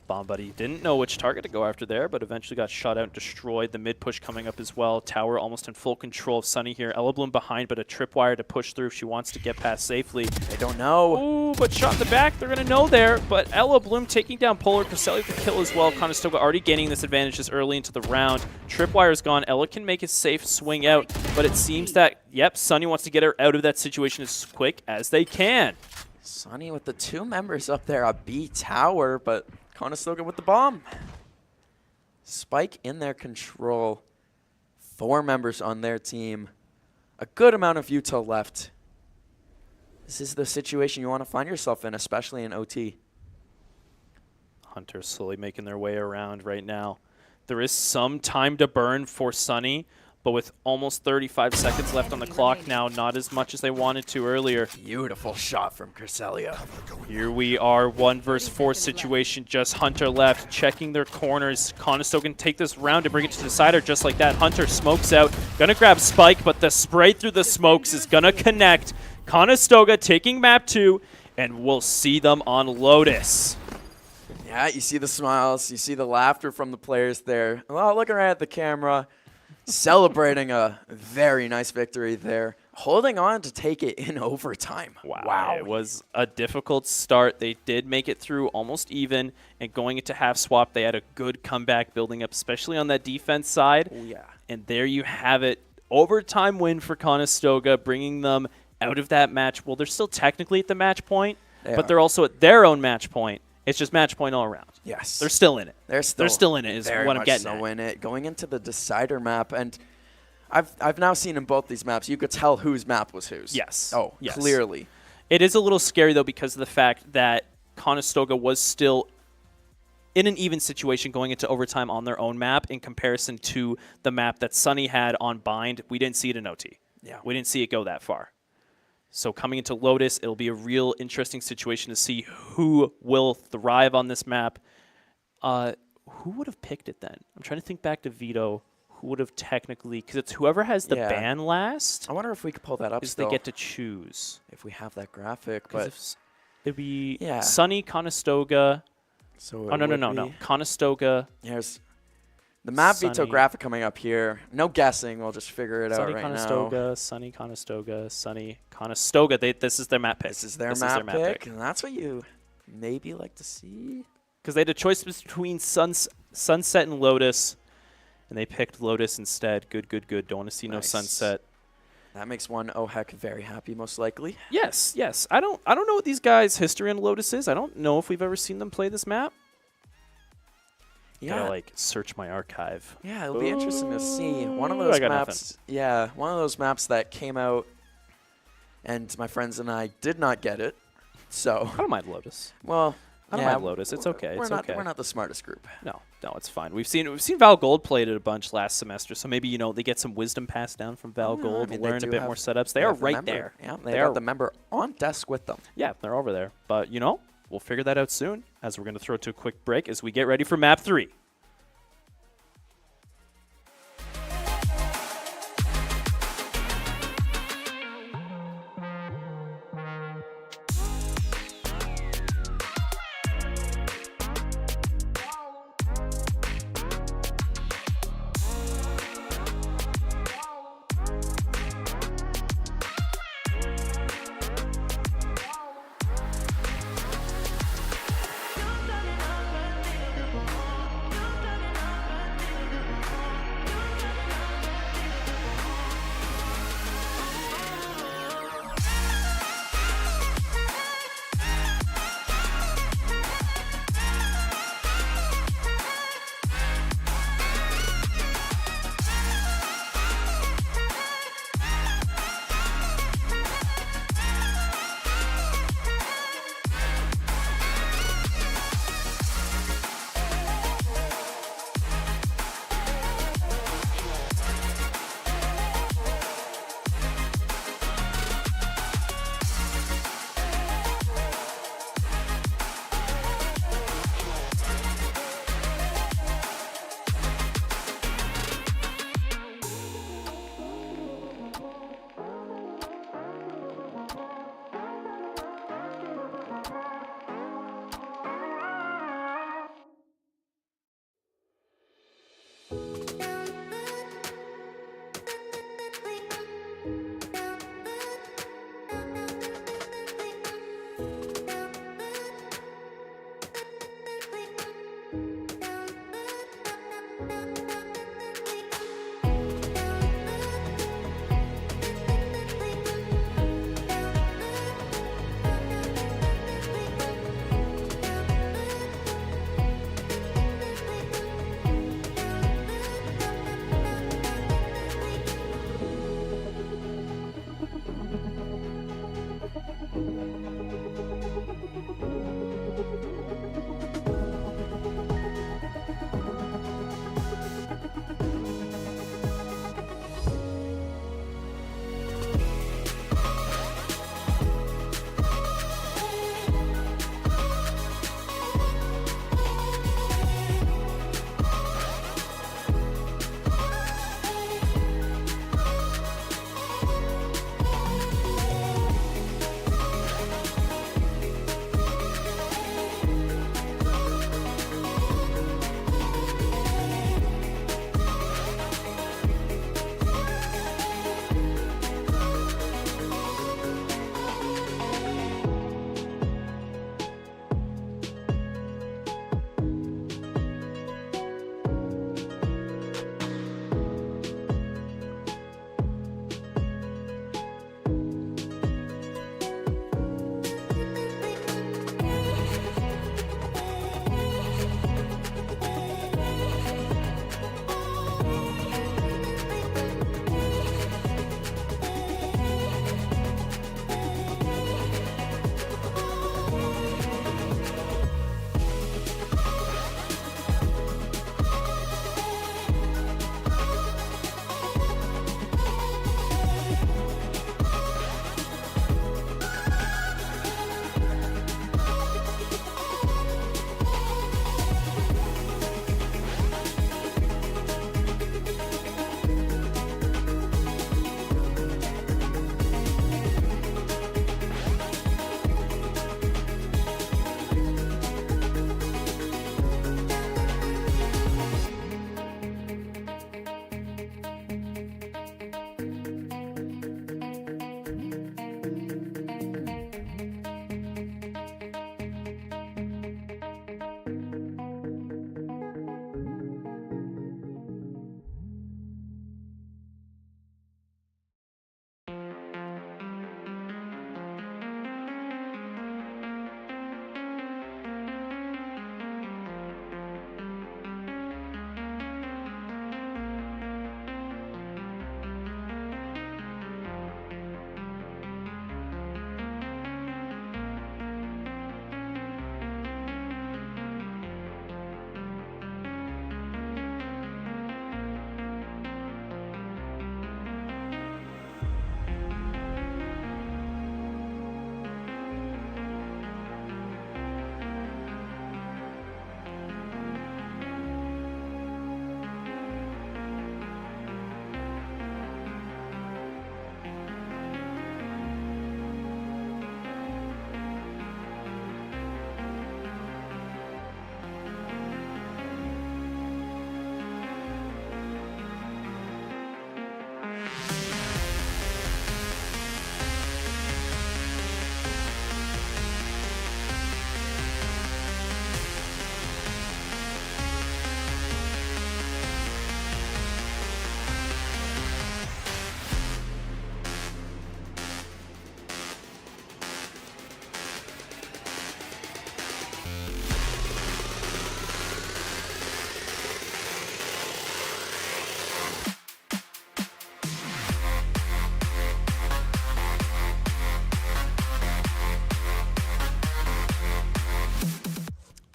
Bomb Buddy didn't know which target to go after there, but eventually got shot out and destroyed. The mid push coming up as well. Tower almost in full control of SUNY here. Ella Bloom behind, but a tripwire to push through if she wants to get past safely. They don't know. Ooh, but shot in the back. They're going to know there. But Ella Bloom taking down Polar. Cresselia the kill as well. Conestoga already gaining this advantage this early into the round. Tripwire's gone. Ella can make a safe swing out, but it seems that, yep, SUNY wants to get her out of that situation as quick as they can. SUNY with the 2 members up there, a B tower, but Conestoga with the bomb. Spike in their control. 4 members on their team. A good amount of util left. This is the situation you want to find yourself in, especially in OT. Hunters slowly making their way around right now. There is some time to burn for SUNY, but with almost 35 seconds left on the clock now, not as much as they wanted to earlier. Beautiful shot from Cresselia. Here we are, 1 versus 4 situation, just Hunter left, checking their corners. Conestoga can take this round and bring it to the decider just like that. Hunter smokes out, gonna grab Spike, but the spray through the smokes is gonna connect. Conestoga taking map 2, and we'll see them on Lotus. Yeah, you see the smiles, you see the laughter from the players there. Well, looking right at the camera, celebrating a very nice victory there. Holding on to take it in overtime. Wow. It was a difficult start. They did make it through almost even, and going into half swap, they had a good comeback building up, especially on that defense side. Oh, yeah. And there you have it. Overtime win for Conestoga, bringing them out of that match. Well, they're still technically at the match point, but they're also at their own match point. It's just match point all around. Yes. They're still in it. They're still in it is what I'm getting at. In it. Going into the decider map, and I've now seen in both these maps, you could tell whose map was whose. Yes. Oh, yes. Clearly. It is a little scary, though, because of the fact that Conestoga was still in an even situation going into overtime on their own map in comparison to the map that SUNY had on Bind. We didn't see it in OT. Yeah. We didn't see it go that far. So coming into Lotus, it'll be a real interesting situation to see who will thrive on this map. Who would have picked it then? I'm trying to think back to Vito. Who would have technically, because it's whoever has the ban last. I wonder if we could pull that up Is still. they get to choose. If we have that graphic, but it'd be SUNY, Conestoga. So oh, no. Conestoga. Here's the map SUNY. Vito graphic coming up here. No guessing. We'll just figure it out right Conestoga, now. SUNY, Conestoga, SUNY, Conestoga. This is their map pick. This is their map pick, and that's what you maybe like to see. Because they had a choice between Sunset and Lotus, and they picked Lotus instead. Good. Don't want to see no Sunset. That makes one heck very happy, most likely. Yes. I don't know what these guys' history on Lotus is. I don't know if we've ever seen them play this map. Yeah. Gotta search my archive. Yeah, it'll be interesting to see. One of those maps. Nothing. Yeah, one of those maps that came out, and my friends and I did not get it. So I don't mind Lotus. Well, I don't mind Lotus. It's okay. We're not the smartest group. No, it's fine. We've seen Val Gold played it a bunch last semester, so maybe they get some wisdom passed down from Val Gold, learn a bit more setups. They are right there. Yeah, they have the member on desk with them. Yeah, they're over there. But we'll figure that out soon, as we're going to throw it to a quick break as we get ready for map 3.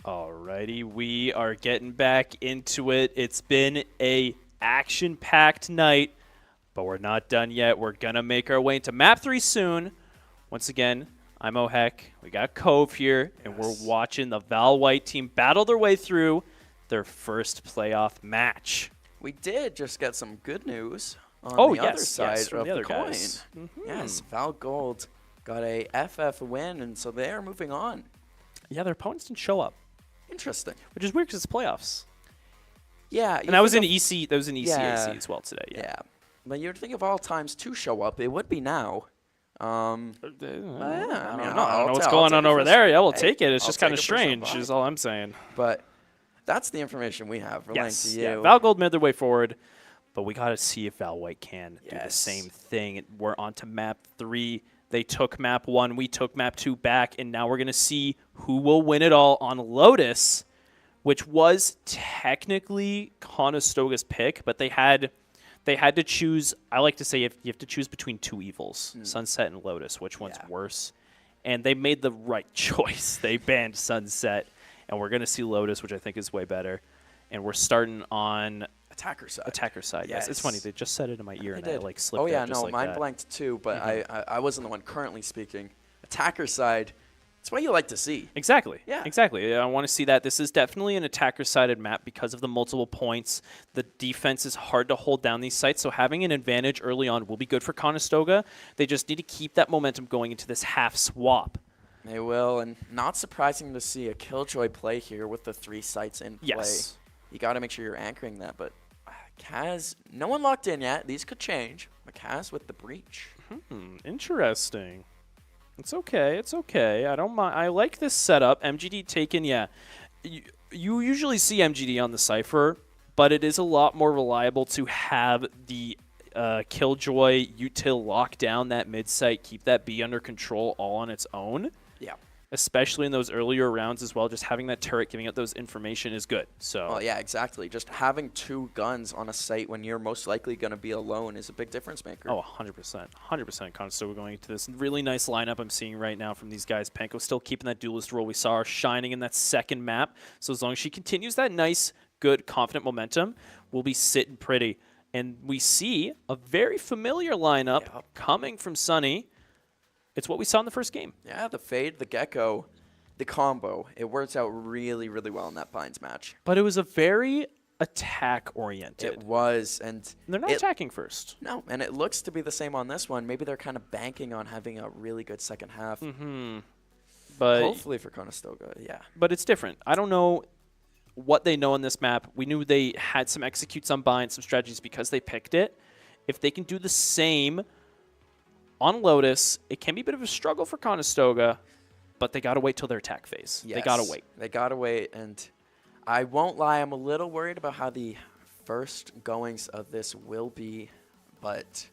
Alrighty, we are getting back into it. It's been a action-packed night, but we're not done yet. We're going to make our way into Map 3 soon. Once again, I'm Ohek. We got Cove here, and we're watching the Val White team battle their way through their first playoff match. We did just get some good news on the other side of the the coin. guys. Yes, Val Gold got a FF win, and so they are moving on. Yeah, their opponents didn't show up. Interesting. Which is weird because it's playoffs. Yeah. And that was an EC. That was an ECAC as well today. Yeah. But you'd think of all times to show up, it would be now. I don't know what's going on over there. Yeah, we'll take it. It's just kind of strange is all I'm saying. But that's the information we have relating to you. Yeah, Val Gold made their way forward, but we got to see if Val White can do the same thing. We're on to Map 3. They took Map 1. We took Map 2 back, and now we're going to see who will win it all on Lotus, which was technically Conestoga's pick, but they had to choose. I like to say you have to choose between two evils, Sunset and Lotus. Which one's worse? And they made the right choice. They banned Sunset, and we're going to see Lotus, which I think is way better. And we're starting on Attacker side. Attacker side, yes. It's funny. They just said it in my ear, and I like slipped Oh, yeah, out just no, like mine that. blanked too, but I wasn't the one currently speaking. Attacker side, it's what you like to see. Exactly. Yeah. Exactly. I want to see that. This is definitely an attacker-sided map because of the multiple points. The defense is hard to hold down these sites, so having an advantage early on will be good for Conestoga. They just need to keep that momentum going into this half swap. They will, and not surprising to see a Killjoy play here with the 3 sites in play. Yes. You got to make sure you're anchoring that, but Kaz, no one locked in yet. These could change. But Kaz with the breach. Interesting. It's okay. It's okay. I don't mind. I like this setup. MGD taken, yeah. You usually see MGD on the Cypher, but it is a lot more reliable to have the Killjoy util lock down that mid site, keep that B under control all on its own. Yeah. Especially in those earlier rounds as well. Just having that turret giving out those information is good. So. Well, yeah, exactly. Just having 2 guns on a site when you're most likely going to be alone is a big difference maker. Oh, 100%. 100% Conestoga going into this really nice lineup I'm seeing right now from these guys. Panko still keeping that duelist role. We saw her shining in that second map. So as long as she continues that nice, good, confident momentum, we'll be sitting pretty. And we see a very familiar lineup coming from Sunny. It's what we saw in the first game. Yeah, the Fade, the Gecko, the combo. It works out really, really well in that Pines match. But it was a very attack-oriented. It was, and they're not attacking first. No, and it looks to be the same on this one. Maybe they're kind of banking on having a really good second half. But hopefully for Conestoga, yeah. But it's different. I don't know what they know on this map. We knew they had some executes on bind, some strategies because they picked it. If they can do the same on Lotus, it can be a bit of a struggle for Conestoga, but they got to wait till their attack phase. Yes, they got to wait. They got to wait, and I won't lie, I'm a little worried about how the first goings of this will be, but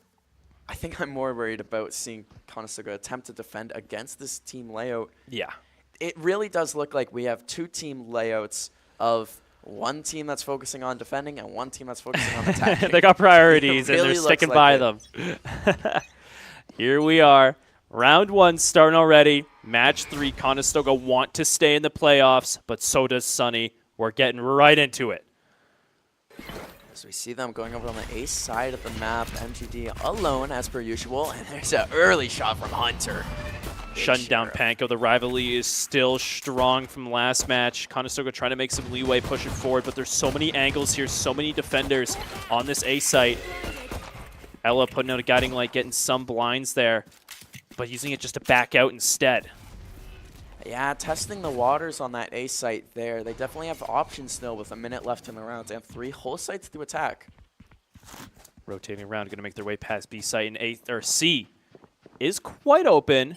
I think I'm more worried about seeing Conestoga attempt to defend against this team layout. Yeah. It really does look like we have 2 team layouts of one team that's focusing on defending and one team that's focusing on attacking. They got priorities, really and they're sticking like by it. them. Here we are. Round 1 starting already. Match 3. Conestoga want to stay in the playoffs, but so does Sunny. We're getting right into it. As we see them going over on the ace side of the map, MGD alone as per usual, and there's an early shot from Hunter. Shutting down Panko. The rivalry is still strong from last match. Conestoga trying to make some leeway, pushing forward, but there's so many angles here, so many defenders on this A site. Ella putting out a guiding light, getting some blinds there, but using it just to back out instead. Yeah, testing the waters on that A site there. They definitely have options still with a minute left in the round. They have 3 whole sites to attack. Rotating around, going to make their way past B site, and C is quite open,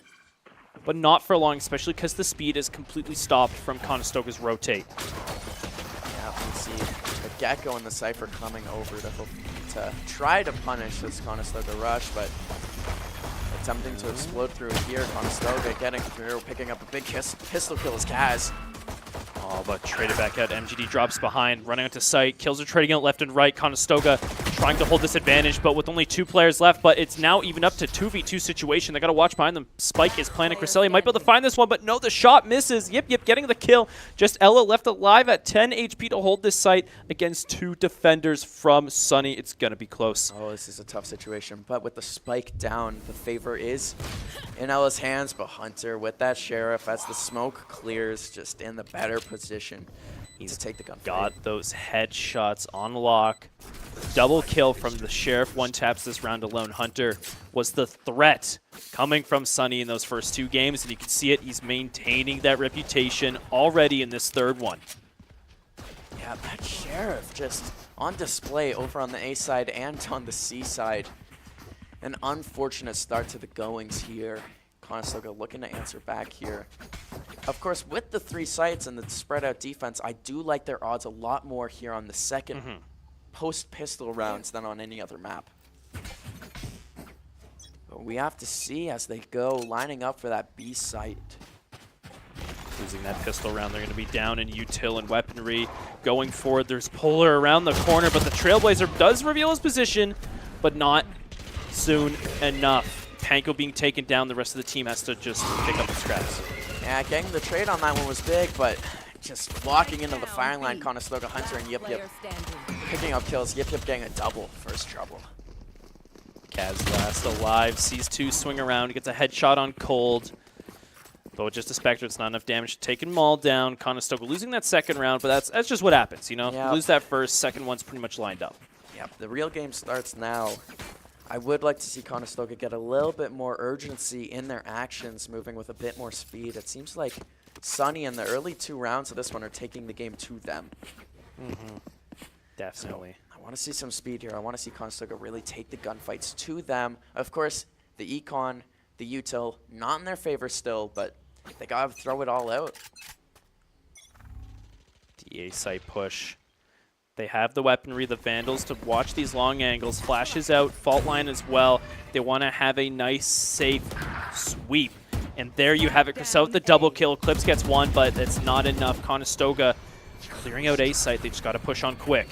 but not for long, especially because the speed is completely stopped from Conestoga's rotate. Yeah, we see the Gecko and the Cypher coming over to try to punish this Conestoga rush, but attempting to explode through here. Conestoga getting through, picking up a big pistol kill as Kaz. Oh, but traded back out. MGD drops behind, running onto site. Kills are trading out left and right. Conestoga trying to hold this advantage, but with only 2 players left. But it's now even up to 2v2 situation. They got to watch behind them. Spike is planning. Cresselia might be able to find this one, but no, the shot misses. Yep, getting the kill. Just Ella left alive at 10 HP to hold this site against 2 defenders from SUNY. It's going to be close. Oh, this is a tough situation. But with the Spike down, the favor is in Ella's hands. But Hunter with that Sheriff, as the smoke clears, just in the better position. He's take the gun. Got those headshots on lock. Double kill from the Sheriff. 1 taps this round alone. Hunter was the threat coming from SUNY in those first 2 games, and you can see it. He's maintaining that reputation already in this 3rd one. Yeah, that Sheriff just on display over on the A side and on the C side. An unfortunate start to the goings here. Conestoga looking to answer back here. Of course, with the 3 sites and the spread out defense, I do like their odds a lot more here on the second post-pistol rounds than on any other map. But we have to see as they go, lining up for that B site. Losing that pistol round, they're going to be down in util and weaponry. Going forward, there's Polar around the corner, but the Trailblazer does reveal his position, but not soon enough. Panko being taken down, the rest of the team has to just pick up the scraps. Yeah, getting the trade on that one was big, but just walking into the firing line, Conestoga, Hunter, and Yip picking up kills. Yip getting a double for his trouble. Kaz last alive, sees 2 swing around, gets a headshot on Cold. But with just a Spectre, it's not enough damage to take them all down. Conestoga losing that 2nd round, but that's just what happens, you know? Yep. You lose that first, 2nd one's pretty much lined up. Yep, the real game starts now. I would like to see Conestoga get a little bit more urgency in their actions, moving with a bit more speed. It seems like SUNY in the early 2 rounds of this one are taking the game to them. Definitely. So I want to see some speed here. I want to see Conestoga really take the gunfights to them. Of course, the Econ, the util, not in their favor still, but they got to throw it all out. The A site push. They have the weaponry, the Vandals, to watch these long angles. Flashes out, fault line as well. They want to have a nice, safe sweep. And there you have it. Cresselia with the double kill. Eclipse gets 1, but it's not enough. Conestoga clearing out A site. They just got to push on quick.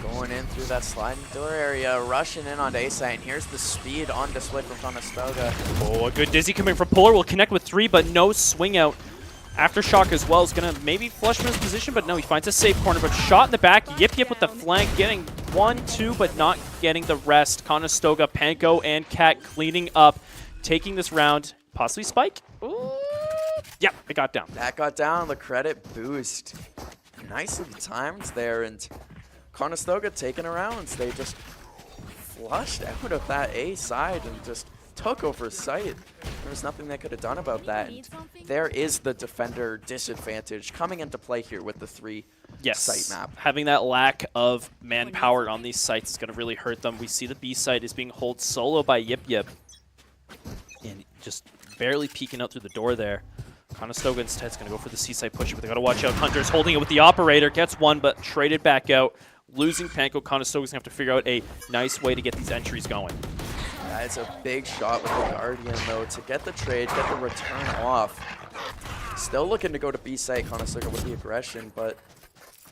Going in through that sliding door area, rushing in onto A site. And here's the speed on display from Conestoga. Oh, a good dizzy coming from Polar. Will connect with 3, but no swing out. Aftershock as well is going to maybe flush from his position, but no, he finds a safe corner. But shot in the back, Yip with the flank, getting 1, 2, but not getting the rest. Conestoga, Panko, and Cat cleaning up, taking this round. Possibly Spike? Ooh. Yep, it got down. That got down, the credit boost. Nicely timed there, and Conestoga taking a round. They just flushed out of that A side and just took over site. There was nothing they could have done about that. And there is the defender disadvantage coming into play here with the 3 site map. Having that lack of manpower on these sites is going to really hurt them. We see the B site is being held solo by Yip. And just barely peeking out through the door there. Conestoga instead is going to go for the C site push, but they got to watch out. Hunter's holding it with the operator, gets 1, but traded back out. Losing Panko, Conestoga's going to have to figure out a nice way to get these entries going. That's a big shot with the Guardian, though, to get the trade, get the return off. Still looking to go to B site, Conestoga with the aggression, but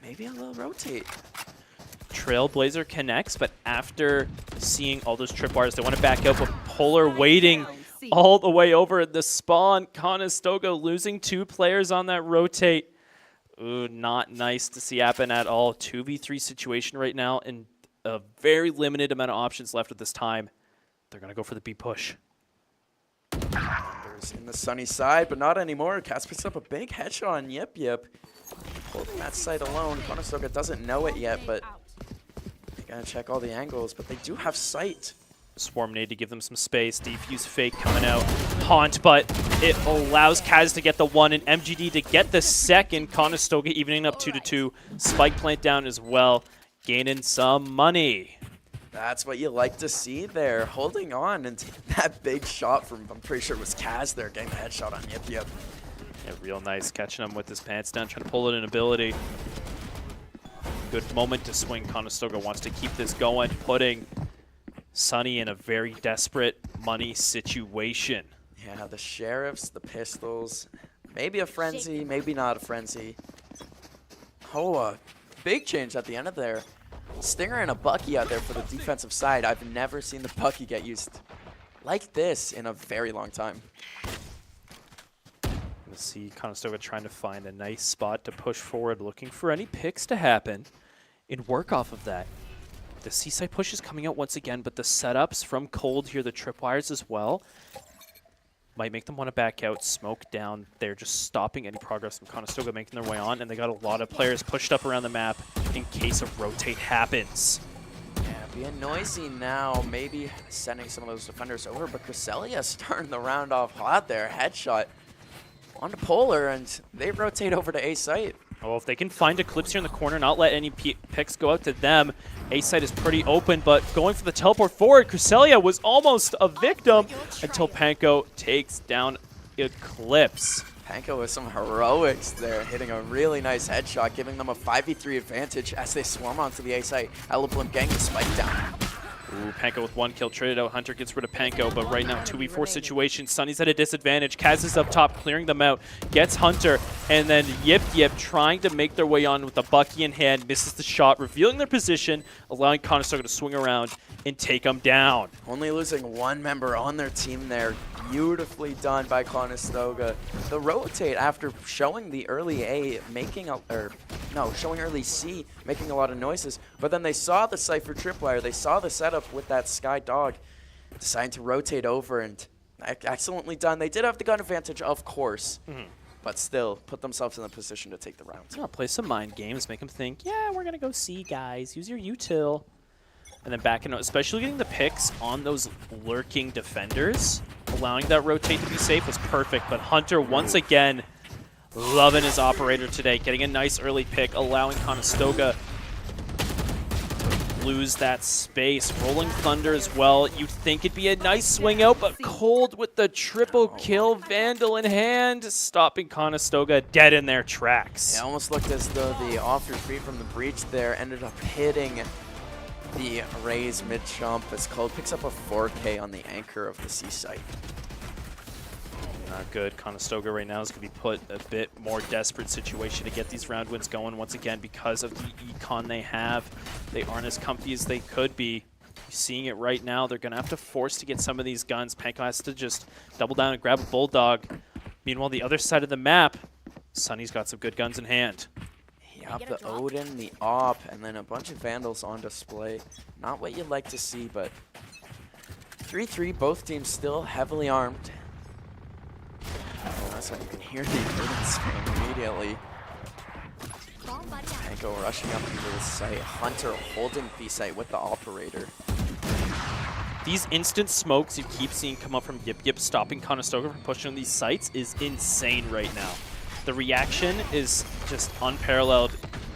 maybe a little rotate. Trailblazer connects, but after seeing all those tripwires, they want to back out, but Polar waiting all the way over at the spawn. Conestoga losing 2 players on that rotate. Ooh, not nice to see happen at all. 2v3 situation right now, and a very limited amount of options left at this time. They're going to go for the B push. There's in the SUNY side, but not anymore. Cass picks up a big headshot on Yip. Holding that side alone. Conestoga doesn't know it yet, but they got to check all the angles, but they do have sight. Swarm nade to give them some space. Defuse fake coming out. Haunt, but it allows Kaz to get the 1 and MGD to get the 2nd. Conestoga evening up 2-2. Spike plant down as well. gaining some money. That's what you like to see there. Holding on and that big shot from, I'm pretty sure it was Kaz there, getting the headshot on Yip Yip. Yeah, real nice, catching him with his pants down, trying to pull it in ability. Good moment to swing. Conestoga wants to keep this going, putting Sunny in a very desperate money situation. Yeah, the Sheriffs, the Pistols, maybe a frenzy, maybe not a frenzy. Oh, big change at the end of there. Stinger and a Bucky out there for the defensive side. I've never seen the Bucky get used like this in a very long time. We'll see Conestoga trying to find a nice spot to push forward, looking for any picks to happen and work off of that. The C-side push is coming out once again, but the setups from Cold here, the tripwires as well, might make them want to back out, smoke down. They're just stopping any progress from Conestoga making their way on, and they got a lot of players pushed up around the map in case a rotate happens. Yeah, being noisy now, maybe sending some of those defenders over, but Cresselia starting the round off hot there. Headshot onto Polar, and they rotate over to A site. Oh, if they can find Eclipse here in the corner, not let any picks go out to them. A site is pretty open, but going for the teleport forward, Cresselia was almost a victim until Panko takes down Eclipse. Panko with some heroics there, hitting a really nice headshot, giving them a 5v3 advantage as they swarm onto the A site. Elablim getting the spike down. Ooh, Panko with 1 kill, traded out. Hunter gets rid of Panko, but right now 2v4 situation. Sunny's at a disadvantage. Kaz is up top, clearing them out. Gets Hunter, and then Yip Yip trying to make their way on with the Bucky in hand. Misses the shot, revealing their position, allowing Conestoga to swing around and take them down. Only losing 1 member on their team there. Beautifully done by Conestoga. The rotate after showing the early A, showing early C, making a lot of noises, but then they saw the Cypher tripwire, they saw the setup with that Sky Dog, deciding to rotate over, and excellently done. They did have the gun advantage, of course, but still put themselves in the position to take the round. Yeah, play some mind games, make them think, yeah, we're going to go C, guys. Use your util. And then backing out, especially getting the picks on those lurking defenders, allowing that rotate to be safe was perfect. But Hunter, once again, loving his operator today, getting a nice early pick, allowing Conestoga to lose that space. Rolling Thunder as well. You'd think it'd be a nice swing out, but Cold with the triple kill, Vandal in hand, stopping Conestoga dead in their tracks. It almost looked as though the off retreat from the breach there ended up hitting the Rays mid-jump as Cold picks up a 4K on the anchor of the C site. Not good. Conestoga right now is going to be put a bit more desperate situation to get these round wins going once again because of the econ they have. They aren't as comfy as they could be. You're seeing it right now. They're going to have to force to get some of these guns. Panko has to just double down and grab a Bulldog. Meanwhile, the other side of the map, Sunny's got some good guns in hand. Yep, the Odin, the Op, and then a bunch of Vandals on display. Not what you'd like to see, but 3-3, both teams still heavily armed. Oh, that's when you can hear the Odin spam immediately. Panko rushing up into the site. Hunter holding B site with the operator. These instant smokes you keep seeing come up from Yip Yip, stopping Conestoga from pushing on these sites, is insane right now. The reaction is just unparalleled.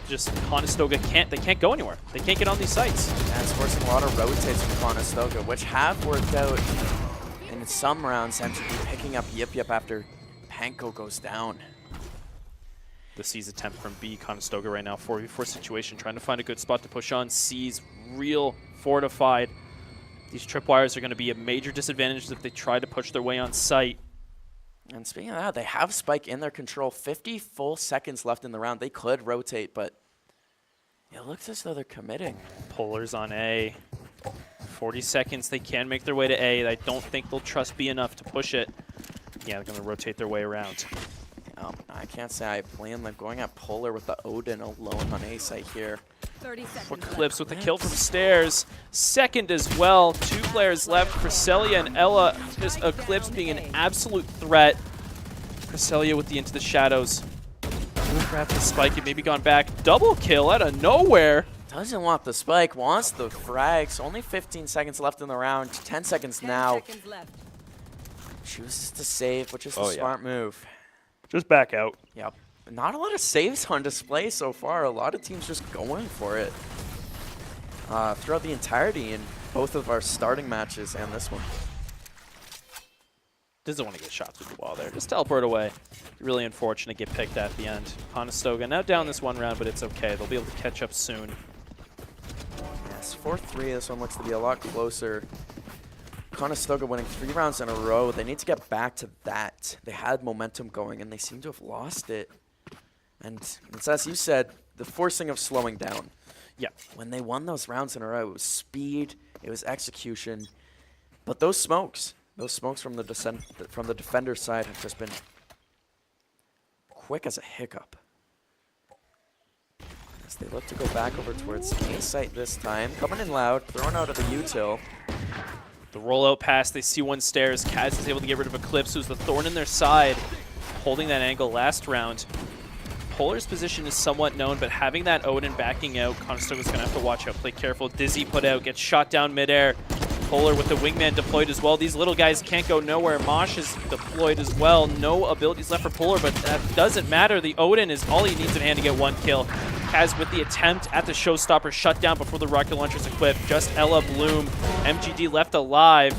Just Conestoga can't go anywhere. They can't get on these sites. That's forcing a lot of rotates from Conestoga, which have worked out in some rounds. MTV picking up Yip Yip after Panko goes down. The C's attempt from B, Conestoga right now, 4v4 situation, trying to find a good spot to push on. C's real fortified. These tripwires are going to be a major disadvantage if they try to push their way on site. And speaking of that, they have Spike in their control. 50 full seconds left in the round. They could rotate, but it looks as though they're committing. Polar's on A. 40 seconds. They can make their way to A. I don't think they'll trust B enough to push it. Yeah, they're going to rotate their way around. I can't say I blame them going at Polar with the Odin alone on A site here. 30 seconds. Eclipse with the kill from stairs. Second as well. 2 players left. Cresselia and Ella. Just Eclipse being an absolute threat. Cresselia with the Into the Shadows. Grab the spike and maybe gone back. Double kill out of nowhere. Doesn't want the spike, wants the frags. Only 15 seconds left in the round. 10 seconds 10 now. seconds left. Chooses to save, which is a smart move. Just back out. Yep. Not a lot of saves on display so far. A lot of teams just going for it. throughout the entirety in both of our starting matches and this one. Doesn't want to get shot through the wall there. Just teleport away. Really unfortunate get picked at the end. Conestoga now down this one round, but it's okay. They'll be able to catch up soon. Yes, 4-3. This one looks to be a lot closer. Conestoga winning 3 rounds in a row. They need to get back to that. They had momentum going, and they seem to have lost it. And it's as you said, the forcing of slowing down. Yeah. When they won those rounds in a row, it was speed, it was execution. But those smokes from the defender side have just been quick as a hiccup. As they look to go back over towards A site this time. Coming in loud, throwing out of the util. The rollout pass, they see one stairs. Kaz is able to get rid of Eclipse, who's the thorn in their side, holding that angle last round. Polar's position is somewhat known, but having that Odin backing out, Conestoga's going to have to watch out, play careful. Dizzy put out, gets shot down midair. Polar with the wingman deployed as well. These little guys can't go nowhere. Mosh is deployed as well. No abilities left for Polar, but that doesn't matter. The Odin is all he needs in hand to get 1 kill. Kaz with the attempt at the showstopper shut down before the rocket launcher's equipped. Just Ella Bloom. MGD left alive.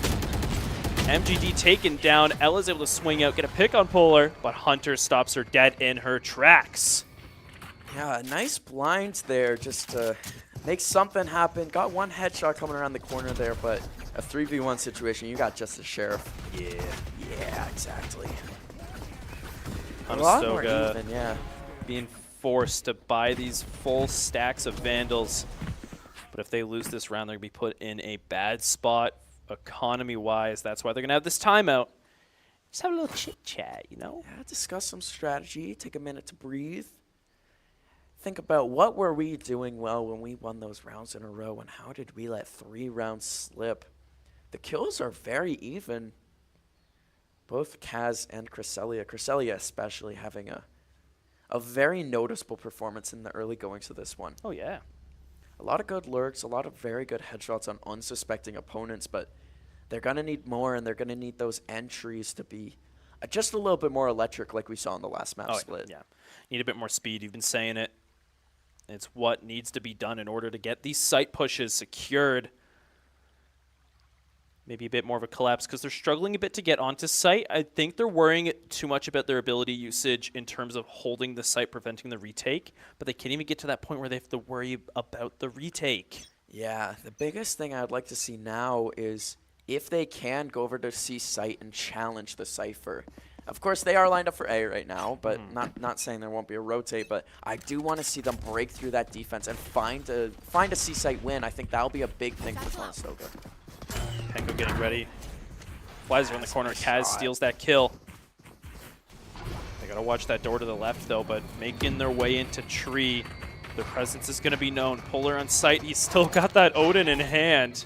MGD taken down. Ella's able to swing out, get a pick on Polar, but Hunter stops her dead in her tracks. Yeah, nice blinds there just to make something happen. Got 1 headshot coming around the corner there, but a 3v1 situation, you got just the Sheriff. Yeah, exactly. A lot more even, yeah. Being forced to buy these full stacks of Vandals. But if they lose this round, they're going to be put in a bad spot economy-wise. That's why they're going to have this timeout. Just have a little chit-chat, you know? Yeah, discuss some strategy, take a minute to breathe. Think about what were we doing well when we won those rounds in a row, and how did we let 3 rounds slip? The kills are very even. Both Kaz and Cresselia. Cresselia especially having a very noticeable performance in the early goings of this one. Oh, yeah. A lot of good lurks, a lot of very good headshots on unsuspecting opponents, but they're going to need more, and they're going to need those entries to be just a little bit more electric like we saw in the last map split. Yeah. Need a bit more speed. You've been saying it. It's what needs to be done in order to get these site pushes secured. Maybe a bit more of a collapse because they're struggling a bit to get onto site. I think they're worrying too much about their ability usage in terms of holding the site, preventing the retake, but they can't even get to that point where they have to worry about the retake. Yeah, the biggest thing I'd like to see now is if they can go over to C site and challenge the Cypher. Of course, they are lined up for A right now, but not saying there won't be a rotate, but I do want to see them break through that defense and find a C site win. I think that'll be a big thing for Conestoga. Penko getting ready. Flies around the corner. Kaz steals that kill. They got to watch that door to the left, though, but making their way into tree. Their presence is going to be known. Polar on site. He's still got that Odin in hand.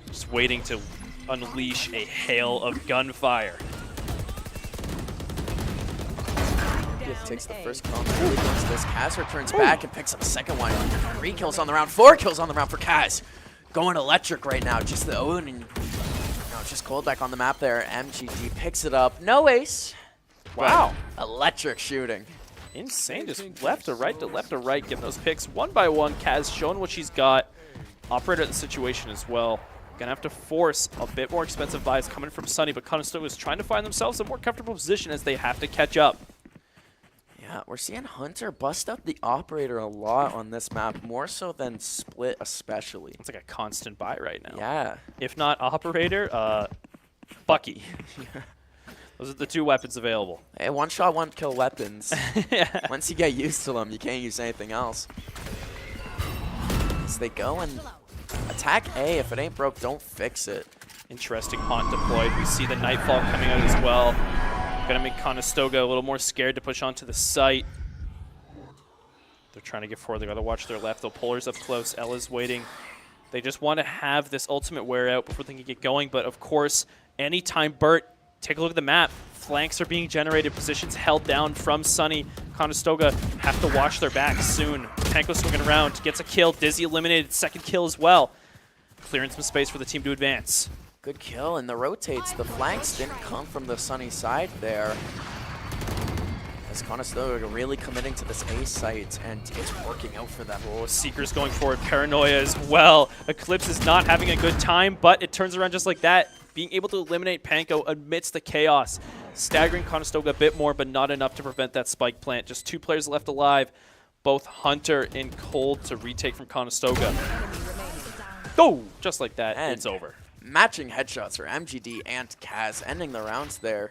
Just waiting to unleash a hail of gunfire. Takes the first combo. Really wants this. Kaz returns back and picks up a second one. 3 kills on the round. 4 kills on the round for Kaz. Going electric right now. Just the Odin. No, just cold back on the map there. MGD picks it up. No ace. Wow. Electric shooting. Insane. Just left to right, getting those picks one by one. Kaz showing what she's got. Operator at the situation as well. Gonna have to force a bit more expensive buys coming from SUNY, but Conestoga is trying to find themselves a more comfortable position as they have to catch up. Yeah, we're seeing Hunter bust up the Operator a lot on this map, more so than Split especially. It's like a constant buy right now. Yeah. If not Operator, Bucky. Those are the 2 weapons available. Hey, 1-shot, 1-kill weapons. Yeah. Once you get used to them, you can't use anything else. As they go and attack A. If it ain't broke, don't fix it. Interesting haunt deployed. We see the Nightfall coming out as well. Gonna make Conestoga a little more scared to push onto the site. They're trying to get forward. They gotta watch their left. Though Polar's up close. Ella's waiting. They just want to have this ultimate wear out before they can get going. But of course, anytime Burt, take a look at the map. Flanks are being generated. Positions held down from SUNY. Conestoga have to watch their backs soon. Penko swinging around. Gets a kill. Dizzy eliminated. Second kill as well. Clearing some space for the team to advance. Good kill, and the rotates. The flanks didn't come from the SUNY side there. As Conestoga really committing to this A site, and it's working out for them. Oh, Seeker's going forward, Paranoia as well. Eclipse is not having a good time, but it turns around just like that. Being able to eliminate Panko amidst the chaos. Staggering Conestoga a bit more, but not enough to prevent that spike plant. Just 2 players left alive, both Hunter and Cold to retake from Conestoga. Oh, just like that, and it's over. Matching headshots for MGD and Kaz, ending the rounds there.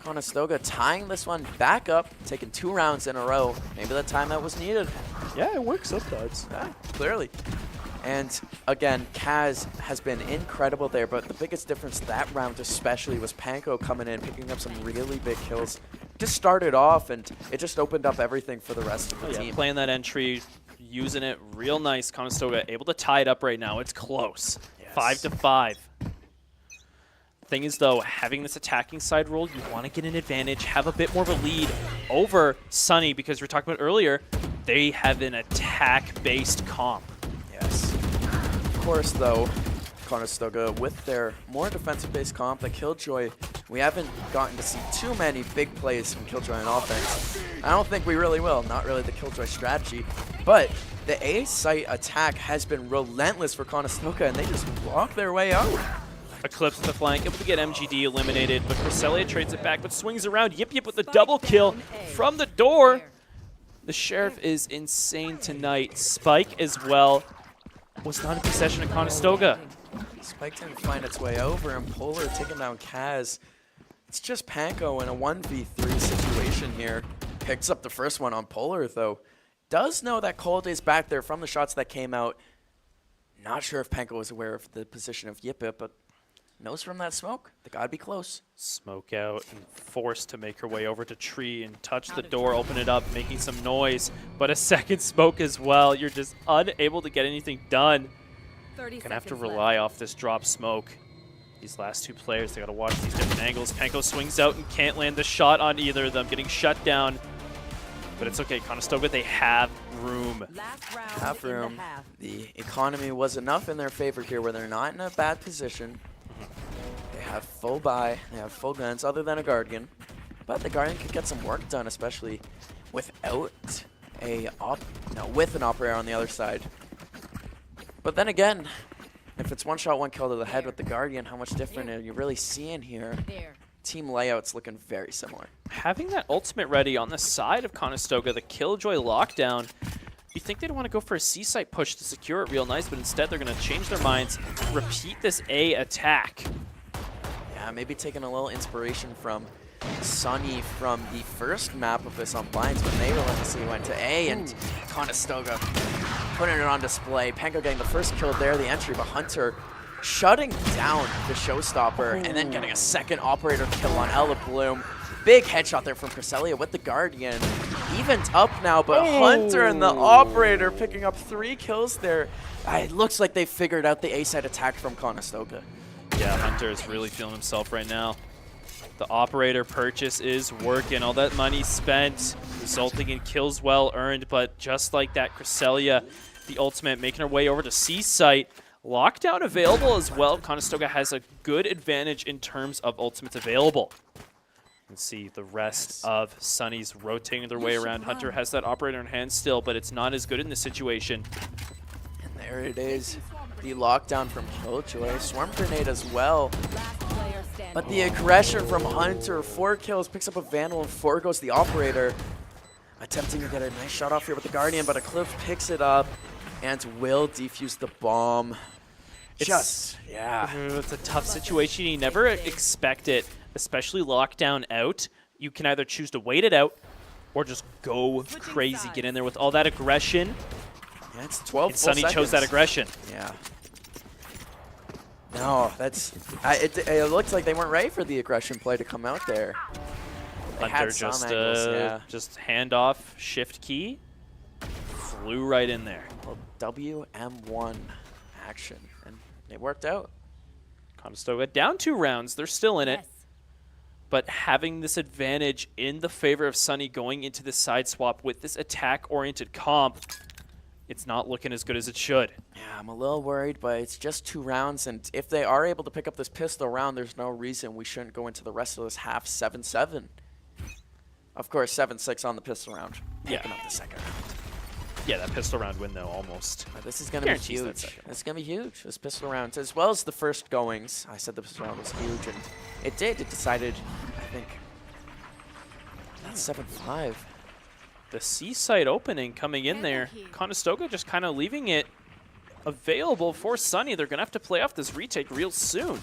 Conestoga tying this one back up, taking 2 rounds in a row. Maybe the timeout was needed. Yeah, it works sometimes. Yeah, clearly. And again, Kaz has been incredible there, but the biggest difference that round especially was Panko coming in, picking up some really big kills. Just started off, and it just opened up everything for the rest of the team. Playing that entry, using it real nice. Conestoga able to tie it up right now. It's close. Yes. 5-5. Thing is, though, having this attacking side role, you want to get an advantage, have a bit more of a lead over Sunny, because we were talking about earlier, they have an attack-based comp. Yes. Of course, though, Conestoga, with their more defensive-based comp, the Killjoy, we haven't gotten to see too many big plays from Killjoy on offense. I don't think we really will, not really the Killjoy strategy, but the A site attack has been relentless for Conestoga, and they just walk their way out. Eclipse with the flank, able to get MGD eliminated, but Cresselia trades it back, but swings around. Yip Yip with the double kill from the door. The Sheriff is insane tonight. Spike as well was not in possession of Conestoga. Spike didn't find its way over, and Polar taking down Kaz. It's just Panko in a 1v3 situation here. Picks up the first one on Polar, though. Does know that Cold is back there from the shots that came out. Not sure if Panko was aware of the position of Yip Yip, but knows from that smoke, they gotta be close. Smoke out and forced to make her way over to tree and touch the door, open it up, making some noise. But a second smoke as well. You're just unable to get anything done. Gonna have to rely off this drop smoke. These last 2 players, they gotta watch these different angles. Panko swings out and can't land the shot on either of them, getting shut down. But it's okay, Conestoga, they have room. Have room. The economy was enough in their favor here where they're not in a bad position. They have full buy, they have full guns other than a Guardian. But the Guardian could get some work done, especially without with an operator on the other side. But then again, if it's 1 shot, 1 kill to the head with the Guardian, how much different are you really seeing here? Team layout's looking very similar. Having that ultimate ready on the side of Conestoga, the Killjoy lockdown, you think they'd want to go for a C-site push to secure it real nice, but instead they're going to change their minds, repeat this A attack. Yeah, maybe taking a little inspiration from SUNY from the first map of this on Blinds when they relentlessly went to A, and Conestoga putting it on display. Panko getting the first kill there, the entry, but Hunter shutting down the showstopper and then getting a second operator kill on Ella Bloom. Big headshot there from Cresselia with the Guardian. Evened up now, but Hunter and the operator picking up 3 kills there. It looks like they figured out the A-side attack from Conestoga. Yeah, Hunter is really feeling himself right now. The operator purchase is working. All that money spent, resulting in kills well earned, but just like that, Cresselia, the ultimate, making her way over to C-site. Lockdown available as well. Conestoga has a good advantage in terms of ultimates available. You can see the rest of Sunny's rotating their way around. Hunter has that operator in hand still, but it's not as good in this situation. And there it is. The lockdown from Killjoy. Swarm grenade as well. But the aggression from Hunter. 4 kills, picks up a Vandal, and 4 goes the operator. Attempting to get a nice shot off here with the Guardian, but Eclipse picks it up and will defuse the bomb. It's a tough situation. You never expect it, especially lockdown out. You can either choose to wait it out or just go crazy, get in there with all that aggression. Yeah, it's 12 and Sunny chose that aggression. Yeah. No, that's... it looks like they weren't ready for the aggression play to come out there. Hunter just hand off, shift key, flew right in there. Well, WM1 action, and it worked out. Conestoga down 2 rounds. They're still in it. But having this advantage in the favor of Sunny going into the side swap with this attack-oriented comp, it's not looking as good as it should. Yeah, I'm a little worried, but it's just 2 rounds, and if they are able to pick up this pistol round, there's no reason we shouldn't go into the rest of this half 7-7. Of course, 7-6 on the pistol round. Yeah. Picking up the second round. Yeah, that pistol round win, though, almost. This is going to be huge. This is going to be huge, this pistol round. As well as the first goings. I said the pistol round was huge, and it did. It decided, I think, that's 7-5. The C site opening coming in there. Conestoga just kind of leaving it available for Sunny. They're going to have to play off this retake real soon.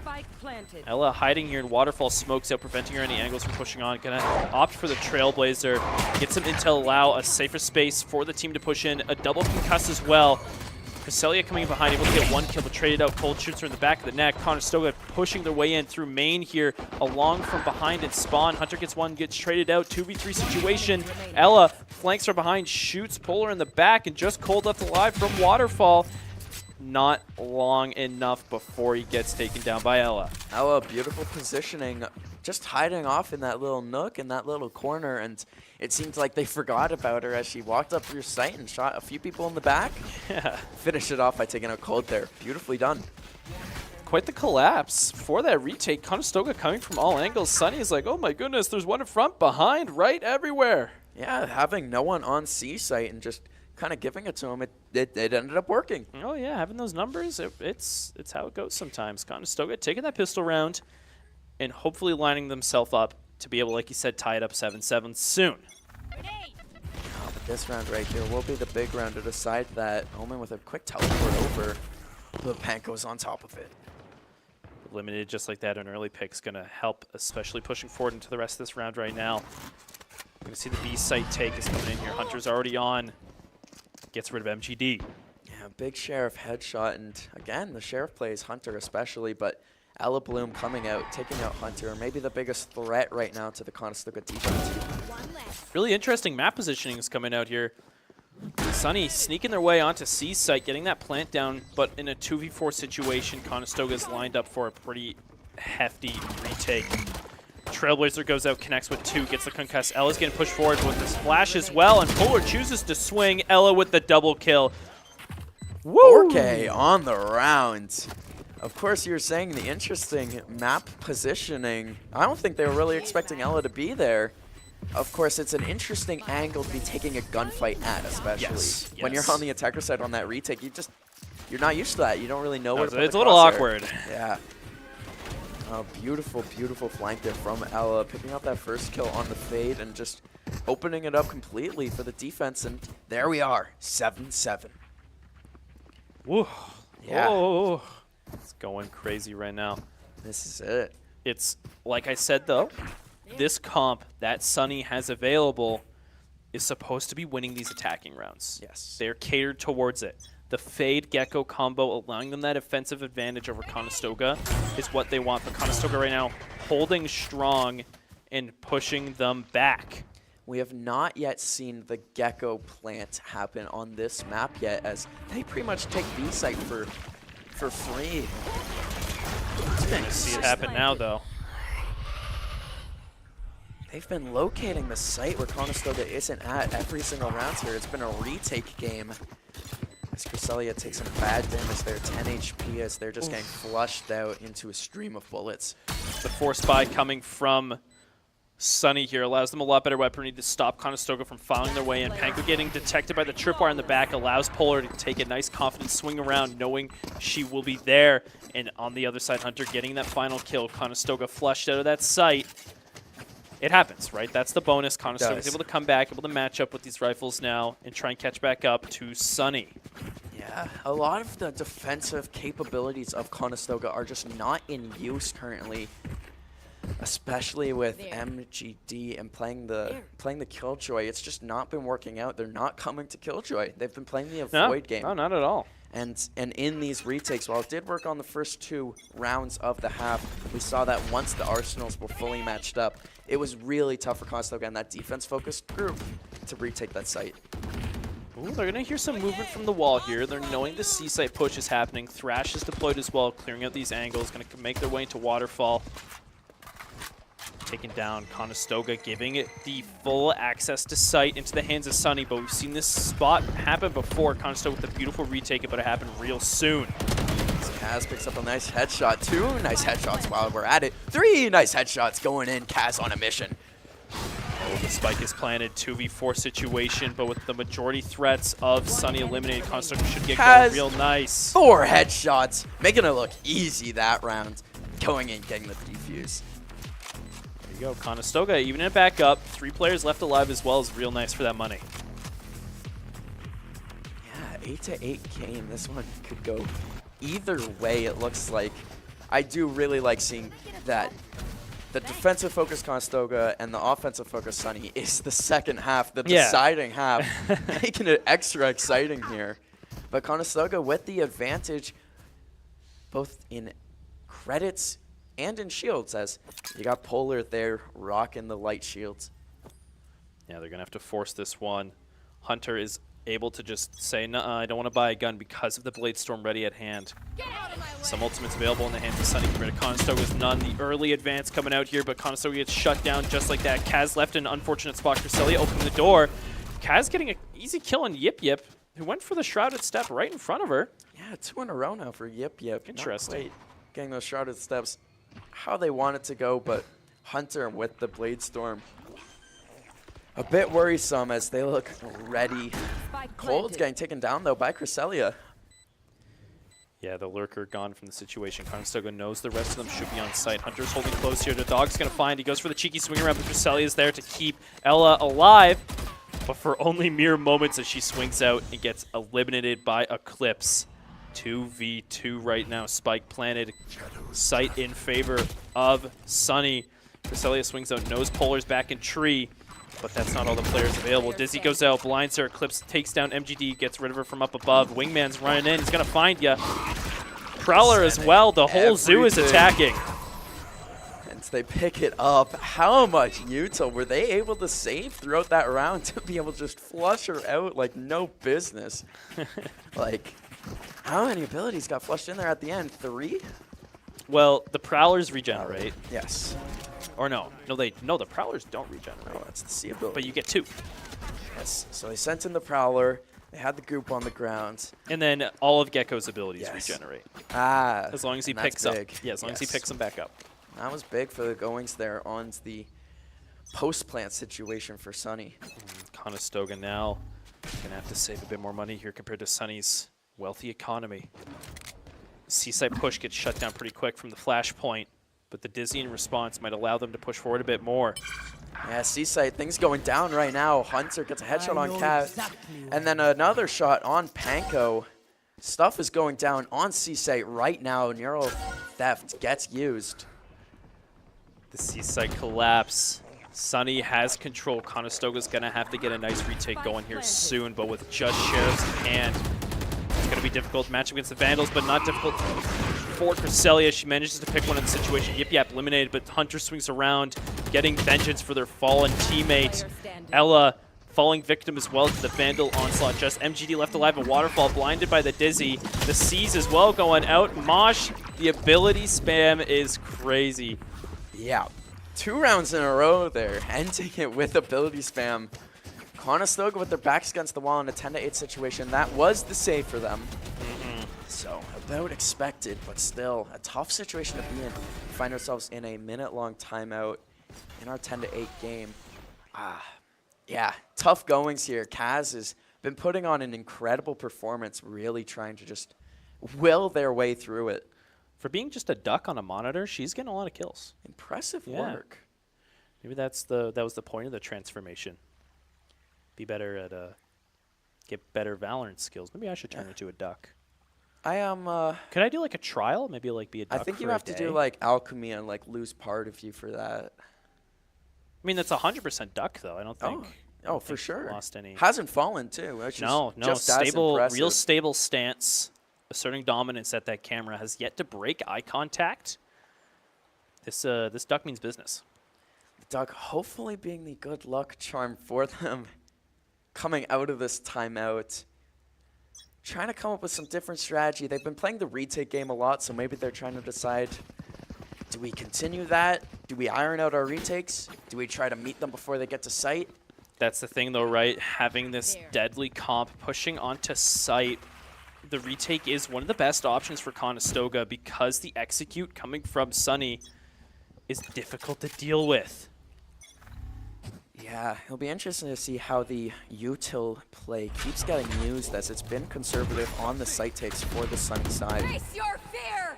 Spike planted. Ella hiding here in Waterfall, smokes out, preventing her any angles from pushing on. Gonna opt for the Trailblazer, get some intel, allow a safer space for the team to push in. A double concuss as well. Cresselia coming behind, able to get one kill, but traded out. Cold shoots her in the back of the neck. Conestoga pushing their way in through main here, along from behind and spawn. Hunter gets one, gets traded out. 2v3 situation. Ella flanks her behind, shoots Polar in the back, and just Cold left alive from Waterfall. Not long enough before he gets taken down by Ella. Ella, beautiful positioning, just hiding off in that little nook, in that little corner, and it seems like they forgot about her as she walked up through sight and shot a few people in the back. Yeah. Finished it off by taking out Cold there. Beautifully done. Quite the collapse for that retake. Conestoga coming from all angles. Sunny is like, oh my goodness, there's one in front, behind, right, everywhere. Yeah, having no one on C site and just kind of giving it to him, it ended up working. Oh yeah, having those numbers, it's how it goes sometimes. Conestoga taking that pistol round and hopefully lining themselves up to be able, like you said, tie it up 7-7 soon. Oh, but this round right here will be the big round to decide that. Omen with a quick teleport over. The Panko's on top of it. Limited just like that, an early pick is going to help, especially pushing forward into the rest of this round right now. We're going to see the B site take is coming in here. Hunter's already on. Gets rid of MGD. Yeah, big Sheriff headshot, and again, the Sheriff plays Hunter especially, but Ella Bloom coming out, taking out Hunter, maybe the biggest threat right now to the Conestoga defense. Really interesting map positioning is coming out here. Sunny sneaking their way onto C site, getting that plant down, but in a 2v4 situation, Conestoga's lined up for a pretty hefty retake. Trailblazer goes out, connects with 2, gets the concuss. Ella's getting pushed forward with the splash as well, and Polar chooses to swing. Ella with the double kill. Woo! 4K on the round. Of course, you're saying the interesting map positioning. I don't think they were really expecting Ella to be there. Of course, it's an interesting angle to be taking a gunfight at, especially. When you're on the attacker side on that retake, you're not used to that. You don't really know what to put it's a little awkward. Yeah. Oh, beautiful, beautiful flank there from Ella, picking up that first kill on the fade and just opening it up completely for the defense. And there we are, 7-7. Woo. Yeah. Oh, it's going crazy right now. This is it. It's, like I said, though, this comp that Sunny has available is supposed to be winning these attacking rounds. Yes. They're catered towards it. The Fade Gecko combo, allowing them that offensive advantage over Conestoga, is what they want. But Conestoga right now holding strong and pushing them back. We have not yet seen the Gecko plant happen on this map yet, as they pretty much take B site for free. It's going to see it happen now, though. They've been locating the site where Conestoga isn't at every single round here. It's been a retake game. As Cresselia takes some bad damage there, 10 HP as they're just getting flushed out into a stream of bullets. The force buy coming from Sunny here allows them a lot better weaponry to stop Conestoga from following their way in. Panko getting detected by the tripwire in the back allows Polar to take a nice confident swing around, knowing she will be there. And on the other side, Hunter getting that final kill. Conestoga flushed out of that site. It happens, right? That's the bonus. Conestoga's able to come back, able to match up with these rifles now and try and catch back up to Sunny. Yeah, a lot of the defensive capabilities of Conestoga are just not in use currently, especially with MGD and playing the Killjoy. It's just not been working out. They're not coming to Killjoy. They've been playing the avoid game. No, not at all. And in these retakes, while it did work on the first 2 rounds of the half, we saw that once the arsenals were fully matched up, it was really tough for Conestoga and that defense-focused group to retake that site. Ooh, they're going to hear some movement from the wall here. They're knowing the C-site push is happening. Thrash is deployed as well, clearing out these angles, going to make their way into Waterfall. Taking down Conestoga, giving it the full access to sight into the hands of Sunny, but we've seen this spot happen before. Conestoga with a beautiful retake, but it happened real soon. Kaz picks up a nice headshot. 2 nice headshots while we're at it. 3 nice headshots going in. Kaz on a mission. The spike is planted, 2v4 situation, but with the majority threats of Sunny eliminated, Conestoga should get going real nice. 4 headshots, making it look easy that round. Going in, getting the defuse. There you go, Conestoga even it back up. 3 players left alive as well is real nice for that money. Yeah, 8-8 game. This one could go either way, it looks like. I do really like seeing that the defensive focus Conestoga and the offensive focus Sunny is the second half, the deciding half, making it extra exciting here. But Conestoga with the advantage both in credits and in shields, as you got Polar there rocking the light shields. Yeah, they're going to have to force this one. Hunter is able to just say, "Nuh-uh, I don't want to buy a gun," because of the Blade Storm ready at hand. Some ultimates available in the hands of Sunny compared to Conestoga's none. The early advance coming out here, but Conestoga gets shut down just like that. Kaz left in an unfortunate spot. Cresselia opened the door. Kaz getting an easy kill on Yip Yip, who went for the Shrouded Step right in front of her. Yeah, 2 in a row now for Yip Yip. Interesting. Getting those Shrouded Steps how they want it to go, but Hunter with the Blade Storm a bit worrisome as they look ready. Cold's getting taken down, though, by Cresselia. Yeah, the Lurker gone from the situation. Conestoga knows the rest of them should be on site. Hunter's holding close here. The Dog's going to find. He goes for the cheeky swing around, but Cresselia's there to keep Ella alive. But for only mere moments as she swings out and gets eliminated by Eclipse. 2v2 right now. Spike planted. Sight in favor of Sunny. Cresselia swings out. Knows Polar's back in tree. But that's not all the players available. Dizzy goes out, blinds her, Eclipse takes down MGD, gets rid of her from up above. Wingman's running in, he's gonna find ya. Prowler as well, the whole zoo is attacking. And they pick it up. How much Utah were they able to save throughout that round to be able to just flush her out like no business? Like, how many abilities got flushed in there at the end? 3? Well, the Prowlers regenerate. Yes. Or no, the Prowlers don't regenerate. Oh, that's the C ability. But you get 2. Yes, so they sent in the Prowler, they had the goop on the ground. And then all of Gecko's abilities regenerate. Ah. As long as he picks up. Big. Yeah, as long as he picks them back up. That was big for the goings there on the post-plant situation for Sunny. Conestoga now gonna have to save a bit more money here compared to Sunny's wealthy economy. Seaside push gets shut down pretty quick from the flashpoint, but the dizzying response might allow them to push forward a bit more. Yeah, Seaside, things going down right now. Hunter gets a headshot on Cat, and then another shot on Panko. Stuff is going down on Seaside right now. Neural Theft gets used. The Seaside collapse. Sunny has control. Conestoga's going to have to get a nice retake going here soon, but with just Sheriff's in hand, it's going to be difficult match against the Vandals, but not difficult for Cresselia. She manages to pick one in the situation. Yip Yap eliminated, but Hunter swings around, getting vengeance for their fallen teammate. Ella falling victim as well to the Vandal onslaught. Just MGD left alive, a waterfall blinded by the Dizzy. The C's as well going out. Mosh, the ability spam is crazy. Yeah, 2 rounds in a row there, ending it with ability spam. Conestoga with their backs against the wall in a 10-8 situation. That was the save for them. So about expected, but still a tough situation to be in. We find ourselves in a minute-long timeout in our 10-8 game. Yeah, tough goings here. Kaz has been putting on an incredible performance, really trying to just will their way through it. For being just a duck on a monitor, she's getting a lot of kills. Impressive work. Maybe that was the point of the transformation. Be better at get better Valorant skills. Maybe I should turn into a duck. I am. Could I do like a trial? Maybe like be a duck. I think for you a have to day? do like alchemy and like lose part of you for that. I mean, that's 100% duck though. I don't think. Oh, for sure. Lost any. Hasn't fallen too. Which No, is just stable, as real stable stance, asserting dominance at that camera, has yet to break eye contact. This duck means business. The duck hopefully being the good luck charm for them coming out of this timeout. Trying to come up with some different strategy. They've been playing the retake game a lot, so maybe they're trying to decide, do we continue that? Do we iron out our retakes? Do we try to meet them before they get to site? That's the thing though, right? Having this deadly comp pushing onto site, the retake is one of the best options for Conestoga because the execute coming from Sunny is difficult to deal with. Yeah, it'll be interesting to see how the util play keeps getting used, as it's been conservative on the site takes for the Sunny side. Face your fear!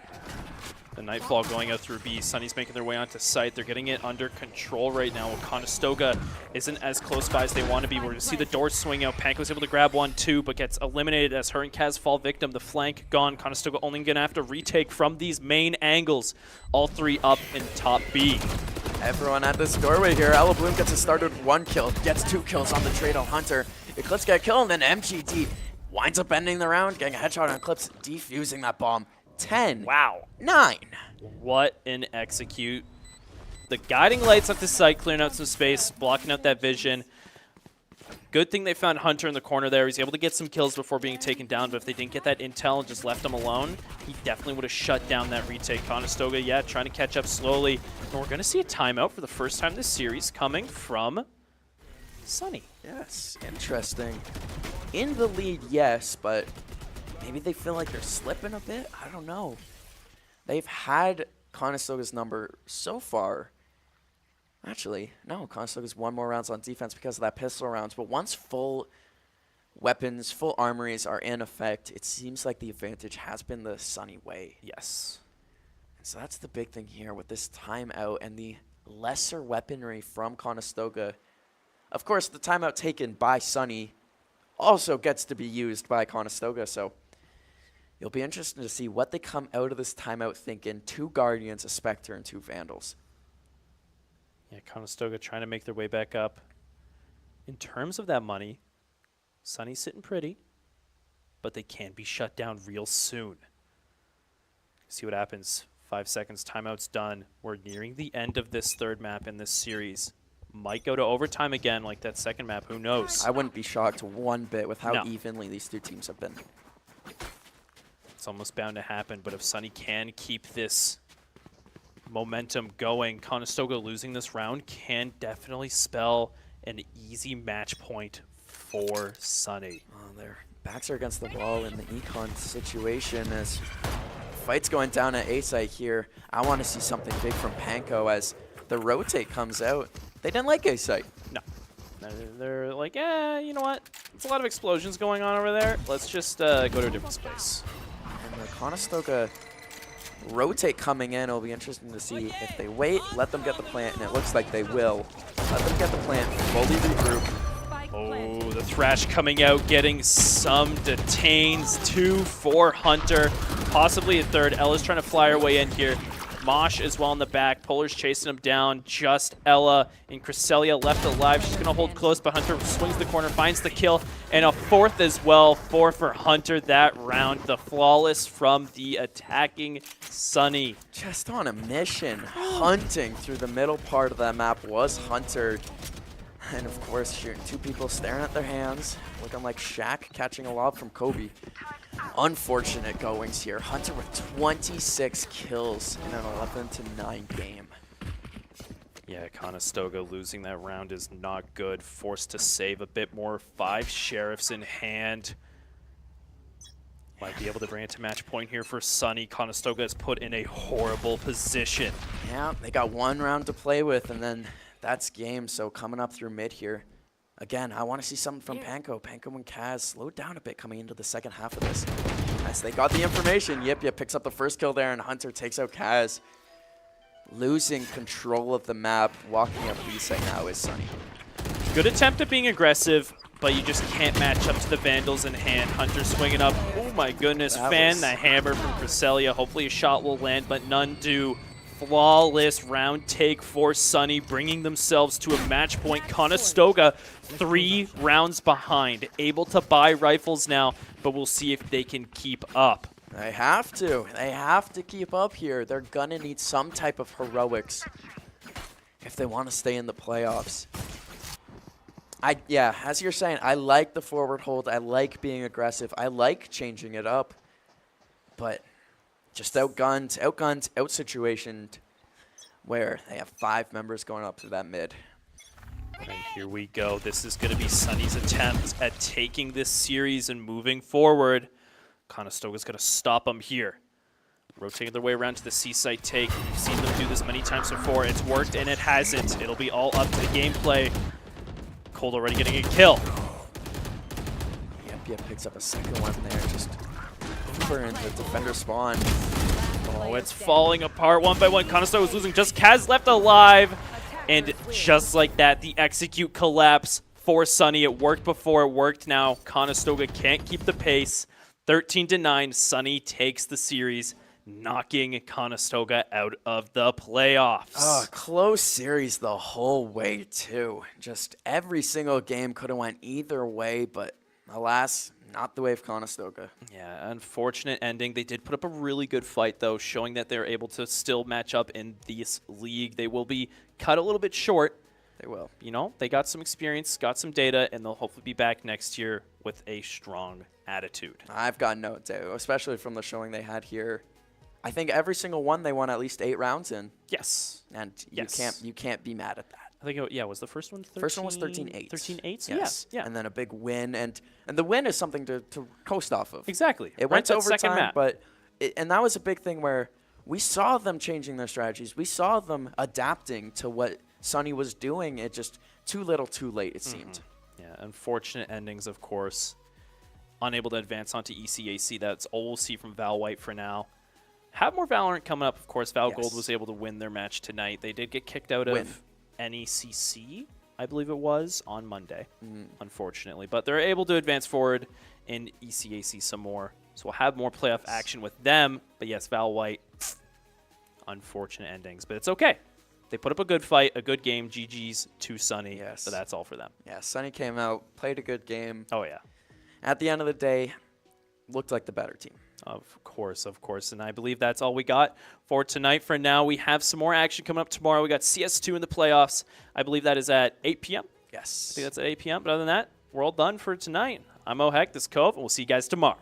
The Nightfall going out through B. Sunny's making their way onto site. They're getting it under control right now. Conestoga isn't as close by as they want to be. We're going to see the doors swing out. Panko's able to grab 1-2, but gets eliminated as her and Kaz fall victim. The flank gone. Conestoga only going to have to retake from these main angles. All three up in top B. Everyone at this doorway here. Ella Bloom gets a start with 1 kill, gets 2 kills on the trade on Hunter. Eclipse get a kill, and then MGD winds up ending the round, getting a headshot on Eclipse, defusing that bomb. 10. Wow. 9. What an execute. The guiding lights at the site, clearing out some space, blocking out that vision. Good thing they found Hunter in the corner there. He's able to get some kills before being taken down, but if they didn't get that intel and just left him alone, he definitely would have shut down that retake. Conestoga, yeah, trying to catch up slowly. And we're going to see a timeout for the first time this series coming from Sunny. Yes, interesting. In the lead, yes, but maybe they feel like they're slipping a bit. I don't know. They've had Conestoga's number so far. Actually, no, Conestoga's won more rounds on defense because of that pistol rounds. But once full weapons, full armories are in effect, it seems like the advantage has been the Sunny way. Yes. And so that's the big thing here with this timeout and the lesser weaponry from Conestoga. Of course, the timeout taken by Sunny also gets to be used by Conestoga, so it'll be interesting to see what they come out of this timeout thinking. 2 Guardians, a Spectre, and 2 Vandals. Yeah, Conestoga trying to make their way back up. In terms of that money, Sunny's sitting pretty, but they can be shut down real soon. See what happens. 5 seconds, timeout's done. We're nearing the end of this third map in this series. Might go to overtime again like that second map, who knows? I wouldn't be shocked one bit with how evenly these 2 teams have been. It's almost bound to happen, but if Sunny can keep this momentum going, Conestoga losing this round can definitely spell an easy match point for Sunny. Oh, their backs are against the wall in the econ situation as fight's going down at A site here. I want to see something big from Panko as the rotate comes out. They didn't like A site. No. They're like, you know what? It's a lot of explosions going on over there. Let's just go to a different space. And the Conestoga rotate coming in. It'll be interesting to see if they wait, let them get the plant, and it looks like they will. Let them get the plant, fully regroup. Oh, the Thrash coming out, getting some detains. 2 for Hunter, possibly a third. Ella's trying to fly her way in here. Mosh as well in the back. Polar's chasing him down. Just Ella and Cresselia left alive. She's going to hold close, but Hunter swings the corner, finds the kill, and a 4th as well. 4 for Hunter that round. The flawless from the attacking Sunny. Just on a mission, hunting through the middle part of that map was Hunter. And of course, shooting 2 people staring at their hands, looking like Shaq catching a lob from Kobe. Unfortunate goings here. Hunter with 26 kills in an 11-9 game. Yeah, Conestoga losing that round is not good. Forced to save a bit more. 5 sheriffs in hand. Might be able to bring it to match point here for Sunny. Conestoga is put in a horrible position. Yeah, they got 1 round to play with, and then that's game. So coming up through mid here. Again, I want to see something from Panko. Panko and Kaz slowed down a bit coming into the second half of this. As they got the information, Yip picks up the first kill there, and Hunter takes out Kaz. Losing control of the map, walking up B site now is Sunny. Good attempt at being aggressive, but you just can't match up to the Vandals in hand. Hunter swinging up. Oh my goodness, fan the hammer from Cresselia. Hopefully a shot will land, but none do. Flawless round take for Sunny, bringing themselves to a match point. Conestoga 3 rounds behind, able to buy rifles now, but we'll see if they can keep up. They have to. They have to keep up here. They're going to need some type of heroics if they want to stay in the playoffs. Yeah, as you're saying, I like the forward hold. I like being aggressive. I like changing it up. But just outgunned, out-situationed, where they have 5 members going up to that mid. And here we go. This is going to be Sunny's attempt at taking this series and moving forward. Conestoga's going to stop them here. Rotating their way around to the C site take. We've seen them do this many times before. It's worked and it hasn't. It'll be all up to the gameplay. Cold already getting a kill. Yep, picks up a second one there. Just over into defender spawn. Oh, it's falling apart one by one. Conestoga is losing. Just Kaz left alive. And just like that, the execute collapse for Sunny. It worked before, it worked now. Conestoga can't keep the pace. 13-9, Sunny takes the series, knocking Conestoga out of the playoffs. Close series the whole way, too. Just every single game could have went either way, but alas, not the way of Conestoga. Yeah, unfortunate ending. They did put up a really good fight, though, showing that they're able to still match up in this league. They will be cut a little bit short. They will. You know, they got some experience, got some data, and they'll hopefully be back next year with a strong attitude. I've got no doubt, especially from the showing they had here. I think every single one they won at least 8 rounds in. Yes. And you can't be mad at that. I think, was the first one 13? First one was 13-8. 13-8? So yes. Yeah. And then a big win. And the win is something to coast off of. Exactly. It went to overtime, but and that was a big thing where we saw them changing their strategies. We saw them adapting to what Sunny was doing. It just too little too late, it seemed. Yeah, unfortunate endings, of course. Unable to advance onto ECAC. That's all we'll see from Val White for now. Have more Valorant coming up, of course. Val Gold was able to win their match tonight. They did get kicked out of NECC, I believe it was, on Monday, unfortunately. But they're able to advance forward in ECAC some more. So we'll have more playoff action with them. But yes, Val White, unfortunate endings. But it's okay. They put up a good fight, a good game. GG's to Sunny. Yes. So that's all for them. Yeah, Sunny came out, played a good game. Oh, yeah. At the end of the day, looked like the better team. Of course, of course. And I believe that's all we got for tonight. For now, we have some more action coming up tomorrow. We got CS2 in the playoffs. I believe that is at 8 p.m. Yes. I think that's at 8 p.m. But other than that, we're all done for tonight. I'm Ohek, this is Cove, and we'll see you guys tomorrow.